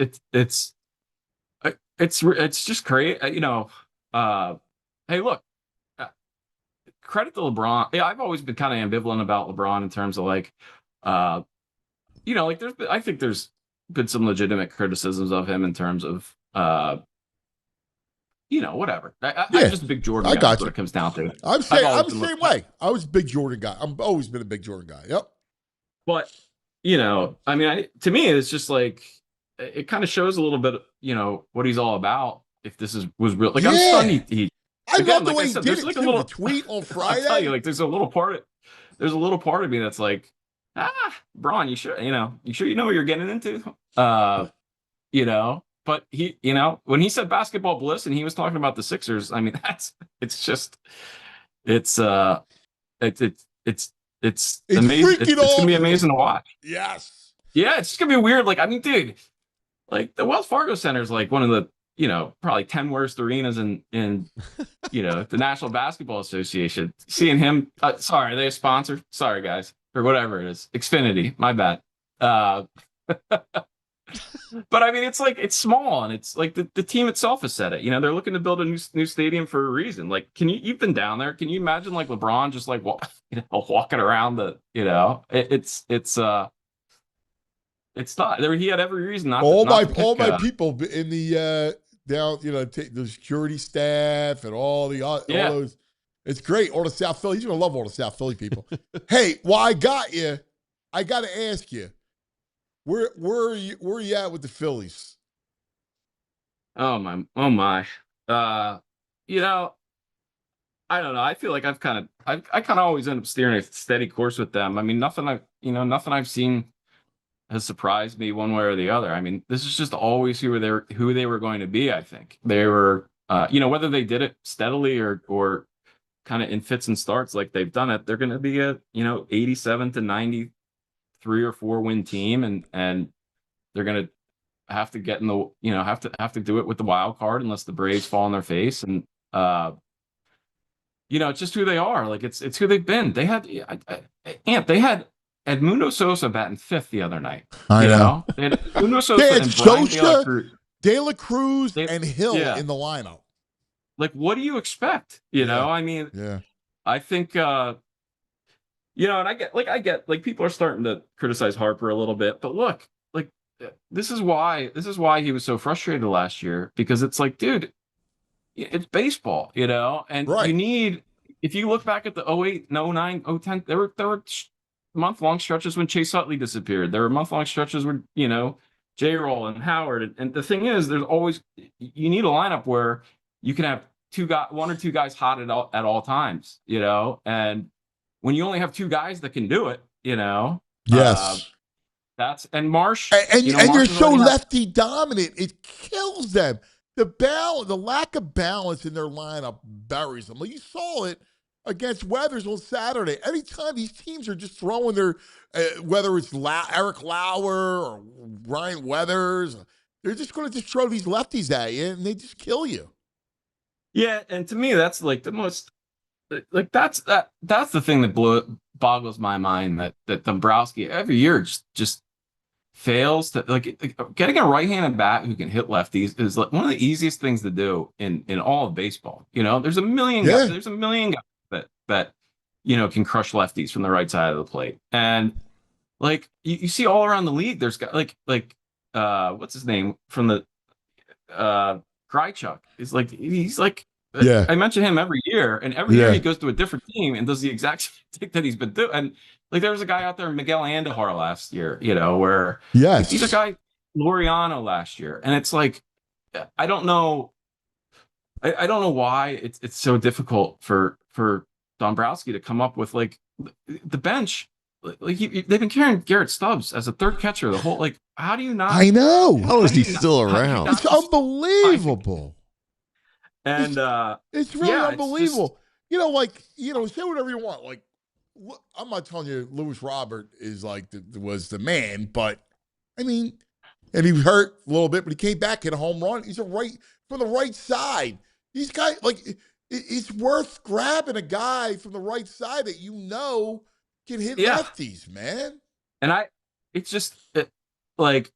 just great. Hey, look, credit to LeBron. Yeah, I've always been kind of ambivalent about LeBron in terms of like, I think there's been some legitimate criticisms of him in terms of, whatever. I'm just a big Jordan guy. That's what it comes down to. I'm the same way. I was a big Jordan guy. I've always been a big Jordan guy. Yep. But, I mean, to me, it's just like, it kind of shows a little bit, what he's all about. If this was real, like, I'm stunned I love the way he did it. Like the tweet on Friday. I'll tell you, like, there's a little part of me that's like, Braun, you sure you know what you're getting into? But he, when he said basketball bliss and he was talking about the Sixers, I mean, it's amazing. It's gonna be amazing to watch. Yes. Yeah, it's just gonna be weird. Like, I mean, dude, like the Wells Fargo Center is like one of the, probably 10 worst arenas in the National Basketball Association. Seeing him, sorry, are they a sponsor? Sorry, guys, or whatever it is. Xfinity, my bad. But I mean, it's like, it's small, and it's like the team itself has said it. They're looking to build a new stadium for a reason. Like, you've been down there? Can you imagine like LeBron just like walking around the, it's not there. He had every reason not. All to pick, my people in the down, the security staff and all those. It's great. All the South Philly. He's gonna love all the South Philly people. Hey, while I got you, I got to ask you, where are you at with the Phillies? Oh my. I don't know. I feel like I kind of always end up steering a steady course with them. I mean, nothing I've seen has surprised me one way or the other. I mean, this is just always who they were going to be. I think they were, whether they did it steadily or kind of in fits and starts like they've done it, they're going to be a 87 to 93 or 4 win team, and they're going to have to get in the have to do it with the wild card unless the Braves fall on their face, and it's just who they are. Like, it's who they've been. They had they had Edmundo Sosa batting 5th the other night. I know. They had Edmundo Sosa They had and Brian Sosa, De La Cruz, and Hill in the lineup. Like, what do you expect? I mean, I think, and I get people are starting to criticize Harper a little bit, but look, like, this is why he was so frustrated last year, because it's like, dude, it's baseball, and Right. you need, if you look back at the 08, 09, 010, there were month-long stretches when Chase Utley disappeared. There were month-long stretches where, J-Roll and Howard. And the thing is, you need a lineup where you can have one or two guys hot at all times, and when you only have two guys that can do it, Yes. and Marsh, And Marsh you're has so already had- lefty dominant, it kills them. The lack of balance in their lineup buries them. Like you saw it against Weathers on Saturday. Anytime these teams are just throwing their, whether it's Eric Lauer or Ryan Weathers, they're just going to just throw these lefties at you, and they just kill you. Yeah, and to me, that's like the most, like that's the thing that boggles my mind, that Dombrowski every year just fails to, like getting a right-handed bat who can hit lefties is like one of the easiest things to do in all of baseball. There's a million guys, that can crush lefties from the right side of the plate, and like you see all around the league, there's got like what's his name from the Krychuk is like, he's like, Yeah. I mention him every year, and every year he goes to a different team and does the exact same thing that he's been doing. And like there was a guy out there, Miguel Andujar last year, where he's a guy, Laureano last year, and it's like, I don't know, I don't know why it's so difficult for Dombrowski to come up with like the bench. Like they've been carrying Garrett Stubbs as a third catcher the whole, like, how do you not? I know. How is he still around? It's unbelievable. And it's really unbelievable. Just, say whatever you want. Like, I'm not telling you Lewis Robert is like was the man, but I mean, and he hurt a little bit, but he came back, hit a home run. He's from the right side. These guys, like, it's worth grabbing a guy from the right side that can hit lefties, man. And it's just like,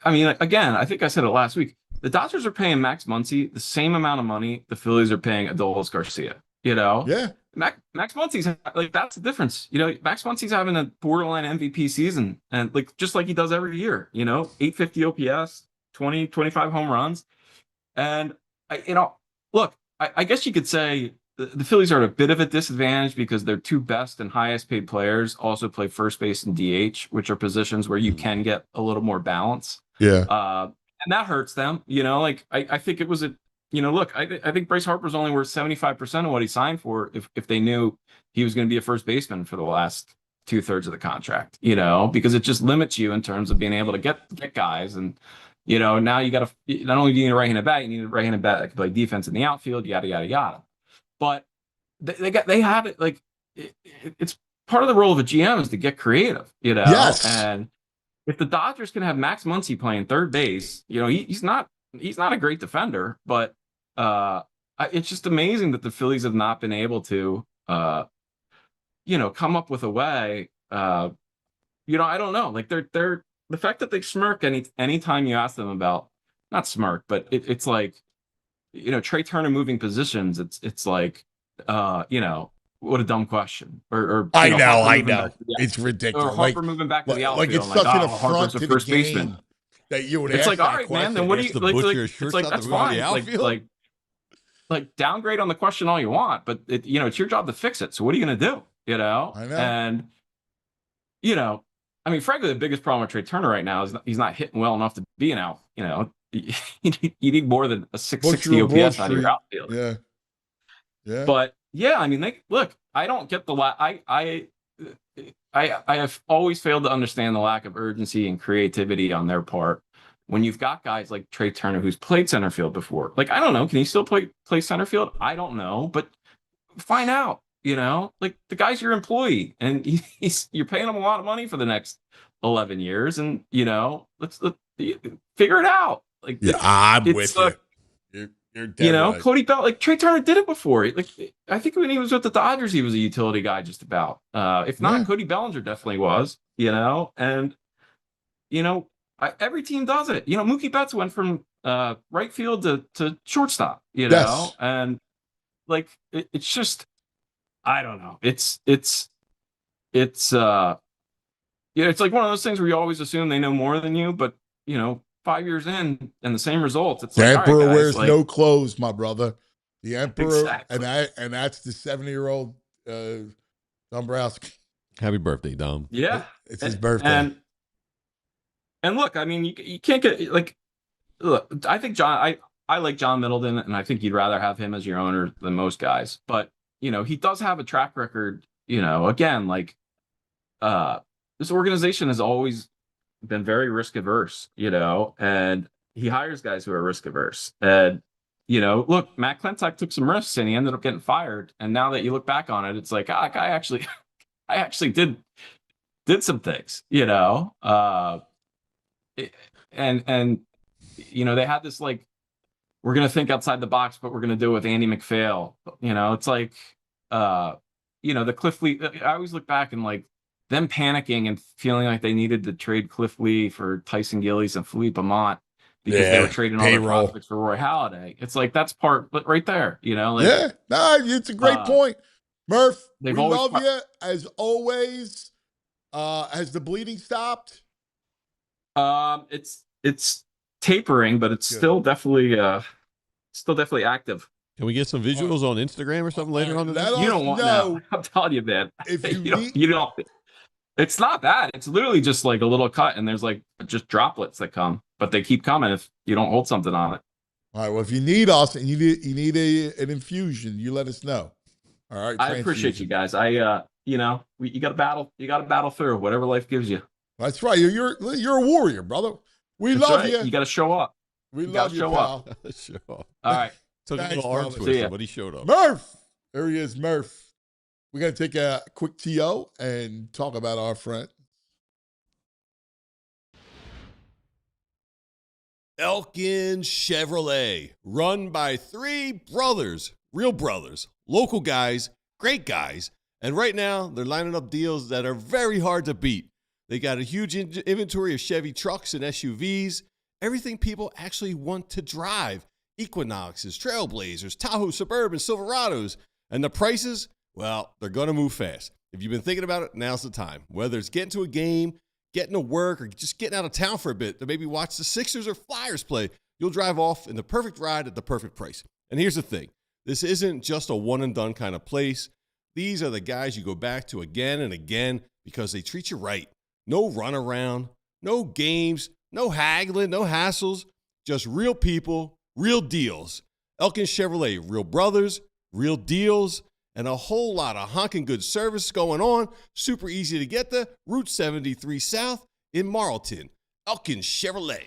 I mean, again, I think I said it last week. The Dodgers are paying Max Muncy the same amount of money the Phillies are paying Adolis Garcia. Yeah. Max Muncy's like, that's the difference. Max Muncy's having a borderline MVP season, and like just like he does every year. 850 OPS, 25 home runs, and look, I guess you could say the Phillies are at a bit of a disadvantage because their two best and highest paid players also play first base and DH, which are positions where you can get a little more balance. Yeah. And that hurts them. Like I think it was look, I think Bryce Harper's only worth 75% of what he signed for if they knew he was going to be a first baseman for the last 2/3 of the contract, because it just limits you in terms of being able to get guys. And, now you got to, not only do you need a right-handed bat, you need a right-handed bat that can play defense in the outfield, yada, yada, yada. But they have it, like, it's part of the role of a GM is to get creative, Yes. And if the Dodgers can have Max Muncy playing third base, he's not a great defender, but it's just amazing that the Phillies have not been able to, come up with a way. I don't know. Like they're the fact that they smirk anytime you ask them about, not smirk, but it's like, Trey Turner moving positions. It's like, what a dumb question. Or I know. back to It's ridiculous. or Harper moving back to the outfield. Like it's such an affront Harper's to a the first game baseman. that you would It's ask like, that all right, question. man. Then what do Ask you the like? butcher It's shirts like not that's to move in the fine. outfield? Like downgrade on the question all you want, but it's your job to fix it. So what are you going to do? I know. And I mean, frankly, the biggest problem with Trey Turner right now is he's not hitting well enough to be an out. You need more than a 660 OPS out of your outfield. Yeah. Yeah. But yeah, I mean, I don't get the I have always failed to understand the lack of urgency and creativity on their part when you've got guys like Trey Turner who's played center field before. Like, I don't know, can he still play center field? I don't know, but find out. Like the guy's your employee, and you're paying him a lot of money for the next 11 years, and let's figure it out. Like, yeah, I'm with you. You're dead right. Cody Bell, like Trey Turner did it before. Like, I think when he was with the Dodgers, he was a utility guy just about. If not, Cody Bellinger definitely was. And every team does it. Mookie Betts went from right field to shortstop. Yes. And like it's just, I don't know. It's it's like one of those things where you always assume they know more than you, but 5 years in and the same results. It's The like, emperor all right, guys, wears like, no clothes, my brother. The emperor, Exactly. and that's the 70-year-old Dombrowski. Happy birthday, Dom. yeah. It's his birthday. And look, I mean, you can't get like, look, I think I like John Middleton, and I think you'd rather have him as your owner than most guys. But he does have a track record. Again, like, this organization has always been very risk averse. And he hires guys who are risk averse. And look, Matt Klentak took some risks, and he ended up getting fired. And now that you look back on it, it's like, I actually did some things. And they had this, like, we're going to think outside the box, but we're going to do it with Andy McPhail. It's like, the Cliff Lee, I always look back and, like, them panicking and feeling like they needed to trade Cliff Lee for Tyson Gillies and Philippe Amont because they were trading all their prospects for Roy Halladay. It's like, that's part, but right there, like, it's a great point. Murph, we love always you as always. Has the bleeding stopped? It's tapering, but it's still definitely active. Can we get some visuals on Instagram or something later on today? You don't want no. I'm telling you, man. If you don't. It's not that. It's literally just like a little cut, and there's like just droplets that come, but they keep coming if you don't hold something on it. All right. Well, if you need us and you need an infusion, you let us know. All right. I appreciate you guys. You got to battle. You got to battle through whatever life gives you. That's right. You're a warrior, brother. We love you. You got to show up. We love you, pal. Show up. All right. Took a little arm twister, but he showed up. Murph. There he is, Murph. We're going to take a quick TO and talk about our friend. Elkin Chevrolet, run by three brothers, real brothers, local guys, great guys. And right now, they're lining up deals that are very hard to beat. They got a huge inventory of Chevy trucks and SUVs, everything people actually want to drive. Equinoxes, Trailblazers, Tahoe Suburban, Silverados. And the prices, well, they're going to move fast. If you've been thinking about it, now's the time. Whether it's getting to a game, getting to work, or just getting out of town for a bit to maybe watch the Sixers or Flyers play, you'll drive off in the perfect ride at the perfect price. And here's the thing. This isn't just a one-and-done kind of place. These are the guys you go back to again and again because they treat you right. No runaround, no games, no haggling, no hassles, just real people, real deals. Elkin Chevrolet, real brothers, real deals, and a whole lot of honking good service going on. Super easy to get to. Route 73 South in Marlton. Elkin Chevrolet.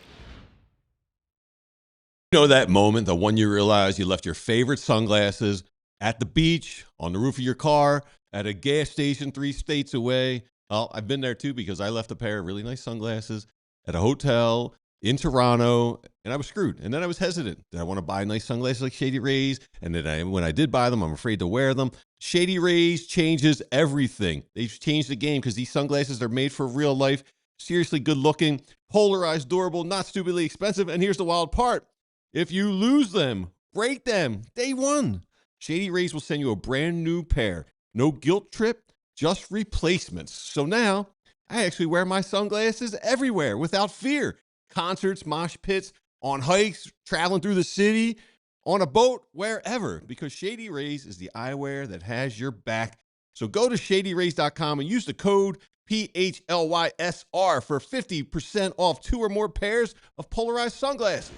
You know that moment, the one you realize you left your favorite sunglasses at the beach, on the roof of your car, at a gas station 3 states away. Well, I've been there too because I left a pair of really nice sunglasses at a hotel in Toronto, and I was screwed. And then I was hesitant. Did I want to buy nice sunglasses like Shady Rays? And then when I did buy them, I'm afraid to wear them. Shady Rays changes everything. They've changed the game because these sunglasses are made for real life, seriously good looking, polarized, durable, not stupidly expensive. And here's the wild part. If you lose them, break them, day one. Shady Rays will send you a brand new pair. No guilt trip, just replacements. So now I actually wear my sunglasses everywhere without fear. Concerts, mosh pits, on hikes, traveling through the city, on a boat, wherever, because Shady Rays is the eyewear that has your back. So go to shadyrays.com and use the code PHLYSR for 50% off 2 or more pairs of polarized sunglasses.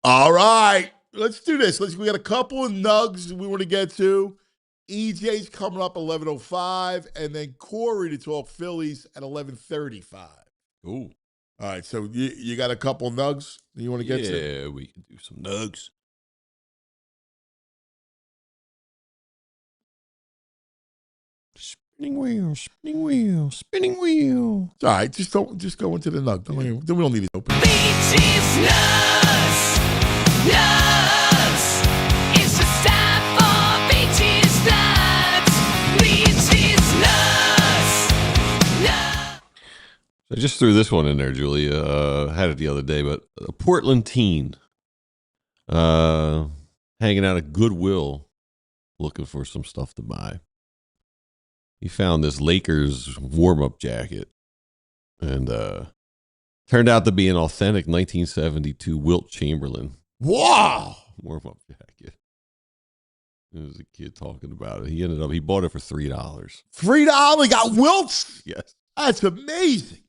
All right, let's do this. We got a couple of nugs we want to get to. EJ's coming up 11:05, and then Corey to talk Phillies at 11:35. Ooh. All right, so you got a couple nugs that you want to get to? Yeah, we can do some nugs. Spinning wheel, spinning wheel, spinning wheel. All right, just go into the nug. Then we don't need it open. Beaches nuts, nuts. It's just time for beaches nuts, beaches nuts, nuts. I just threw this one in there, Julie. Had it the other day, but a Portland teen hanging out at Goodwill looking for some stuff to buy. He found this Lakers warm-up jacket And turned out to be an authentic 1972 Wilt Chamberlain Wow. warm-up jacket. There was a kid talking about it. He bought it for $3. $3 got Wilts. Yes. That's amazing.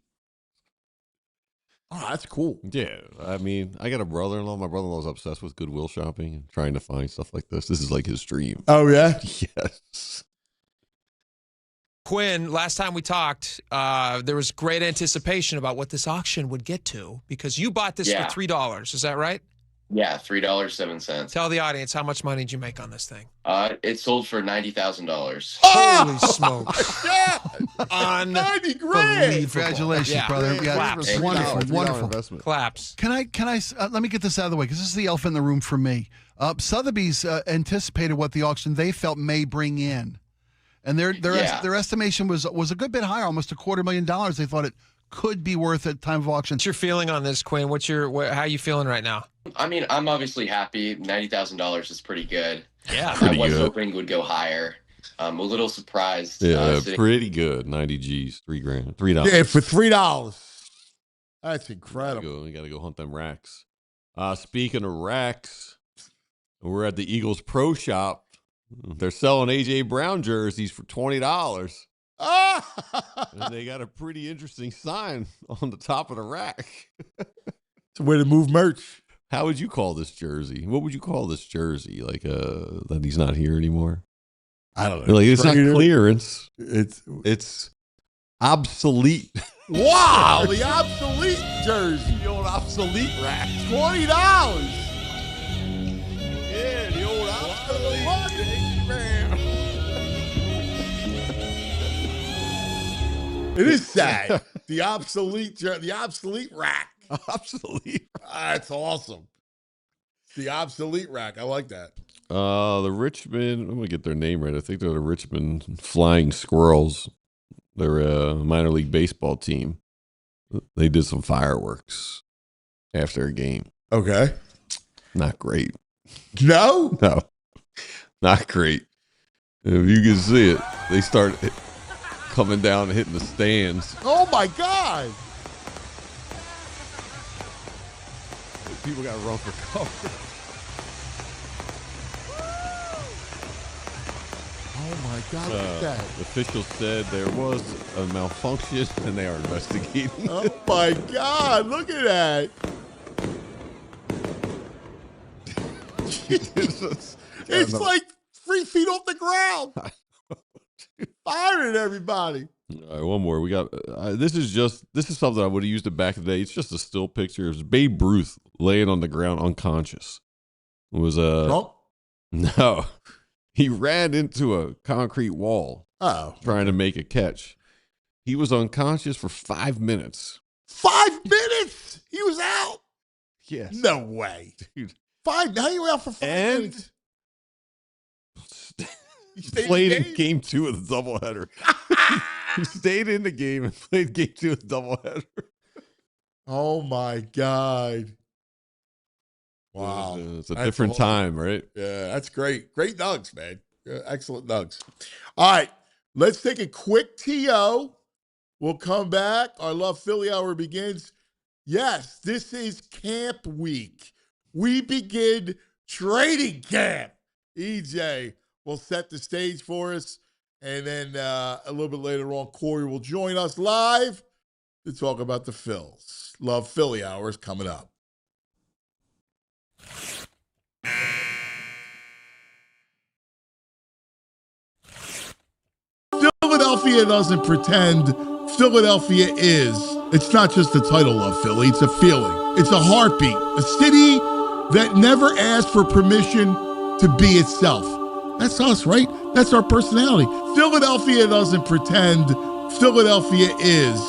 Oh, that's cool. Yeah. I mean, I got a brother-in-law. My brother-in-law's obsessed with Goodwill shopping and trying to find stuff like this. This is like his dream. Oh, yeah? Yes. Quinn, last time we talked, there was great anticipation about what this auction would get to because you bought this for $3. Is that right? Yeah, $3.07. Tell the audience how much money did you make on this thing? It sold for $90,000. Holy smokes! Yeah. 90 grand. Congratulations, Yeah. brother. Yeah, Claps. wonderful, wonderful. Investment. Claps. Can I let me get this out of the way because this is the elephant in the room for me. Sotheby's anticipated what the auction they felt may bring in, and their estimation was a good bit higher, almost $250,000. They thought it could be worth at time of auction. What's your feeling on this, Quinn? How you feeling right now? I mean, I'm obviously happy. $90,000 is pretty good. Yeah, I was hoping it would go higher. I'm a little surprised. Yeah, pretty good. 90 G's, $3 $3. Yeah, for $3. That's incredible. You got to go hunt them racks. Speaking of racks, we're at the Eagles Pro Shop. They're selling A.J. Brown jerseys for $20. And they got a pretty interesting sign on the top of the rack. It's a way to move merch. How would you call this jersey? What would you call this jersey? Like that he's not here anymore? I don't know. Like it's not clearance. It's obsolete. Wow, the obsolete jersey. The old obsolete rack. $20. Yeah, the old obsolete. It is sad. The obsolete rack. Obsolete. That's awesome. The obsolete rack. I like that. The Richmond, I'm going to get their name right. I think they're the Richmond Flying Squirrels. They're a minor league baseball team. They did some fireworks after a game. Okay. Not great. No? No. Not great. If you can see it, they start coming down and hitting the stands. Oh, my God. People got to run for cover. Oh, my God. Look at that. Officials said there was a malfunction and they are investigating. Oh, my God. Look at that. It's like 3 feet off the ground. Firing everybody. All right, one more. We got this is something I would have used it back in the day. It's just a still picture. It was Babe Ruth laying on the ground unconscious. It was Trump? No. He ran into a concrete wall trying to make a catch. He was unconscious for 5 minutes. 5 minutes? He was out? Yes. No way. Dude. How are you out for 5 minutes? He played in game 2 of the doubleheader. He stayed in the game and played game 2 of the doubleheader. Oh, my God. Wow. It's a different time, right? Yeah, that's great. Great nugs, man. Yeah, excellent nugs. All right, let's take a quick TO. We'll come back. Our Love Philly Hour begins. Yes, this is camp week. We begin training camp. EJ will set the stage for us. And then a little bit later on, Corey will join us live to talk about the Phils. Love Philly Hour is coming up. Philadelphia doesn't pretend. Philadelphia is. It's not just the title of Philly, it's a feeling. It's a heartbeat. A city that never asked for permission to be itself. That's us, right? That's our personality. Philadelphia doesn't pretend. Philadelphia is.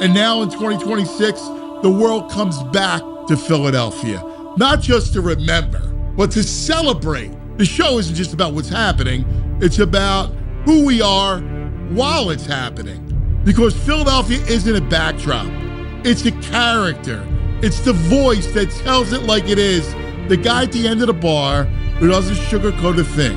And now in 2026, the world comes back to Philadelphia. Not just to remember, but to celebrate. The show isn't just about what's happening. It's about who we are while it's happening. Because Philadelphia isn't a backdrop. It's a character. It's the voice that tells it like it is. The guy at the end of the bar who doesn't sugarcoat a thing.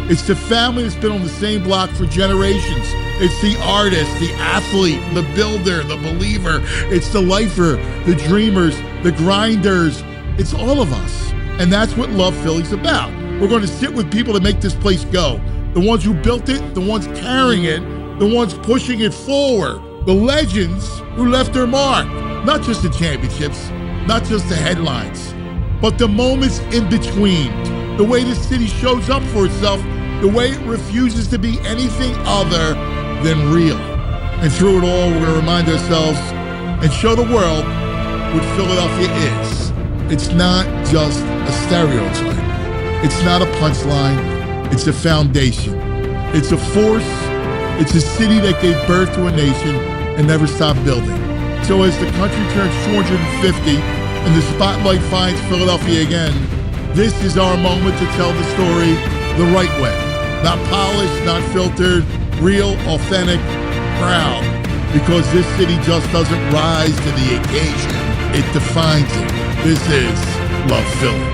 It's the family that's been on the same block for generations. It's the artist, the athlete, the builder, the believer. It's the lifer, the dreamers, the grinders. It's all of us. And that's what Love Philly's about. We're going to sit with people that make this place go. The ones who built it, the ones carrying it, the ones pushing it forward. The legends who left their mark. Not just the championships, not just the headlines, but the moments in between. The way the city shows up for itself, the way it refuses to be anything other than real. And through it all, we're going to remind ourselves and show the world what Philadelphia is. It's not just a stereotype. It's not a punchline. It's a foundation. It's a force. It's a city that gave birth to a nation and never stopped building. So as the country turns 450 and the spotlight finds Philadelphia again, this is our moment to tell the story the right way. Not polished, not filtered, real, authentic, proud. Because this city just doesn't rise to the occasion. It defines it. This is Love Philly.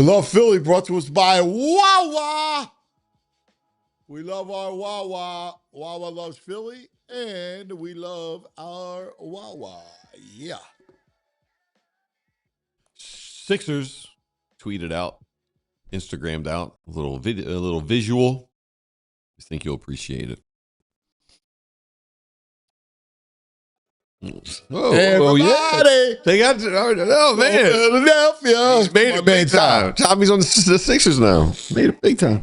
Love Philly brought to us by Wawa. We love our Wawa. Wawa loves Philly, and we love our Wawa. Yeah. Sixers tweeted out, Instagrammed out a little visual. I think you'll appreciate it. Oh yeah, they got. Oh man, Philadelphia. He's made it big time. Tommy's on the Sixers now. Made it big time.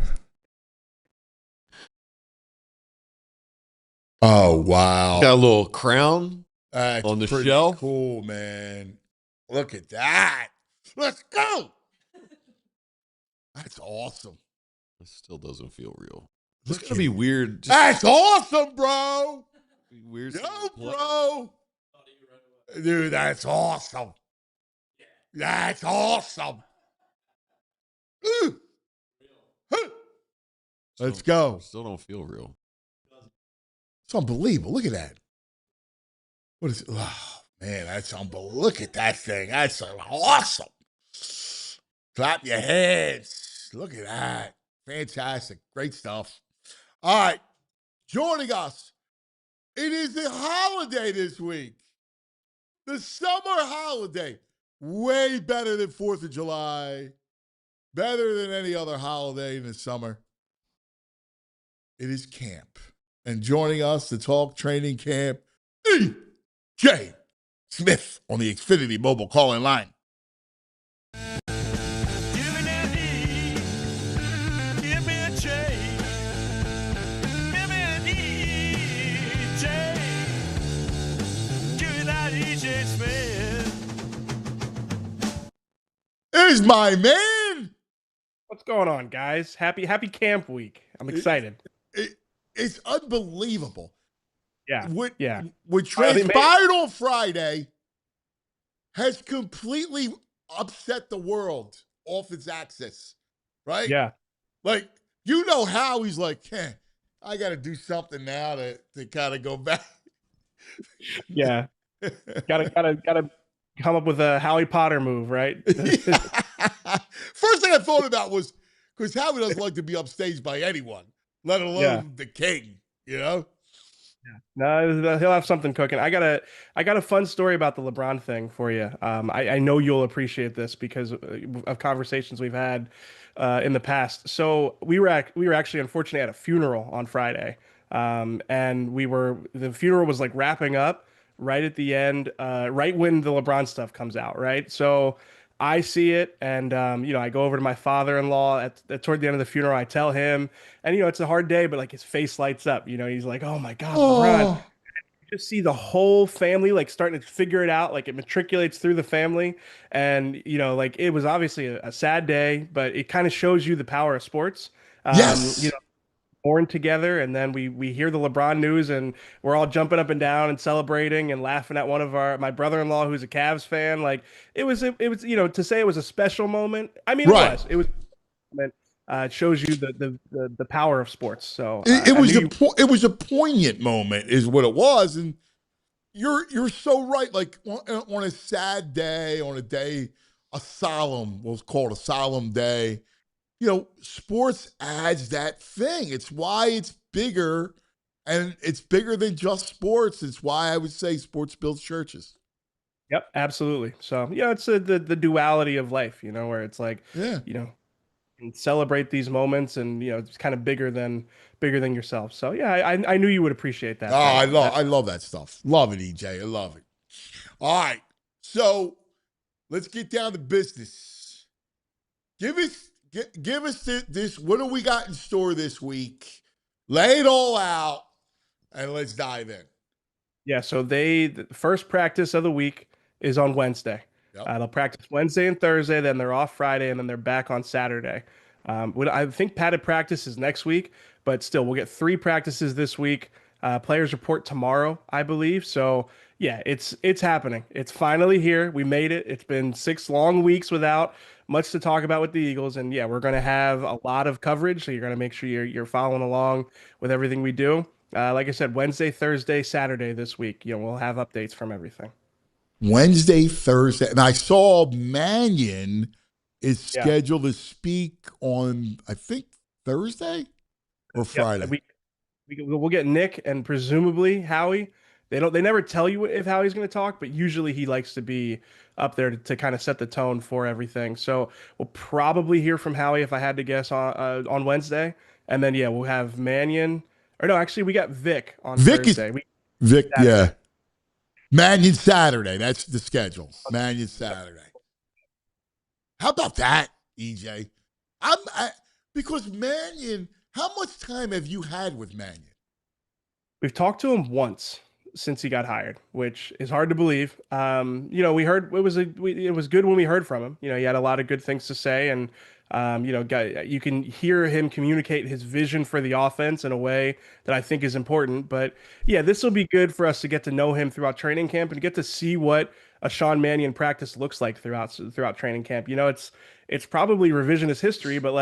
Oh wow! Got a little crown That's on the pretty shelf. Cool, man. Look at that. Let's go. That's awesome. It still doesn't feel real. Look It's gonna be weird. That's awesome, bro. Weird. Yo, bro. Dude, that's awesome. That's awesome. Let's go. Still don't feel real. It's unbelievable. Look at that. What is it? Oh, man, that's unbelievable. Look at that thing. That's awesome. Clap your hands. Look at that. Fantastic. Great stuff. All right. Joining us. It is the holiday this week. The summer holiday. Way better than 4th of July. Better than any other holiday in the summer. It is camp. And joining us to talk training camp, E.J. Smith on the Xfinity mobile calling line. Is my man. What's going on, guys? Happy camp week. I'm excited. It's unbelievable. Yeah. What transpired on Friday has completely upset the world off its axis, right? Yeah. Like, you know how he's like, I got to do something now to kind of go back. Yeah. Gotta come up with a Harry Potter move, right? First thing I thought about was, because Howie doesn't like to be upstaged by anyone, let alone the king, you know? Yeah. No, he'll have something cooking. I got a fun story about the LeBron thing for you. I know you'll appreciate this because of conversations we've had in the past. So we were actually unfortunately at a funeral on Friday, and the funeral was like wrapping up right at the end, right when the LeBron stuff comes out, right? So I see it, and I go over to my father-in-law toward the end of the funeral. I tell him, and it's a hard day, but like his face lights up. He's like, "Oh my God, LeBron!" You just see the whole family like starting to figure it out. Like it matriculates through the family, and like it was obviously a sad day, but it kind of shows you the power of sports. Yes. born together, and then we hear the LeBron news, and we're all jumping up and down and celebrating and laughing at my brother-in-law who's a Cavs fan. Like it was to say it was a special moment. I mean, Right. it was. It shows you the power of sports. So it was a poignant moment, is what it was, and you're so right. Like on a sad day, on a day, we'll call it a solemn day. Sports adds that thing. It's why it's bigger, and it's bigger than just sports. It's why I would say sports builds churches. Yep, absolutely. So it's the duality of life, where it's like, and celebrate these moments, and it's kind of bigger than yourself. So I knew you would appreciate that. Oh, I love that stuff. Love it, EJ. I love it. All right, so let's get down to business. Give us this. What do we got in store this week? Lay it all out, and let's dive in. Yeah. So the first practice of the week is on Wednesday. Yep. They'll practice Wednesday and Thursday, then they're off Friday, and then they're back on Saturday. I think padded practice is next week, but still, we'll get 3 practices this week. Players report tomorrow, I believe. So yeah, it's happening. It's finally here. We made it. It's been 6 long weeks without much to talk about with the Eagles, and yeah, we're going to have a lot of coverage. So you're going to make sure you're following along with everything we do. Like I said, Wednesday, Thursday, Saturday this week. We'll have updates from everything. Wednesday, Thursday, and I saw Mannion is scheduled to speak on, I think, Thursday or Friday. We'll get Nick and presumably Howie. They never tell you if Howie's going to talk, but usually he likes to be up there to kind of set the tone for everything. So we'll probably hear from Howie, if I had to guess, on Wednesday, and then we'll have Mannion. Or no, actually, we got Vic on Thursday. Vic, yeah. Mannion Saturday. That's the schedule. Mannion Saturday. How about that, EJ? Because Mannion, how much time have you had with Mannion? We've talked to him once since he got hired, which is hard to believe. We heard it was good when we heard from him. He had a lot of good things to say, and you can hear him communicate his vision for the offense in a way that I think is important. But yeah, this will be good for us to get to know him throughout training camp and get to see what a Sean Mannion practice looks like throughout training camp. It's probably revisionist history, but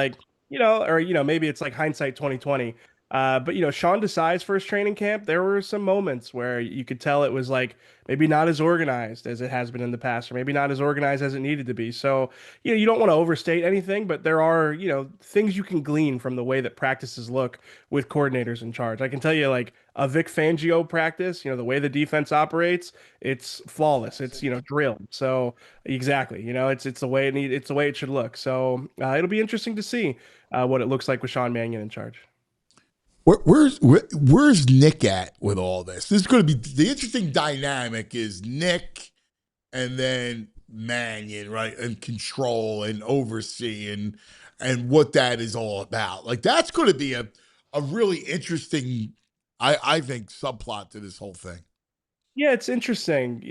maybe it's like hindsight 2020. But Sean Desai's first training camp, there were some moments where you could tell it was like maybe not as organized as it has been in the past, or maybe not as organized as it needed to be. So, you don't want to overstate anything, but there are, things you can glean from the way that practices look with coordinators in charge. I can tell you, like a Vic Fangio practice, the way the defense operates, it's flawless. It's, drilled. So exactly, it's the way it's the way it should look. So it'll be interesting to see what it looks like with Sean Mannion in charge. Where's Nick at with all this? This is going to be the interesting dynamic is Nick and then Mannion, right? And control and oversee and what that is all about. Like that's going to be a really interesting, I think, subplot to this whole thing. Yeah, it's interesting.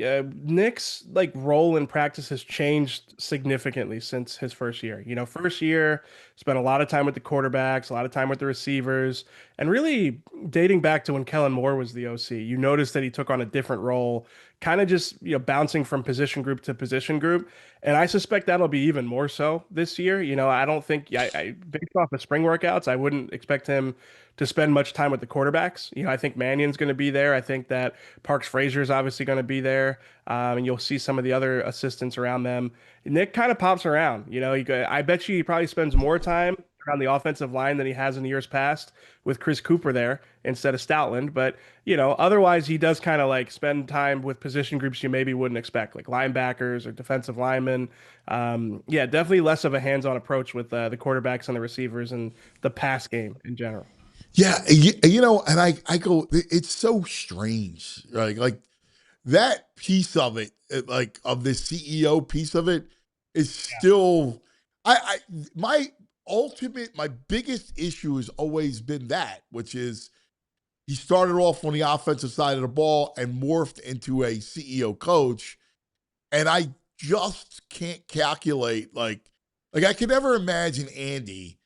Nick's role in practice has changed significantly since his first year. First year, spent a lot of time with the quarterbacks, a lot of time with the receivers, and really dating back to when Kellen Moore was the OC, you notice that he took on a different role, kind of just bouncing from position group to position group. And I suspect that'll be even more so this year. I don't think based off of spring workouts, I wouldn't expect him to spend much time with the quarterbacks. I think Mannion's going to be there. I think that Parks Frazier is obviously going to be there. And you'll see some of the other assistants around them. Nick kind of pops around. I bet you he probably spends more time around the offensive line than he has in years past with Chris Cooper there instead of Stoutland. But, otherwise he does kind of spend time with position groups you maybe wouldn't expect, like linebackers or defensive linemen. Definitely less of a hands-on approach with the quarterbacks and the receivers and the pass game in general. Yeah, and I go, it's so strange, right? Like that piece of it, of the CEO piece of it, is still. My biggest issue has always been that, which is he started off on the offensive side of the ball and morphed into a CEO coach, and I just can't calculate I can never imagine Andy.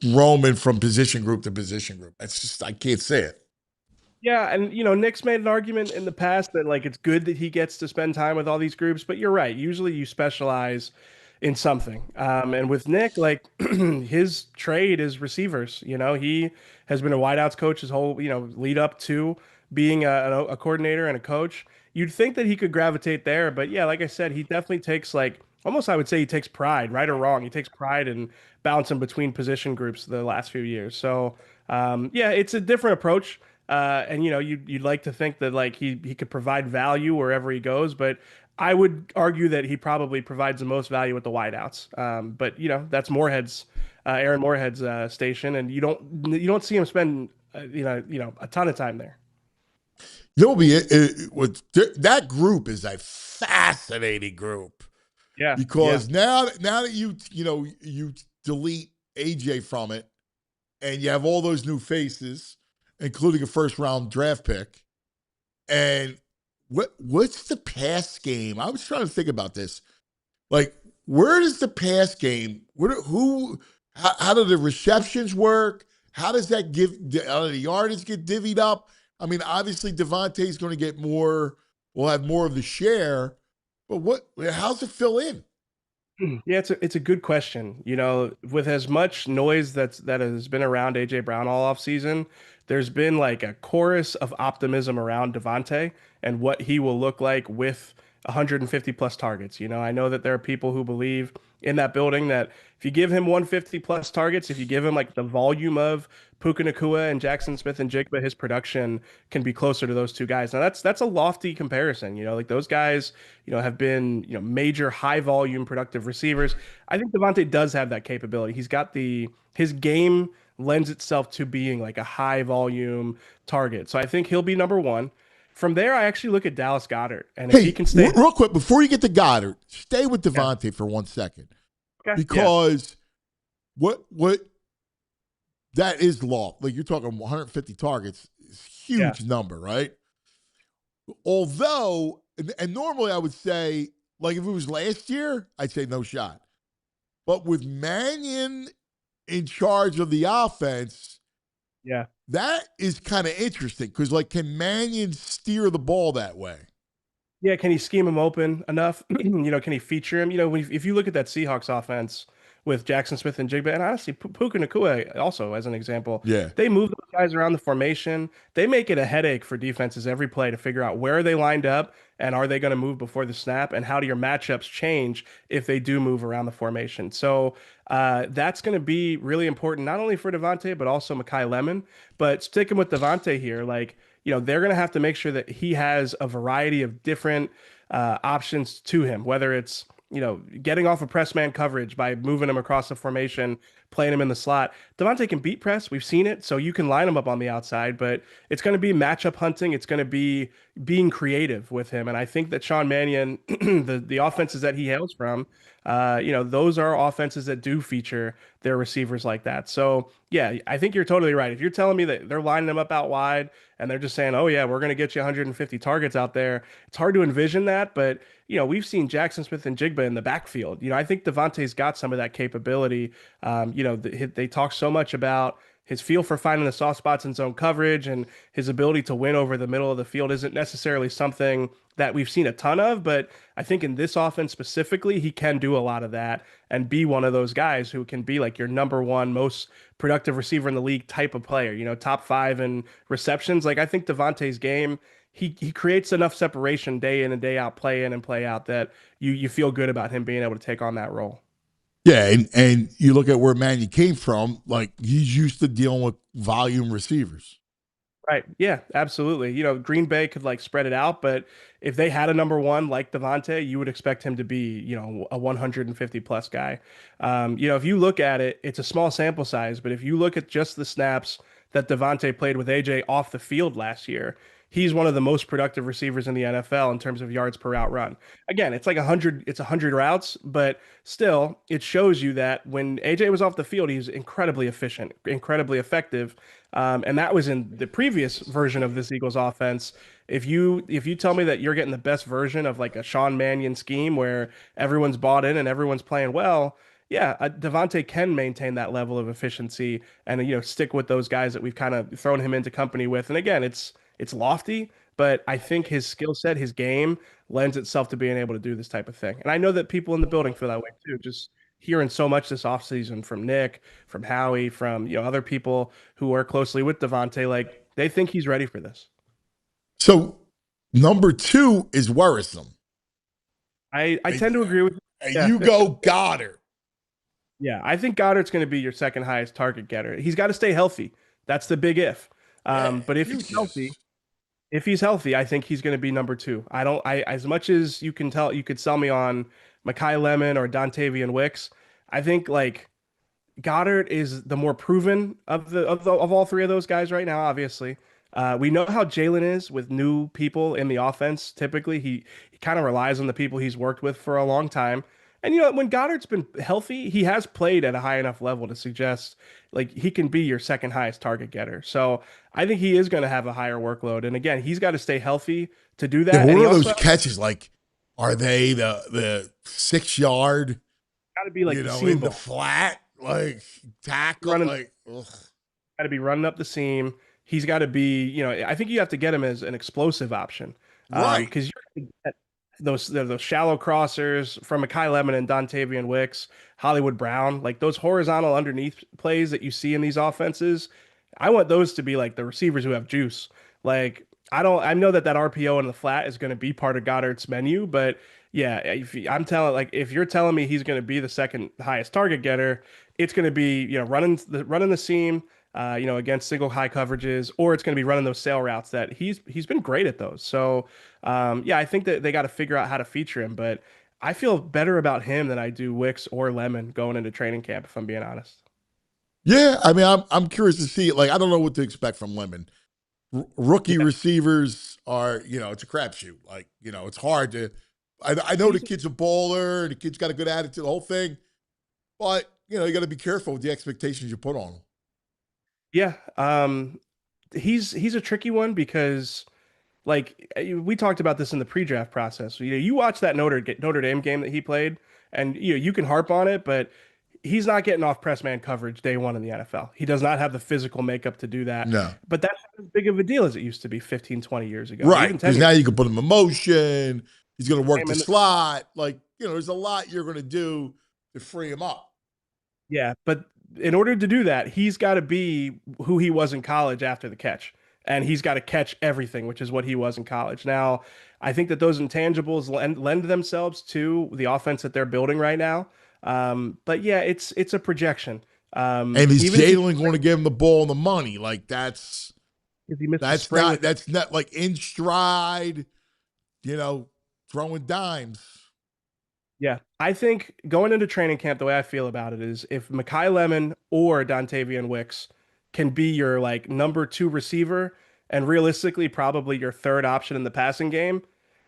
roaming from position group to position group. That's just, I can't say it. Yeah, and Nick's made an argument in the past that like it's good that he gets to spend time with all these groups, but you're right. Usually you specialize in something. And with Nick, like his trade is receivers. He has been a wideouts coach his whole, lead up to being a coordinator and a coach. You'd think that he could gravitate there, but yeah, like I said, he definitely takes like almost I would say he takes pride, right or wrong. He takes pride in bouncing between position groups the last few years. So yeah, it's a different approach. And you'd like to think that like he could provide value wherever he goes, but I would argue that he probably provides the most value with the wideouts. But that's Moorhead's Aaron Moorhead's station, and you don't see him spend a ton of time there. He'll be that group is a fascinating group. Yeah, because now that you delete AJ from it, and you have all those new faces, including a first-round draft pick, and what's the pass game? I was trying to think about this. Like, where does the pass game? How do the receptions work? How does that how do the yardage get divvied up? I mean, obviously Devontae's going to get more. Will have more of the share, but how's it fill in? Yeah, it's a good question. With as much noise that has been around AJ Brown all off season, there's been like a chorus of optimism around Devontae and what he will look like with 150 plus targets. I know that there are people who believe in that building that if you give him 150 plus targets, if you give him like the volume of Puka Nacua and Jackson Smith and Jigba, his production can be closer to those two guys. Now that's a lofty comparison. Like those guys, have been, major high volume productive receivers. I think Devontae does have that capability. He's got his game lends itself to being like a high volume target. So I think he'll be number one. From there, I actually look at Dallas Goedert, and if he can stay real quick before you get to Goddard, stay with Devontae for 1 second, because what that is law. Like you're talking 150 targets, is a huge number, right? Although, and normally I would say, like if it was last year, I'd say no shot. But with Mannion in charge of the offense, that is kind of interesting because, like, can Mannion steer the ball that way? Yeah, can he scheme him open enough? Can he feature him? If you look at that Seahawks offense with Jackson Smith and Jigba, and honestly, Puka Nacua also as an example, they move those guys around the formation. They make it a headache for defenses every play to figure out where are they lined up and are they going to move before the snap, and how do your matchups change if they do move around the formation. So that's going to be really important, not only for Devontae, but also Mekhi Lemon. But sticking with Devontae here, like, they're going to have to make sure that he has a variety of different options to him, whether it's, getting off of press man coverage by moving him across the formation, playing him in the slot. Devontae can beat press. We've seen it. So you can line him up on the outside, but it's going to be matchup hunting. It's going to be being creative with him. And I think that Sean Mannion, the offenses that he hails from, those are offenses that do feature their receivers like that. So yeah, I think you're totally right. If you're telling me that they're lining them up out wide and they're just saying, oh yeah, we're going to get you 150 targets out there, it's hard to envision that. But we've seen Jackson Smith and Jigba in the backfield. I think Devontae's got some of that capability. They talk so much about his feel for finding the soft spots in zone coverage, and his ability to win over the middle of the field isn't necessarily something that we've seen a ton of, but I think in this offense specifically, he can do a lot of that and be one of those guys who can be like your number one most productive receiver in the league type of player, top 5 in receptions. Like I think Devontae's game, he creates enough separation day in and day out, play in and play out, that you feel good about him being able to take on that role. Yeah, and you look at where Mannion came from, like he's used to dealing with volume receivers. Right. Yeah, absolutely. Green Bay could like spread it out, but if they had a number one like Devontae, you would expect him to be, a 150 plus guy. If you look at it, it's a small sample size, but if you look at just the snaps that Devontae played with AJ off the field last year, he's one of the most productive receivers in the NFL in terms of yards per route run. Again, it's like 100 routes, but still it shows you that when AJ was off the field, he's incredibly efficient, incredibly effective. And that was in the previous version of this Eagles offense. If you tell me that you're getting the best version of like a Sean Mannion scheme where everyone's bought in and everyone's playing well, yeah, Devontae can maintain that level of efficiency and stick with those guys that we've kind of thrown him into company with. And again, it's lofty, but I think his skill set, his game lends itself to being able to do this type of thing. And I know that people in the building feel that way too. Just hearing so much this offseason from Nick, from Howie, from other people who work closely with Devontae, like they think he's ready for this. So number 2 is worrisome. I tend to agree with you. And you go Goddard. Yeah, I think Goddard's going to be your second highest target getter. He's got to stay healthy. That's the big if. But if he's healthy, I think he's going to be number 2. I as much as you can tell, you could sell me on Mekhi Lemon or Dontavian Wicks. I think like Goddard is the more proven of all three of those guys right now. Obviously, we know how Jalen is with new people in the offense. Typically, he kind of relies on the people he's worked with for a long time. And when Goddard's been healthy, he has played at a high enough level to suggest like he can be your second highest target getter. So I think he is going to have a higher workload. And again, he's got to stay healthy to do that. Yeah, and what are those catches like? Are they the 6 yard? Got to be like in the flat, like tackle, running, like got to be running up the seam. He's got to be, I think you have to get him as an explosive option, right? Because you're those shallow crossers from Mekhi Lemon and Dontavian Wicks, Hollywood Brown, like those horizontal underneath plays that you see in these offenses. I want those to be like the receivers who have juice. Like I know that RPO in the flat is going to be part of Goddard's menu, but yeah, if you're telling me he's going to be the second highest target getter, it's going to be running the seam, against single high coverages, or it's going to be running those sail routes that he's been great at those. So I think that they got to figure out how to feature him, but I feel better about him than I do Wicks or Lemon going into training camp, if I'm being honest. Yeah, I mean, I'm curious to see it. Like, I don't know what to expect from Lemon. Rookie receivers are, it's a crapshoot. Like, it's hard to. I know the kid's a baller, the kid's got a good attitude, the whole thing, but you got to be careful with the expectations you put on him. Yeah, he's a tricky one because, like, we talked about this in the pre-draft process. You watch that Notre Dame game that he played, and you can harp on it, but he's not getting off press man coverage day one in the NFL. He does not have the physical makeup to do that. No, but that's not as big of a deal as it used to be 15, 20 years ago. Right, because now you can put him in motion. He's going to work the slot. Like, there's a lot you're going to do to free him up. Yeah, but in order to do that, he's got to be who he was in college after the catch. And he's got to catch everything, which is what he was in college. Now, I think that those intangibles lend themselves to the offense that they're building right now. But yeah, it's a projection. And is Jalen going to give him the ball and the money? Like that's not like in stride, throwing dimes. Yeah, I think going into training camp, the way I feel about it is if Mekhi Lemon or Dontavian Wicks can be your like number 2 receiver and realistically probably your third option in the passing game,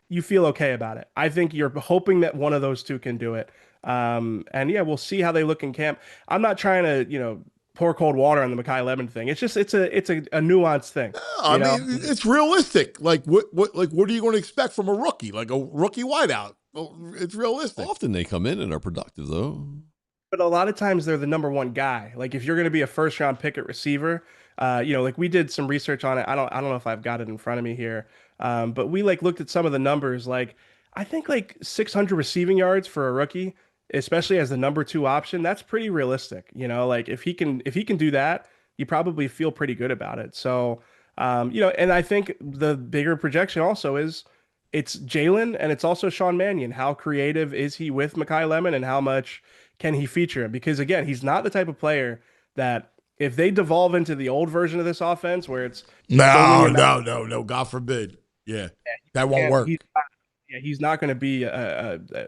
you feel okay about it. I think you're hoping that one of those two can do it. And yeah, we'll see how they look in camp. I'm not trying to, pour cold water on the Mekhi Lemon thing. It's just it's a nuanced thing. I mean, it's realistic. Like what are you going to expect from a rookie? Like a rookie wideout? Well, it's realistic. Often they come in and are productive though. But a lot of times they're the number 1 guy. Like if you're going to be a first round pick at receiver, like we did some research on it. I don't know if I've got it in front of me here. But we looked at some of the numbers. Like I think 600 receiving yards for a rookie, especially as the number 2 option, that's pretty realistic. Like if he can do that, you probably feel pretty good about it. So, and I think the bigger projection also is it's Jalen and it's also Sean Mannion. How creative is he with Mekhi Lemon and how much can he feature him? Because again, he's not the type of player that if they devolve into the old version of this offense where it's no, God forbid. Yeah, that won't work. He's not going to be.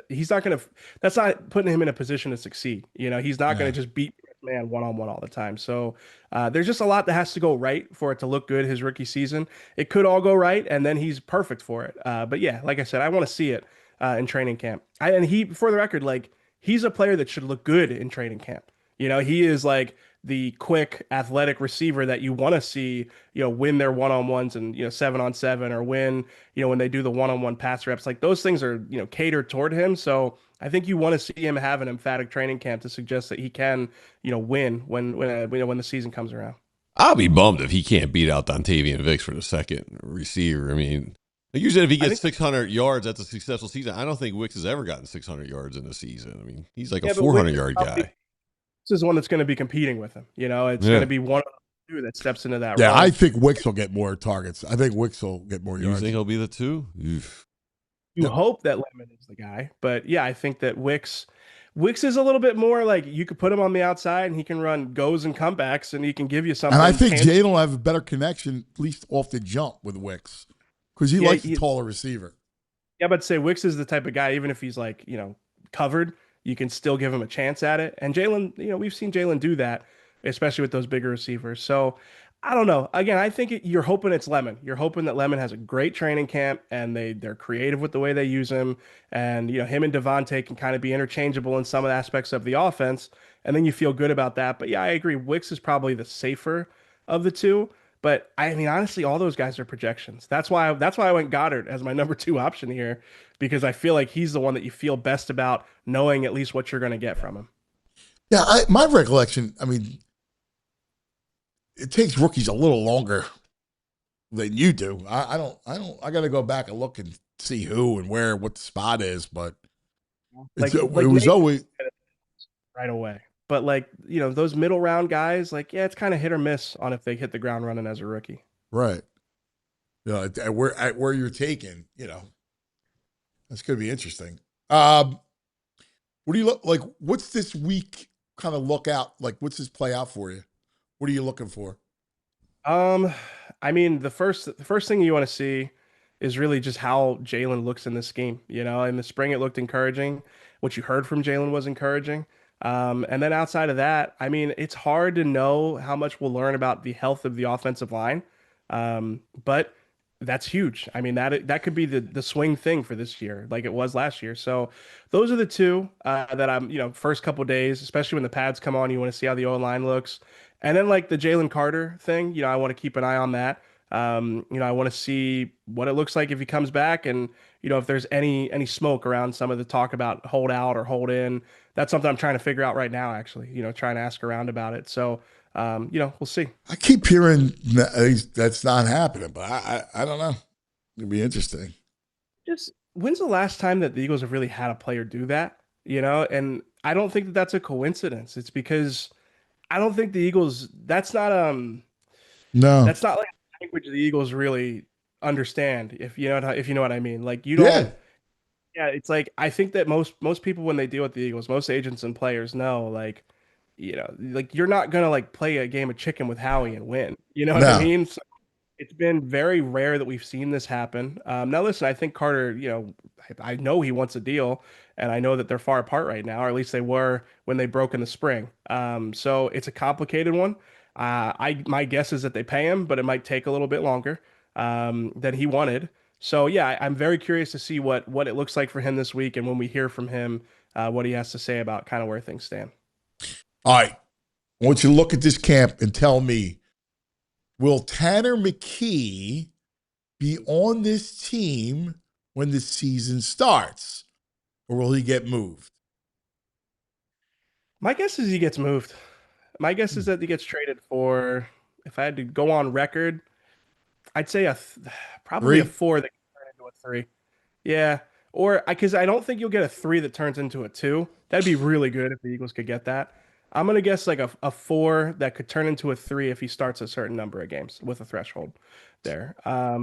He's not going to. That's not putting him in a position to succeed. He's not going to just beat man one-on-one all the time. So there's just a lot that has to go right for it to look good his rookie season. It could all go right, and then he's perfect for it. But yeah, like I said, I want to see it in training camp. And he, for the record, he's a player that should look good in training camp. He is like the quick athletic receiver that you want to see, win their one-on-ones and, 7-on-7 or win, when they do the one-on-one pass reps. Like those things are, catered toward him. So I think you want to see him have an emphatic training camp to suggest that he can, win when the season comes around. I'll be bummed if he can't beat out Dontavian Vicks for the second receiver. I mean, usually if he gets 600 yards, that's a successful season. I don't think Wicks has ever gotten 600 yards in a season. I mean, he's like a 400-yard guy. This is one that's going to be competing with him. It's going to be one of the two that steps into that role. Yeah, I think Wicks will get more targets. I think Wicks will get more yards. You think he'll be the two? Oof. You hope that Lemon is the guy. But, yeah, I think that Wicks is a little bit more like you could put him on the outside and he can run goes and comebacks and he can give you something. And I think Jalen will have a better connection, at least off the jump, with Wicks because he likes the taller receiver. Yeah, but say Wicks is the type of guy, even if he's like, covered, you can still give him a chance at it. And Jalen, we've seen Jalen do that, especially with those bigger receivers. So I don't know. Again, I think you're hoping it's Lemon. You're hoping that Lemon has a great training camp and they're creative with the way they use him. And, him and Devontae can kind of be interchangeable in some of the aspects of the offense. And then you feel good about that. But yeah, I agree. Wicks is probably the safer of the two. But I mean, honestly, all those guys are projections. That's why I went Goddard as my number 2 option here, because I feel like he's the one that you feel best about knowing at least what you're going to get from him. Yeah, my recollection, I mean, it takes rookies a little longer than you do. I got to go back and look and see who and where, what the spot is, but it was always right away. But those middle round guys, it's kind of hit or miss on if they hit the ground running as a rookie. Right. At where you're taking, that's going to be interesting. What do you look like? What's this week kind of look out? Like, what's this play out for you? What are you looking for? I mean, the first thing you want to see is really just how Jalen looks in this game. In the spring, it looked encouraging. What you heard from Jalen was encouraging. And then outside of that, I mean, it's hard to know how much we'll learn about the health of the offensive line. But that's huge. I mean, that could be the swing thing for this year, like it was last year. So those are the two that I'm, first couple days, especially when the pads come on, you want to see how the O-line looks. And then the Jalen Carter thing, I want to keep an eye on that. I want to see what it looks like if he comes back and, if there's any smoke around some of the talk about hold out or hold in. That's something I'm trying to figure out right now, actually, trying to ask around about it. So, we'll see. I keep hearing that's not happening, but I don't know. It'll be interesting. Just when's the last time that the Eagles have really had a player do that? And I don't think that that's a coincidence. It's because I don't think the Eagles, that's not that's not like a language the Eagles really understand, if you know what I mean. Like you don't yeah, it's like I think that most people when they deal with the Eagles, most agents and players know you're not gonna play a game of chicken with Howie and win. You know what I mean? So it's been very rare that we've seen this happen. Now listen, I think Carter, I know he wants a deal, and I know that they're far apart right now, or at least they were when they broke in the spring. So it's a complicated one. My guess is that they pay him, but it might take a little bit longer than he wanted. So yeah, I'm very curious to see what it looks like for him this week, and when we hear from him, what he has to say about kind of where things stand. All right, I want you to look at this camp and tell me, will Tanner McKee be on this team when the season starts, or will he get moved? My guess is he gets moved. My guess is that he gets traded for, if I had to go on record, I'd say probably 3? A 4 that can turn into a 3. Yeah. Or because I don't think you'll get a 3 that turns into a 2. That'd be really good if the Eagles could get that. I'm going to guess a 4 that could turn into a 3 if he starts a certain number of games with a threshold there. I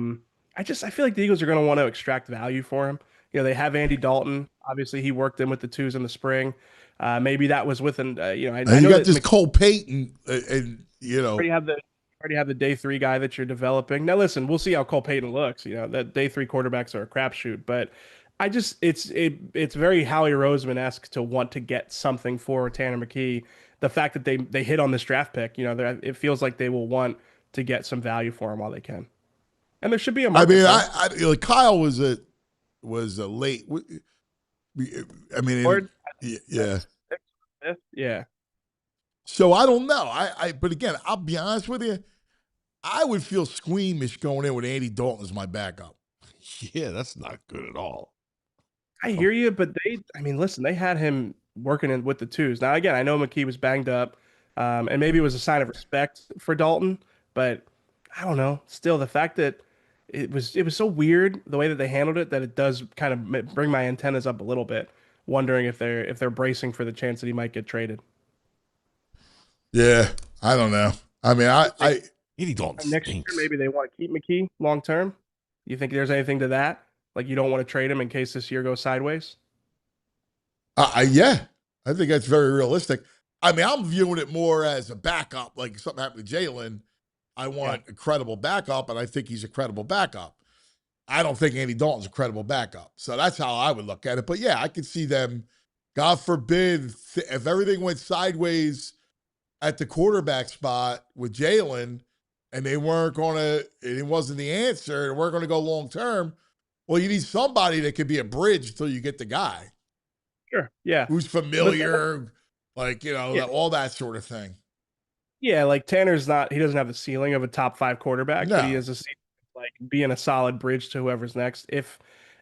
feel like the Eagles are going to want to extract value for him. They have Andy Dalton. Obviously, he worked in with the 2s in the spring. Maybe that was with I know got this Cole Payton, and already have the day 3 guy that you're developing. Now, listen, we'll see how Cole Payton looks. That day 3 quarterbacks are a crapshoot, but it's very Howie Roseman-esque to want to get something for Tanner McKee. The fact that they hit on this draft pick, it feels like they will want to get some value for him while they can. And there should be a market. I mean, Kyle was a late. I mean, yeah. Yeah. So I don't know. But again, I'll be honest with you. I would feel squeamish going in with Andy Dalton as my backup. Yeah, that's not good at all. I hear you, but listen, they had him working in with the twos. Now, again, I know McKee was banged up, and maybe it was a sign of respect for Dalton, but I don't know. Still, the fact that it was so weird the way that they handled it that it does kind of bring my antennas up a little bit, wondering if they're bracing for the chance that he might get traded. Yeah, I don't know. I mean, Andy Dalton next stinks. year maybe they want to keep McKee long term. You think there's anything to that? Like you don't want to trade him in case this year goes sideways? Yeah, I think that's very realistic. I mean, I'm viewing it more as a backup. Like if something happened to Jalen, I want a credible backup, and I think he's a credible backup. I don't think Andy Dalton's a credible backup. So that's how I would look at it. But yeah, I could see them, God forbid, if everything went sideways at the quarterback spot with Jalen and it wasn't the answer, and we're going to go long term, well, you need somebody that could be a bridge until you get the guy. Sure. Yeah. Who's familiar, all that sort of thing. Yeah, like Tanner's he doesn't have the ceiling of a top 5 quarterback, No. but he has a ceiling like being a solid bridge to whoever's next. If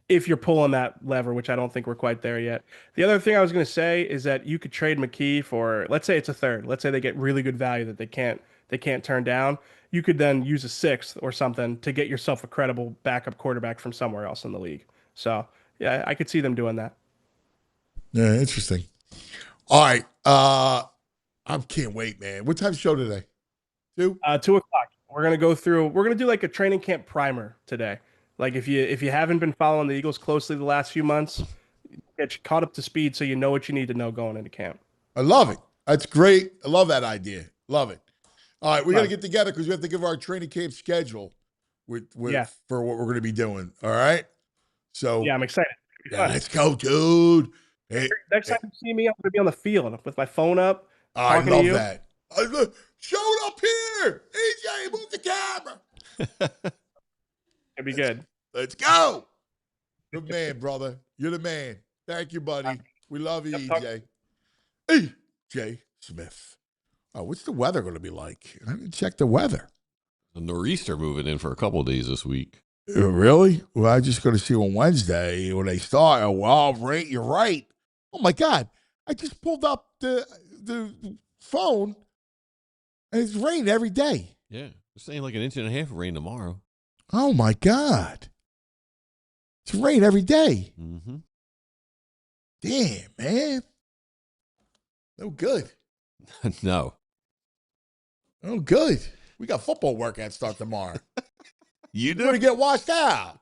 you're pulling that lever, which I don't think we're quite there yet. The other thing I was going to say is that you could trade McKee for, let's say it's a third. Let's say they get really good value that they can't turn down. You could then use a 6th or something to get yourself a credible backup quarterback from somewhere else in the league. So, yeah, I could see them doing that. Yeah, interesting. All right. I can't wait, man. What time's show today? 2? 2 o'clock. We're gonna do like a training camp primer today. Like if you haven't been following the Eagles closely the last few months, get you caught up to speed so you know what you need to know going into camp. I love it. That's great. I love that idea. Love it. All right, we got to get together because we have to give our training camp schedule for what we're going to be doing. All right. So yeah, I'm excited. Yeah, let's go, dude. Hey, next time you see me, I'm going to be on the field with my phone up. I love that. Show it up here, EJ. Move the camera. It'd be good. Let's go. Good man, brother. You're the man. Thank you, buddy. We love you, EJ. EJ Smith. Oh, what's the weather going to be like? I didn't check the weather. The nor'easter moving in for a couple of days this week. Really? Well, I just going to see on Wednesday when they start. Oh, well, right, you're right. Oh my God! I just pulled up the phone, and it's raining every day. Yeah, they're saying like 1.5 inches of rain tomorrow. Oh my God! It's rain every day. Mm-hmm. Damn, man. No good. No. Oh, good. We got football workouts start tomorrow. You do? You're going to get washed out.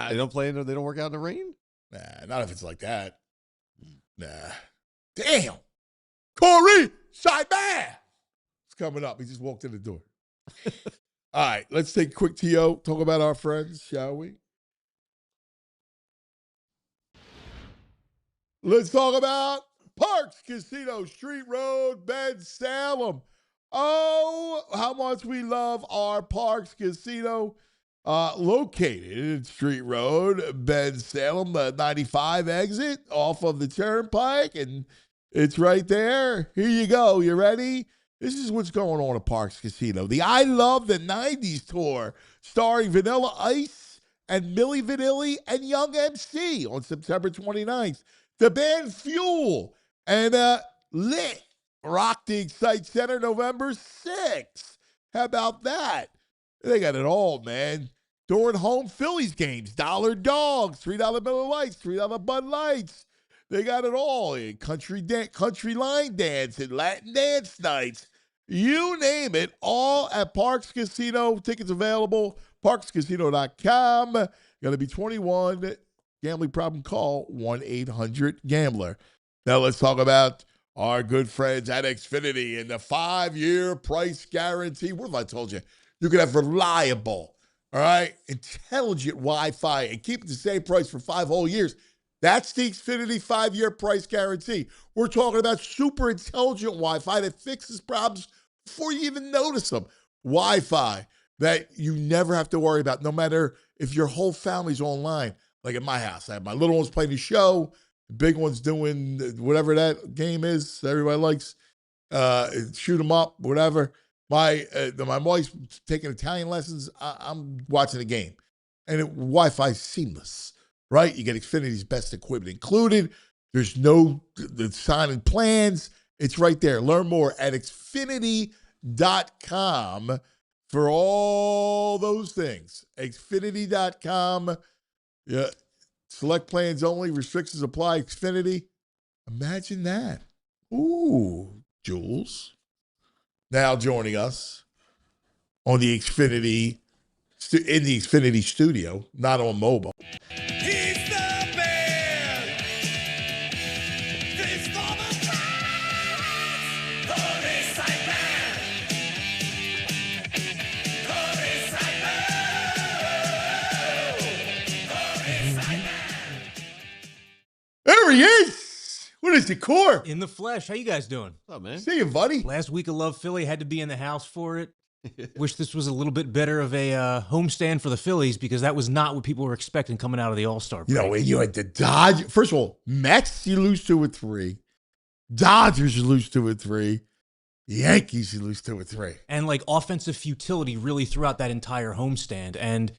They don't work out in the rain? Nah, not if it's like that. Nah. Damn. Corey Sideman. It's coming up. He just walked in the door. All right, let's take a quick TO, talk about our friends, shall we? Let's talk about Parks Casino, Street Road, Ben Salem. Oh, how much we love our Parks Casino, located in Street Road, Ben Salem, the 95 exit off of the Turnpike, and it's right there. Here you go. You ready? This is what's going on at Parks Casino. The I Love the 90s tour, starring Vanilla Ice and Milli Vanilli and Young MC on September 29th. The band Fuel and Lit rock the Excite Center November 6th. How about that? They got it all, man. During home Phillies games, $1 dogs, $3 Miller Lights, $3 Bud Lights. They got it all. Country line dance and Latin dance nights. You name it, all at Parks Casino. Tickets available, parkscasino.com. Got to be 21. Gambling problem, call 1-800-GAMBLER. Now let's talk about our good friends at Xfinity and the 5-year price guarantee. What have I told you? You can have reliable, all right, intelligent Wi-Fi and keep it the same price for 5 whole years. That's the Xfinity 5-year price guarantee. We're talking about super intelligent Wi-Fi that fixes problems before you even notice them. Wi-Fi that you never have to worry about, no matter if your whole family's online. Like at my house, I have my little ones playing the show, the big one's doing whatever that game is everybody likes. shoot them up, whatever. My wife's taking Italian lessons. I'm watching the game, and Wi-Fi is seamless, right? You get Xfinity's best equipment included. There's no the signing plans. It's right there. Learn more at Xfinity.com for all those things. Xfinity.com. Yeah. Select plans only. Restrictions apply. Xfinity. Imagine that. Ooh, Jules. Now joining us on the Xfinity, in the Xfinity studio, not on mobile. He's the man. This farmer's the recycler. There he is. What is the core? In the flesh. How you guys doing? What's up, man? See you, buddy. Last week of Love Philly, had to be in the house for it. Wish this was a little bit better of a homestand for the Phillies because that was not what people were expecting coming out of the All-Star break. You know, you had the Dodgers. First of all, Mets, you lose 2-3. Dodgers, you lose 2-3. Yankees, you lose 2-3. And like offensive futility really throughout that entire homestand. And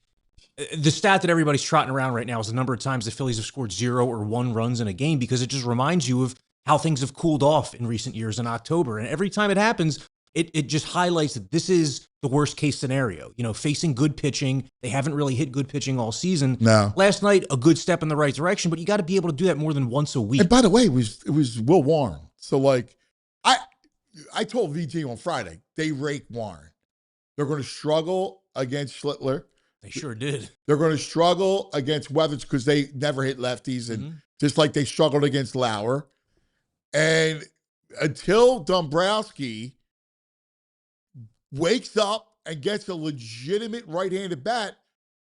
the stat that everybody's trotting around right now is the number of times the Phillies have scored 0 or 1 runs in a game because it just reminds you of how things have cooled off in recent years in October. And every time it happens, it just highlights that this is the worst case scenario. You know, facing good pitching. They haven't really hit good pitching all season. No. Last night, a good step in the right direction, but you got to be able to do that more than once a week. And by the way, it was Will Warren. So like, I told VG on Friday, they rake Warren. They're going to struggle against Schlittler. They sure did. They're going to struggle against Weathers because they never hit lefties, and just like they struggled against Lauer. And until Dombrowski wakes up and gets a legitimate right-handed bat,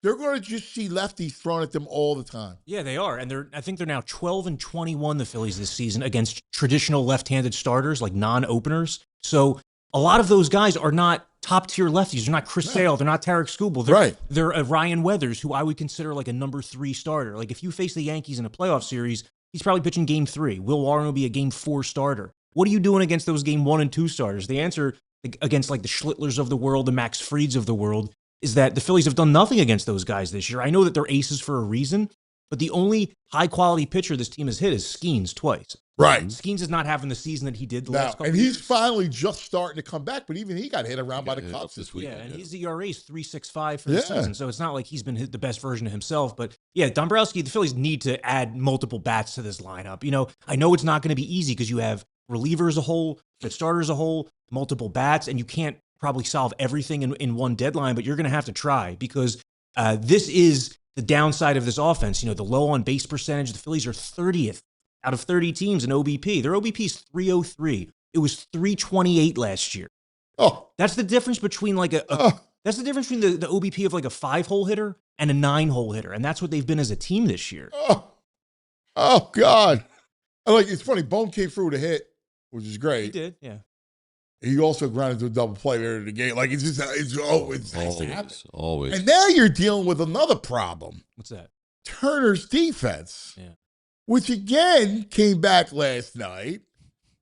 they're going to just see lefties thrown at them all the time. Yeah, they are. And I think they're now 12-21, the Phillies this season, against traditional left-handed starters, like non-openers. So a lot of those guys are not top-tier lefties. They're not Chris Sale. They're not Tarek Skubal. They're a Ryan Weathers, who I would consider like a number 3 starter. Like if you face the Yankees in a playoff series, he's probably pitching game 3. Will Warren will be a game 4 starter. What are you doing against those game 1 and 2 starters? The answer against like the Schlittlers of the world, the Max Frieds of the world, is that the Phillies have done nothing against those guys this year. I know that they're aces for a reason, but the only high-quality pitcher this team has hit is Skeens twice. Right. Skeens is not having the season that he did the last couple and of years. he's finally just starting to come back, but even he got hit around by the Cubs this week. Yeah, and his ERA is 3.65 for the season, so it's not like he's been the best version of himself. But yeah, Dombrowski, the Phillies need to add multiple bats to this lineup. You know, I know it's not going to be easy because you have reliever as a whole, the starter as a whole, multiple bats, and you can't probably solve everything in one deadline, but you're going to have to try because this is the downside of this offense. You know, the low on base percentage, the Phillies are 30th out of 30 teams in OBP. Their OBP is 303. It was 328 last year. Oh, that's the difference between like that's the difference between the OBP of like a 5-hole hitter and a 9-hole hitter, and that's what they've been as a team this year. Oh God! And like it's funny, Bone came through with a hit, which is great. He did, yeah. He also grounded to a double play there in the game. Like it's just always. And now you're dealing with another problem. What's that? Turner's defense. Yeah. Which again came back last night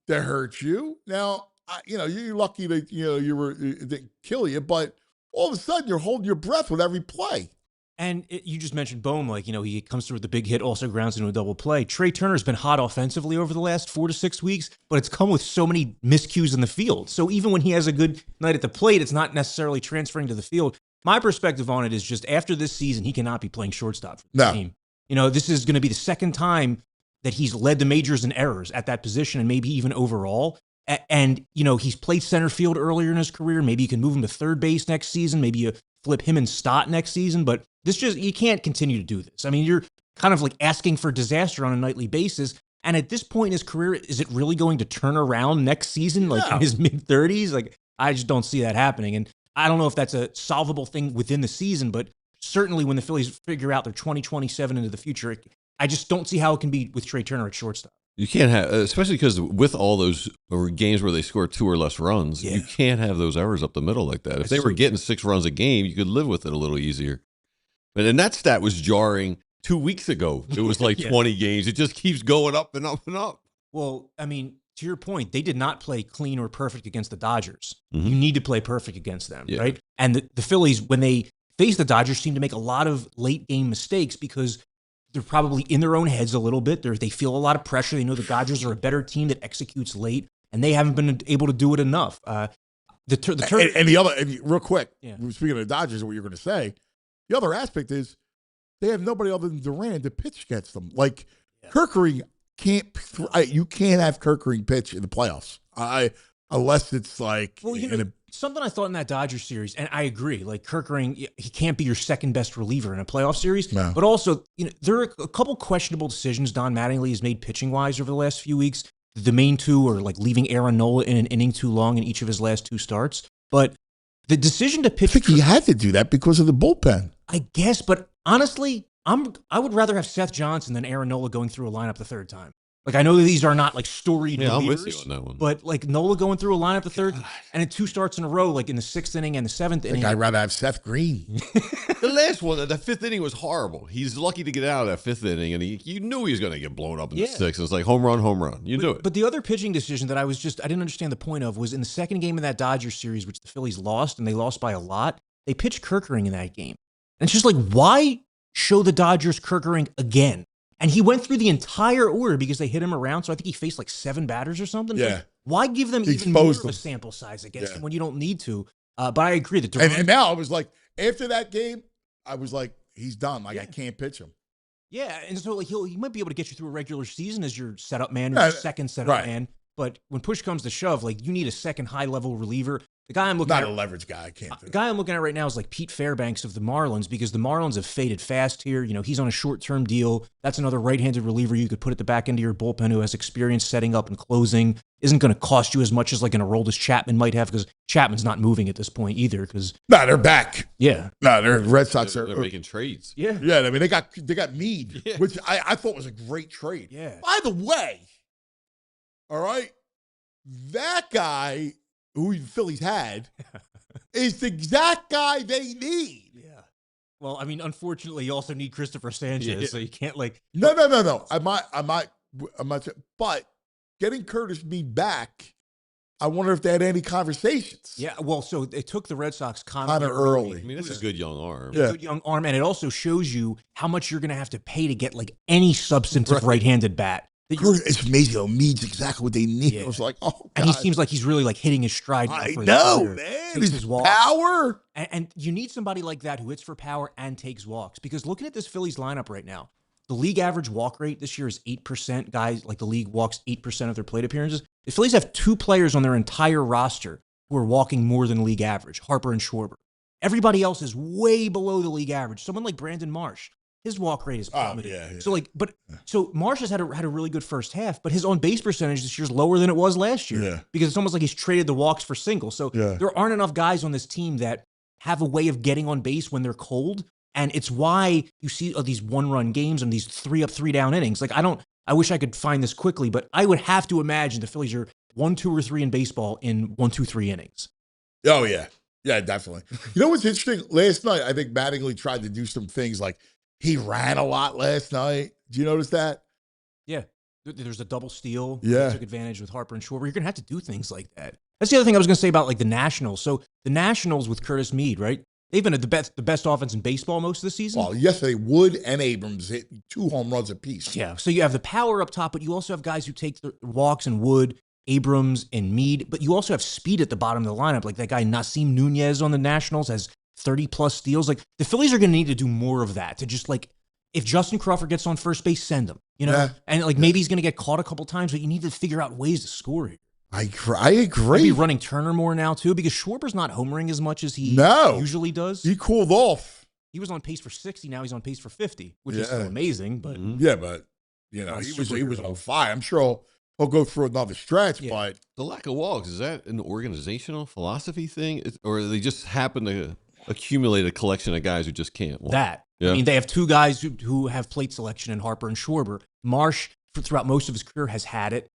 to hurt you. Now, you're lucky that it didn't kill you, but all of a sudden you're holding your breath with every play. And you just mentioned Bohm, like, he comes through with the big hit, also grounds into a double play. Trey Turner's been hot offensively over the last 4 to 6 weeks, but it's come with so many miscues in the field. So even when he has a good night at the plate, it's not necessarily transferring to the field. My perspective on it is just after this season, he cannot be playing shortstop for the team. This is going to be the second time that he's led the majors in errors at that position and maybe even overall. And, he's played center field earlier in his career. Maybe you can move him to third base next season. Maybe you flip him and Stott next season. But you can't continue to do this. I mean, you're kind of like asking for disaster on a nightly basis. And at this point in his career, is it really going to turn around next season, like in his mid-30s? Like, I just don't see that happening. And I don't know if that's a solvable thing within the season, but certainly when the Phillies figure out their 2027 into the future, I just don't see how it can be with Trey Turner at shortstop. You can't have, especially because with all those games where they score 2 or less runs, you can't have those errors up the middle like that. If they were getting 6 runs a game, you could live with it a little easier. And that stat was jarring 2 weeks ago. It was like 20 games. It just keeps going up and up and up. Well, I mean, to your point, they did not play clean or perfect against the Dodgers. You need to play perfect against them, right? And the Phillies, when they face the Dodgers, seem to make a lot of late game mistakes because they're probably in their own heads a little bit. They feel a lot of pressure. They know the Dodgers are a better team that executes late, and they haven't been able to do it enough. And the other, real quick, speaking of the Dodgers, what you're going to say, the other aspect is they have nobody other than Duran to pitch against them. Like Kerkering you can't have Kerkering pitch in the playoffs. Unless it's like something I thought in that Dodgers series, and I agree. Like Kerkering, he can't be your second best reliever in a playoff series. No. But also, there are a couple questionable decisions Don Mattingly has made pitching wise over the last few weeks. The main two are like leaving Aaron Nola in an inning too long in each of his last 2 starts. But the decision to pitch, I think he had to do that because of the bullpen. I guess, but honestly, I would rather have Seth Johnson than Aaron Nola going through a lineup the third time. Like, I know that these are not like storied relievers, I'm with you on that one. But like Nola going through a lineup the third and in 2 starts in a row, like in the 6th inning and the 7th inning. I'd rather have Seth Green. The last one, the 5th inning was horrible. He's lucky to get out of that 5th inning, and you knew he was going to get blown up in the 6th. It's like home run. You knew it. But the other pitching decision that I didn't understand the point of was in the second game of that Dodgers series, which the Phillies lost, and they lost by a lot. They pitched Kerkering in that game. And it's just like, why show the Dodgers Kerkering again? And he went through the entire order because they hit him around. So I think he faced like 7 batters or something. Yeah. Like, why give them even more of a sample size against him when you don't need to? But I agree that and now I was like, after that game, I was like, he's done. Like, I can't pitch him. Yeah, and so like he might be able to get you through a regular season as your setup man or your second setup man. But when push comes to shove, like you need a second high level reliever. The guy I'm looking not at, a leverage guy. I can't. The guy I'm looking at right now is like Pete Fairbanks of the Marlins because the Marlins have faded fast here. He's on a short-term deal. That's another right-handed reliever you could put at the back end of your bullpen who has experience setting up and closing. Isn't going to cost you as much as like an Aroldis Chapman might have because Chapman's not moving at this point either. Because they're back. Yeah, they're Red Sox they're making trades. Yeah. I mean they got Meade, which I thought was a great trade. Yeah. By the way, all right, that guy who the Phillies had is the exact guy they need. Yeah. Well, I mean, unfortunately, you also need Christopher Sanchez, so you can't like. No. I might. But getting Curtis Meade back, I wonder if they had any conversations. Yeah. Well, so it took the Red Sox kind of early. I mean, that's a good young arm. Yeah. Good young arm, and it also shows you how much you're going to have to pay to get like any substantive right-handed bat. It's amazing though. Meade's exactly what they need. I was like, oh, God. And he seems like he's really like hitting his stride. I know, man. His power. And you need somebody like that who hits for power and takes walks. Because looking at this Phillies lineup right now, the league average walk rate this year is 8%. Guys, like the league walks 8% of their plate appearances. The Phillies have 2 players on their entire roster who are walking more than league average, Harper and Schwarber. Everybody else is way below the league average. Someone like Brandon Marsh. His walk rate is plummeted. So Marsh has had a really good first half, but his on base percentage this year is lower than it was last year. Yeah. Because it's almost like he's traded the walks for singles. So there aren't enough guys on this team that have a way of getting on base when they're cold. And it's why you see these 1-run games and these 3-up, 3-down innings. Like I wish I could find this quickly, but I would have to imagine the Phillies are 1, 2, or 3 in baseball in 1, 2, 3 innings. Oh yeah. Yeah, definitely. You know what's interesting? Last night, I think Mattingly tried to do some things like he ran a lot last night. Did you notice that? Yeah. There's a double steal. Yeah. He took advantage with Harper and Schwarber. You're going to have to do things like that. That's the other thing I was going to say about like the Nationals. So the Nationals with Curtis Meade, right? They've been the best offense in baseball most of the season. Well, yesterday, Wood and Abrams hit 2 home runs apiece. Yeah. So you have the power up top, but you also have guys who take the walks and Wood, Abrams, and Meade. But you also have speed at the bottom of the lineup. Like that guy Nasim Nunez on the Nationals has 30-plus steals. Like the Phillies are going to need to do more of that to just like, if Justin Crawford gets on first base, send him, and like maybe he's going to get caught a couple times, but you need to figure out ways to score here. I agree. Maybe running Turner more now too, because Schwarber's not homering as much as he usually does. He cooled off. He was on pace for 60. Now he's on pace for 50, which is still amazing. But but he was on fire. I'm sure he'll go through another stretch. But the lack of walks, is that an organizational philosophy thing, or they just happen to accumulate a collection of guys who just can't walk? I mean, they have 2 guys who have plate selection in Harper and Schwarber. Marsh, throughout most of his career, has had it.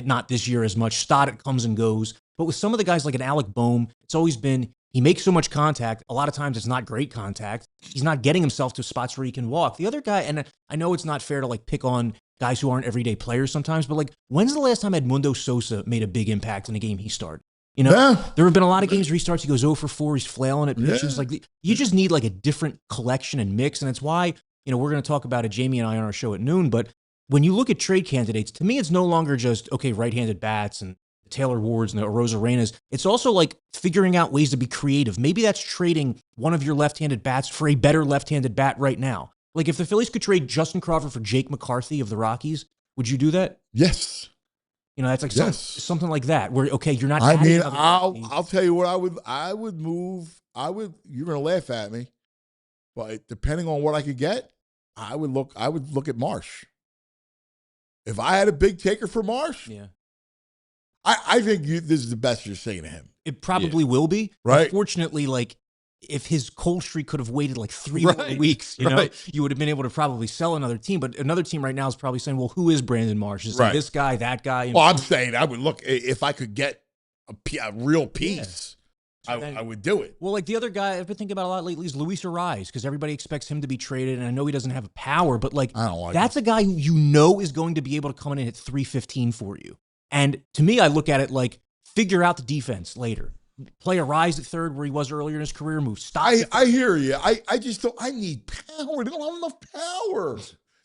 Not this year as much. Stoddard comes and goes. But with some of the guys like an Alec Boehm, it's always been he makes so much contact. A lot of times it's not great contact. He's not getting himself to spots where he can walk. The other guy, and I know it's not fair to like pick on guys who aren't everyday players sometimes. But like, when's the last time Edmundo Sosa made a big impact in a game he started? You know, there have been a lot of games where he starts, he goes 0 for 4, he's flailing at pitches. Like, you just need like a different collection and mix. And it's why, we're going to talk about it, Jamie and I, on our show at noon. But when you look at trade candidates, to me, it's no longer just, okay, right-handed bats and Taylor Wards and the Arenas. It's also like figuring out ways to be creative. Maybe that's trading one of your left-handed bats for a better left-handed bat right now. Like, if the Phillies could trade Justin Crawford for Jake McCarthy of the Rockies, would you do that? Yes. That's like something like that, where, okay, you're not. I mean, I'll tell you what I would move. You're going to laugh at me, but depending on what I could get, I would look at Marsh. If I had a big taker for Marsh, I think this is the best you're saying to him. It probably will be. Right. Unfortunately, like, if his cold streak could have waited like 3 more weeks, you would have been able to probably sell another team. But another team right now is probably saying, well, who is Brandon Marsh? Is it this guy, that guy? Well, I'm saying I would look, if I could get a real piece, I would do it. Well, like the other guy I've been thinking about a lot lately is Luis Ariz, because everybody expects him to be traded, and I know he doesn't have a power, but like, that's a guy who is going to be able to come in and hit 315 for you. And to me, I look at it like, figure out the defense later. Play Ariz at third where he was earlier in his career. Move stock. I hear you. I just don't. I need power. They don't have enough power.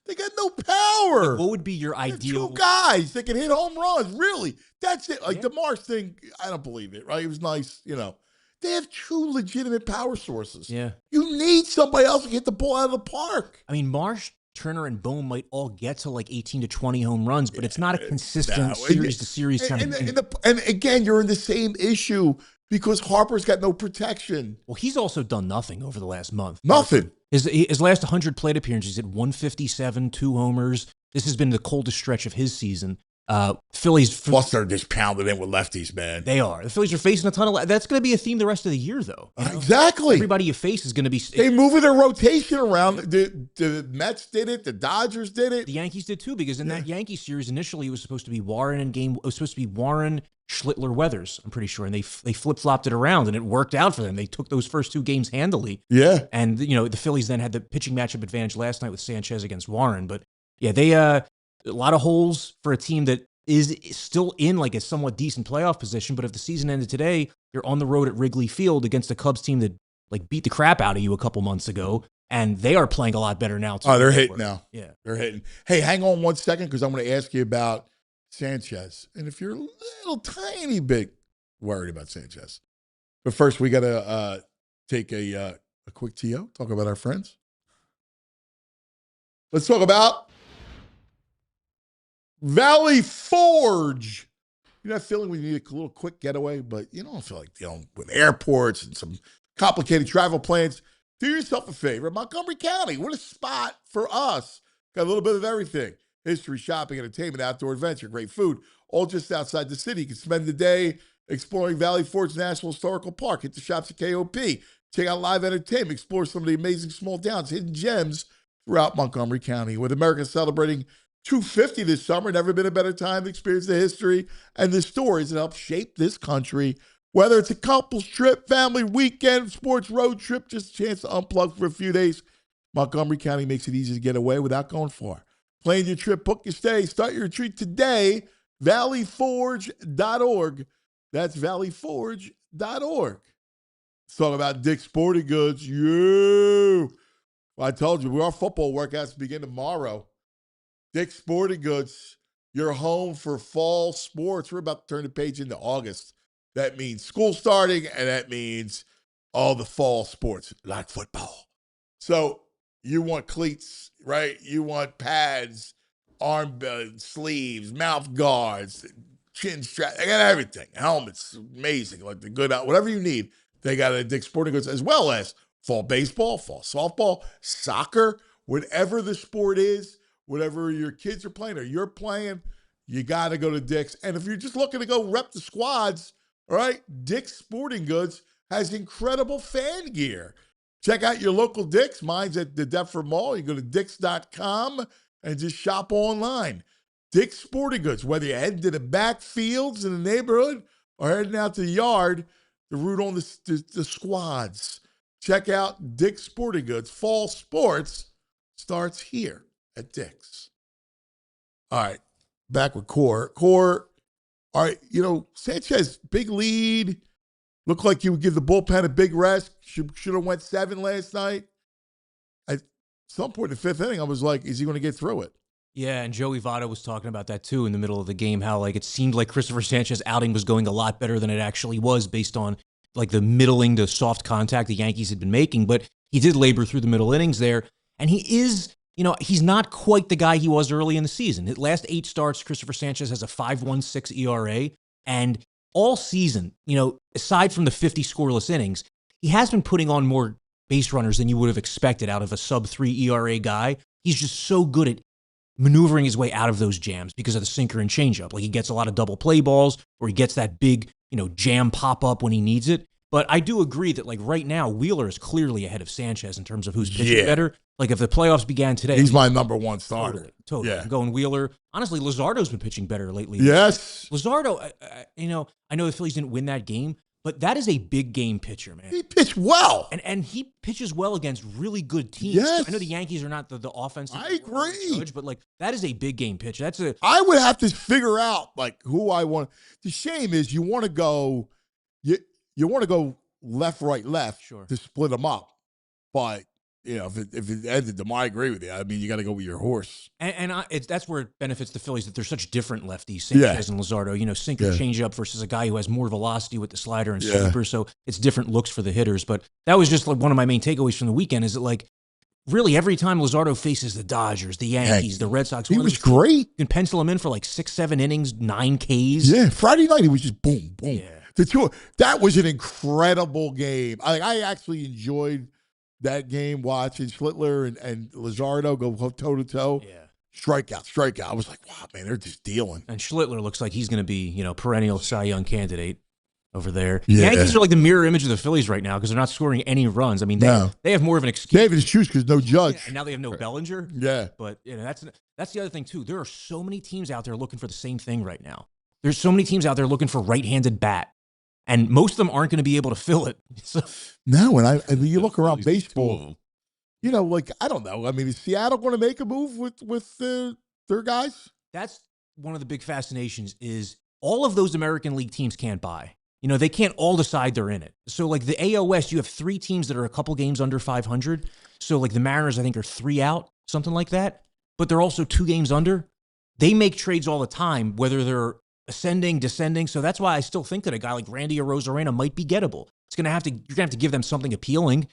They got no power. Like, what would be your ideal? 2 guys that can hit home runs. Really, that's it. Like the Marsh thing, I don't believe it. Right? It was nice. They have 2 legitimate power sources. Yeah. You need somebody else to get the ball out of the park. I mean, Marsh, Turner, and Bohm might all get to like 18 to 20 home runs, but it's not a consistent series to series kind of thing. And again, you're in the same issue. Because Harper's got no protection. Well, he's also done nothing over the last month. Nothing. His last 100 plate appearances, he's at 157, 2 homers. This has been the coldest stretch of his season. Phillies. Plus, they're just pounded in with lefties, man. They are. The Phillies are facing a ton of. That's going to be a theme the rest of the year, though. Exactly. Everybody you face is going to be. They moving their rotation around. The Mets did it. The Dodgers did it. The Yankees did too, because in that Yankee series, initially it was supposed to be Warren it was supposed to be Warren, Schlittler, Weathers, I'm pretty sure, and they flip-flopped it around, and it worked out for them. They took those first 2 games handily. Yeah. And, the Phillies then had the pitching matchup advantage last night with Sanchez against Warren. But, yeah, they a lot of holes for a team that is still in, like, a somewhat decent playoff position. But if the season ended today, you're on the road at Wrigley Field against a Cubs team that, like, beat the crap out of you a couple months ago. And they are playing a lot better now, too. Oh, they're hitting now. Yeah. They're hitting. Hey, hang on 1 second, because I'm going to ask you about Sanchez. And if you're a little tiny bit worried about Sanchez. But first, we got to take a quick TO, talk about our friends. Let's talk about Valley Forge. You know that feeling when you need a little quick getaway, but you don't feel like dealing with airports and some complicated travel plans? Do yourself a favor. Montgomery County, what a spot for us. Got a little bit of everything. History, shopping, entertainment, outdoor adventure, great food, all just outside the city. You can spend the day exploring Valley Forge National Historical Park, hit the shops at KOP, check out live entertainment, explore some of the amazing small towns, hidden gems throughout Montgomery County. With America celebrating 250 this summer, never been a better time to experience the history and the stories that help shape this country. Whether it's a couple's trip, family weekend, sports road trip, just a chance to unplug for a few days, Montgomery County makes it easy to get away without going far. Plan your trip, book your stay, start your retreat today, valleyforge.org. That's valleyforge.org. Let's talk about Dick's Sporting Goods. Well, I told you, our football workouts begin tomorrow. Dick's Sporting Goods, your home for fall sports. We're about to turn the page into August. That means school starting, and that means all the fall sports, like football. So you want cleats, right? You want pads, arm sleeves, mouth guards, chin strap. They got everything. Helmets, amazing. Like the good, whatever you need, they got at Dick's Sporting Goods, as well as fall baseball, fall softball, soccer, whatever the sport is, whatever your kids are playing or you're playing, you got to go to Dick's. And if you're just looking to go rep the squads, all right, Dick's Sporting Goods has incredible fan gear. Check out your local Dick's. Mine's at the Deptford Mall. You go to Dicks.com and just shop online. Dick's Sporting Goods, whether you're heading to the back fields in the neighborhood or heading out to the yard to root on the squads. Check out Dick's Sporting Goods. Fall sports starts here at Dick's. All right, back with Core. Core, all right, Sanchez, big lead. Looked like you would give the bullpen a big rest. Should have went 7 last night. At some point in the 5th inning, I was like, is he going to get through it? Yeah, and Joey Votto was talking about that too in the middle of the game, how like it seemed like Christopher Sanchez's outing was going a lot better than it actually was based on like the middling to soft contact the Yankees had been making. But he did labor through the middle innings there. And he is, he's not quite the guy he was early in the season. His last 8 starts, Christopher Sanchez has a 5.16 ERA. And all season, aside from the 50 scoreless innings, he has been putting on more base runners than you would have expected out of a sub-3 ERA guy. He's just so good at maneuvering his way out of those jams because of the sinker and changeup. Like he gets a lot of double play balls or he gets that big, jam pop up when he needs it. But I do agree that like right now, Wheeler is clearly ahead of Sanchez in terms of who's pitching better. Like if the playoffs began today, he's my number 1 starter. Totally. Yeah. I'm going Wheeler. Honestly, Luzardo's been pitching better lately. Yes. Luzardo, I know the Phillies didn't win that game, but that is a big game pitcher, man. He pitched well. And he pitches well against really good teams. Yes. I know the Yankees are not the offense. I agree. But like that is a big game pitcher. I would have to figure out like who I want. The shame is you want to go left, right, left to split them up. But, if it ended them, I agree with you. I mean, you got to go with your horse. And that's where it benefits the Phillies that they're such different lefties, Sanchez and Luzardo. Sinker changeup versus a guy who has more velocity with the slider and sweeper. So it's different looks for the hitters. But that was just like one of my main takeaways from the weekend is that like really every time Luzardo faces the Dodgers, the Yankees, the Red Sox, he was great. You can pencil him in for like 6-7 innings, 9 Ks. Yeah, Friday night he was just boom, boom. Yeah. That was an incredible game. I actually enjoyed that game watching Schlittler and Luzardo go toe-to-toe. Yeah. Strikeout. I was like, wow, man, they're just dealing. And Schlittler looks like he's going to be, perennial Cy Young candidate over there. Yeah. The Yankees are like the mirror image of the Phillies right now because they're not scoring any runs. I mean, they have more of an excuse. They have an excuse because no Judge. Yeah, and now they have no Bellinger. Yeah. But that's the other thing, too. There are so many teams out there looking for the same thing right now. There's so many teams out there looking for right-handed bat. And most of them aren't going to be able to fill it. So. No, and you look around baseball, like, I don't know. I mean, is Seattle going to make a move with their guys? That's one of the big fascinations is all of those American League teams can't buy. They can't all decide they're in it. So, like, the AOS, you have 3 teams that are a couple games under 500. So, like, the Mariners, I think, are 3 out, something like that. But they're also 2 games under. They make trades all the time, whether they're ascending, descending. So that's why I still think that a guy like Randy Arozarena might be gettable. You're gonna have to give them something appealing.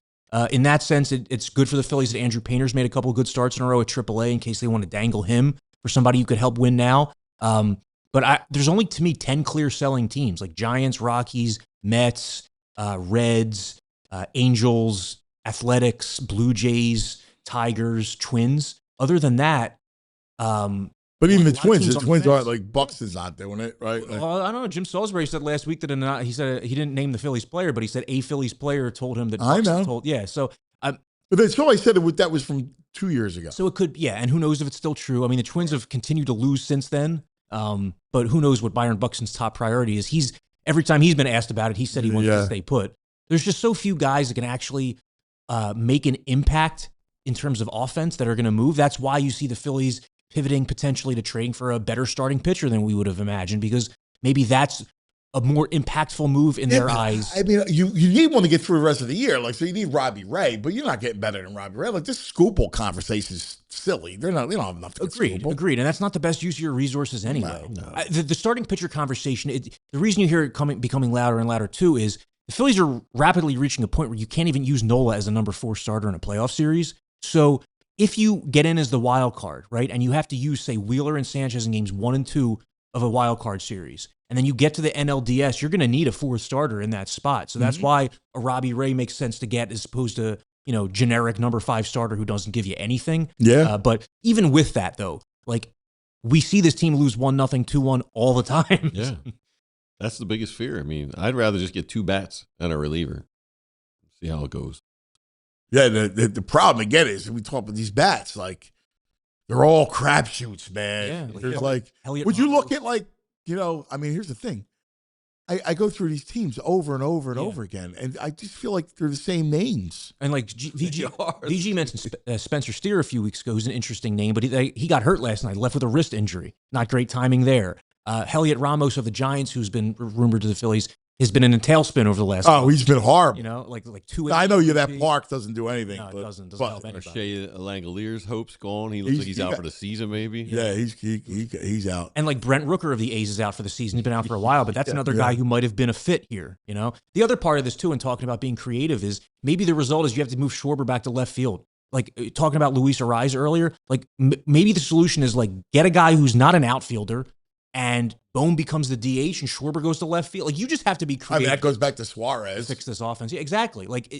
In that sense, it's good for the Phillies that Andrew Painter's made a couple of good starts in a row at AAA in case they want to dangle him for somebody who could help win now. But there's only to me 10 clear selling teams like Giants, Rockies, Mets, Reds, Angels, Athletics, Blue Jays, Tigers, Twins. Other than that, but even the Twins aren't like Buxton's not doing it, right? Like, I don't know. Jim Salisbury said last week that he said he didn't name the Phillies player, but he said a Phillies player told him that Buxton told. Yeah, so. But then somebody said that was from 2 years ago. So it could, and who knows if it's still true? I mean, the Twins have continued to lose since then, but who knows what Byron Buxton's top priority is? Every time he's been asked about it, he said he wants to stay put. There's just so few guys that can actually make an impact in terms of offense that are going to move. That's why you see the Phillies pivoting potentially to trading for a better starting pitcher than we would have imagined, because maybe that's a more impactful move in their eyes. I mean, you need one to get through the rest of the year. Like, so you need Robbie Ray, but you're not getting better than Robbie Ray. Like, this Skubal conversation is silly. They don't have enough to Agreed. And that's not the best use of your resources anyway. No. The starting pitcher conversation, the reason you hear it becoming louder and louder too is the Phillies are rapidly reaching a point where you can't even use Nola as a number 4 starter in a playoff series. So if you get in as the wild card, right, and you have to use, say, Wheeler and Sanchez in games 1 and 2 of a wild card series, and then you get to the NLDS, you're going to need a 4th starter in that spot. So that's why a Robbie Ray makes sense to get as opposed to, generic number 5 starter who doesn't give you anything. Yeah. But even with that, though, like, we see this team lose 1-0, 2-1 all the time. Yeah. That's the biggest fear. I mean, I'd rather just get 2 bats and a reliever. See how it goes. Yeah, the problem again is we talk about these bats, like they're all crapshoots, man. Yeah, There's like Elliot would you Ramos. look at like, I mean, here's the thing. I go through these teams over and over and over again, and I just feel like they're the same names. And like VG mentioned Spencer Steer a few weeks ago, who's an interesting name, but he got hurt last night, left with a wrist injury. Not great timing there. Heliot Ramos of the Giants, who's been rumored to the Phillies, has been in a tailspin over the last. Oh, he's been horrible. You know, like 2. I know that Park doesn't do anything. No, it doesn't help anybody. Shea Langalier's hopes gone. He looks like he's out for the season, maybe. Yeah, he's out. And like Brent Rooker of the A's is out for the season. He's been out for a while, but that's another guy who might have been a fit here. You know, the other part of this too, and talking about being creative, is maybe the result is you have to move Schwarber back to left field. Like talking about Luis Ariz earlier, like maybe the solution is like get a guy who's not an outfielder, and Bohm becomes the DH and Schwarber goes to left field. Like, you just have to be creative. I mean, that goes back to Suarez. Fix this offense. Yeah, exactly. Like,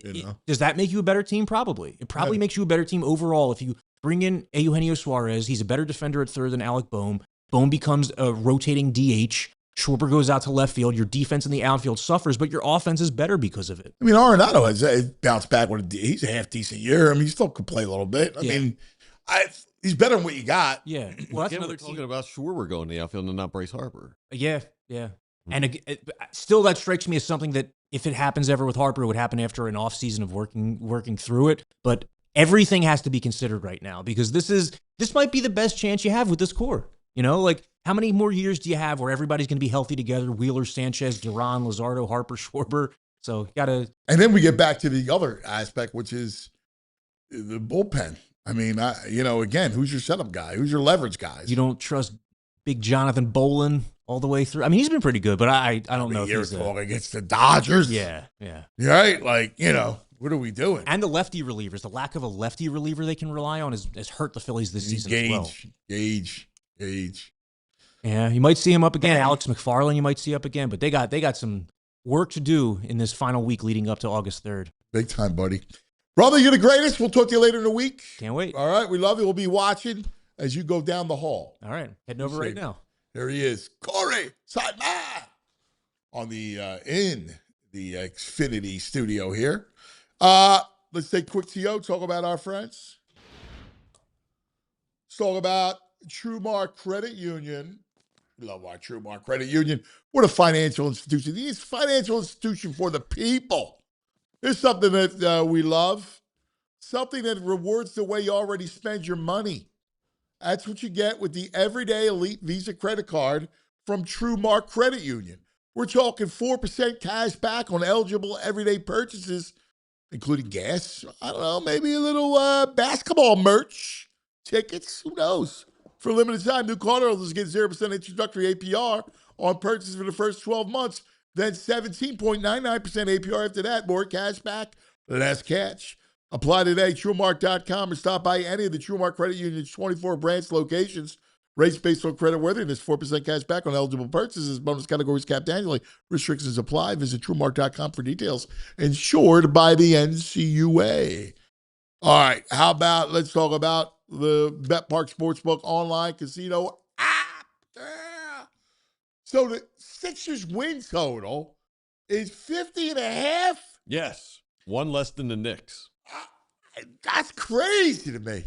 does that make you a better team? Probably. It probably makes you a better team overall if you bring in Eugenio Suarez. He's a better defender at third than Alec Bohm. Bohm becomes a rotating DH. Schwarber goes out to left field. Your defense in the outfield suffers, but your offense is better because of it. I mean, Arenado has bounced back with he's a half-decent year. I mean, he still could play a little bit. I mean, he's better than what you got. Yeah. Well, that's another team. Talking about Schwarber going to the outfield and not Bryce Harper. Yeah. And still, that strikes me as something that if it happens ever with Harper, it would happen after an off season of working through it. But everything has to be considered right now because this might be the best chance you have with this core. You know, like how many more years do you have where everybody's going to be healthy together? Wheeler, Sanchez, Duran, Luzardo, Harper, Schwarber. So gotta. And then we get back to the other aspect, which is the bullpen. I mean, again, who's your setup guy? Who's your leverage guys? You don't trust big Jonathan Bolin all the way through. I mean, he's been pretty good, but I don't know if you're he's talking against the Dodgers. Yeah. Right? Like, what are we doing? And the lefty relievers. The lack of a lefty reliever they can rely on has hurt the Phillies this season as well. Gage. Yeah, you might see him up again. Alex McFarland, you might see up again, but they got some work to do in this final week leading up to August 3rd. Big time, buddy. Brother, you're the greatest. We'll talk to you later in the week. Can't wait. All right, we love you. We'll be watching as you go down the hall. All right, heading over right now. There he is, Corey Simon, on the in the Xfinity studio here. Let's take a quick TO, talk about our friends. Let's talk about TrueMark Credit Union. We love our TrueMark Credit Union. What a financial institution. It's a financial institution for the people. It's something that we love, something that rewards the way you already spend your money. That's what you get with the Everyday Elite Visa credit card from TrueMark Credit Union. We're talking 4% cash back on eligible everyday purchases, including gas, I don't know, maybe a little basketball merch, tickets, who knows. For a limited time, new cardholders get 0% introductory APR on purchases for the first 12 months, then 17.99% APR after that. More cash back, less cash. Apply today, TrueMark.com, or stop by any of the TrueMark Credit Union's 24 branch locations. Rates based on credit worthiness, 4% cash back on eligible purchases. Bonus categories capped annually. Restrictions apply. Visit TrueMark.com for details. Insured by the NCUA. All right, how about let's talk about the BetPark Sportsbook online casino app. Yeah. So the Sixers win total is 50.5. Yes, one less than the Knicks. That's crazy to me.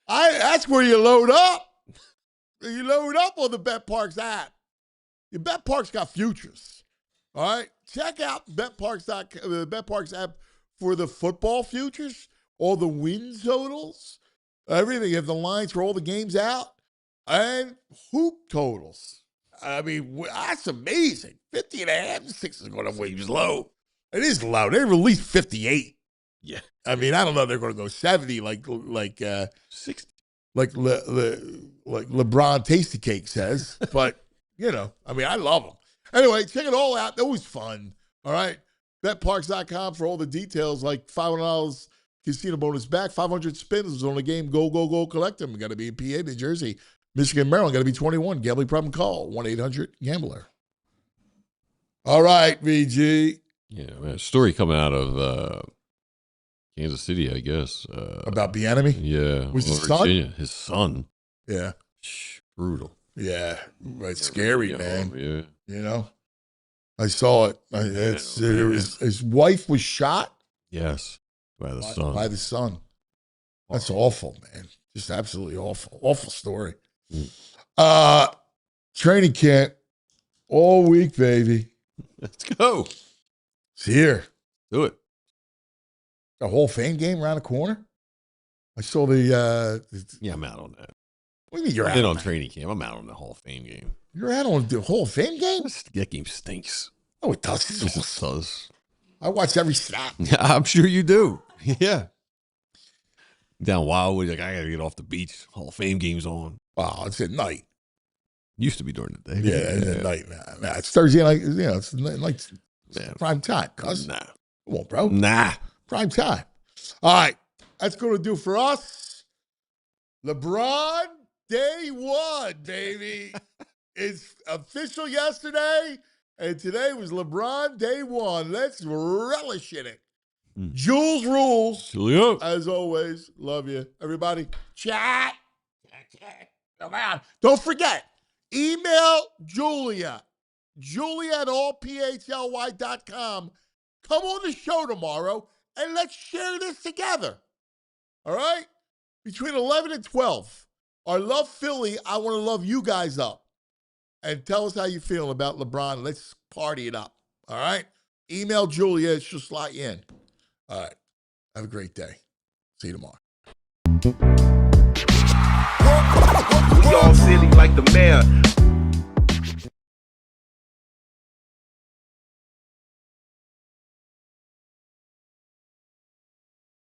That's where you load up. You load up on the BetParks app. Your BetParks got futures. All right, check out the BetParks app for the football futures, all the win totals, everything. You have the lines for all the games out, and hoop totals. I mean, that's amazing. 50.5. The Sixers are going to win low. It is low. They released 58. Yeah. I mean, I don't know if they're going to go 70 like 60. Like LeBron Tasty Cake says. But, I mean, I love them. Anyway, check it all out. That was fun. All right. BetParks.com for all the details, like $500 casino bonus back, 500 spins on the game. Go, go, go, collect them. You got to be in PA, New Jersey, Michigan, Maryland. Got to be 21. Gambling problem, call 1-800-GAMBLER. All right, VG. Yeah, man. Story coming out of Kansas City, I guess. About Bieniemy? Yeah. Was his son? His son. Yeah. Brutal. Yeah. It's scary, man. Yeah. I saw it. His wife was shot. Yes. By the son. By the son. That's awful, man. Just absolutely awful. Awful story. Training camp All week, baby. Let's go. It's here. Do it. A Hall of Fame game around the corner. I saw the. Yeah, I'm out on that. What do you mean you're I've been out on that? training camp. I'm out on the Hall of Fame game. You're out on the Hall of Fame game? That game stinks. Oh, it does. It just does. I watch every snap. Yeah, I'm sure you do. Yeah. Down Wildwood, like I gotta get off the beach. Hall of Fame game's on. Wow, it's at night. Used to be during the day. Yeah, it's at night now. Nah, it's Thursday night. You know, it's like prime time. Cuz. Nah. Come on, bro. Nah. Prime time. All right. That's going to do for us. LeBron, day one, baby. It's official yesterday, and today was LeBron, day one. Let's relish in it. Jules rules. Julia. As always, love you. Everybody, chat. Come on. Don't forget, email Julia. Julia at allphly.com. Come on the show tomorrow, and let's share this together. All right? Between 11 and 12, our Love Philly, I want to love you guys up. And tell us how you feel about LeBron. Let's party it up. All right? Email Julia. She'll slot you in. All right. Have a great day. See you tomorrow. We all silly like the mayor.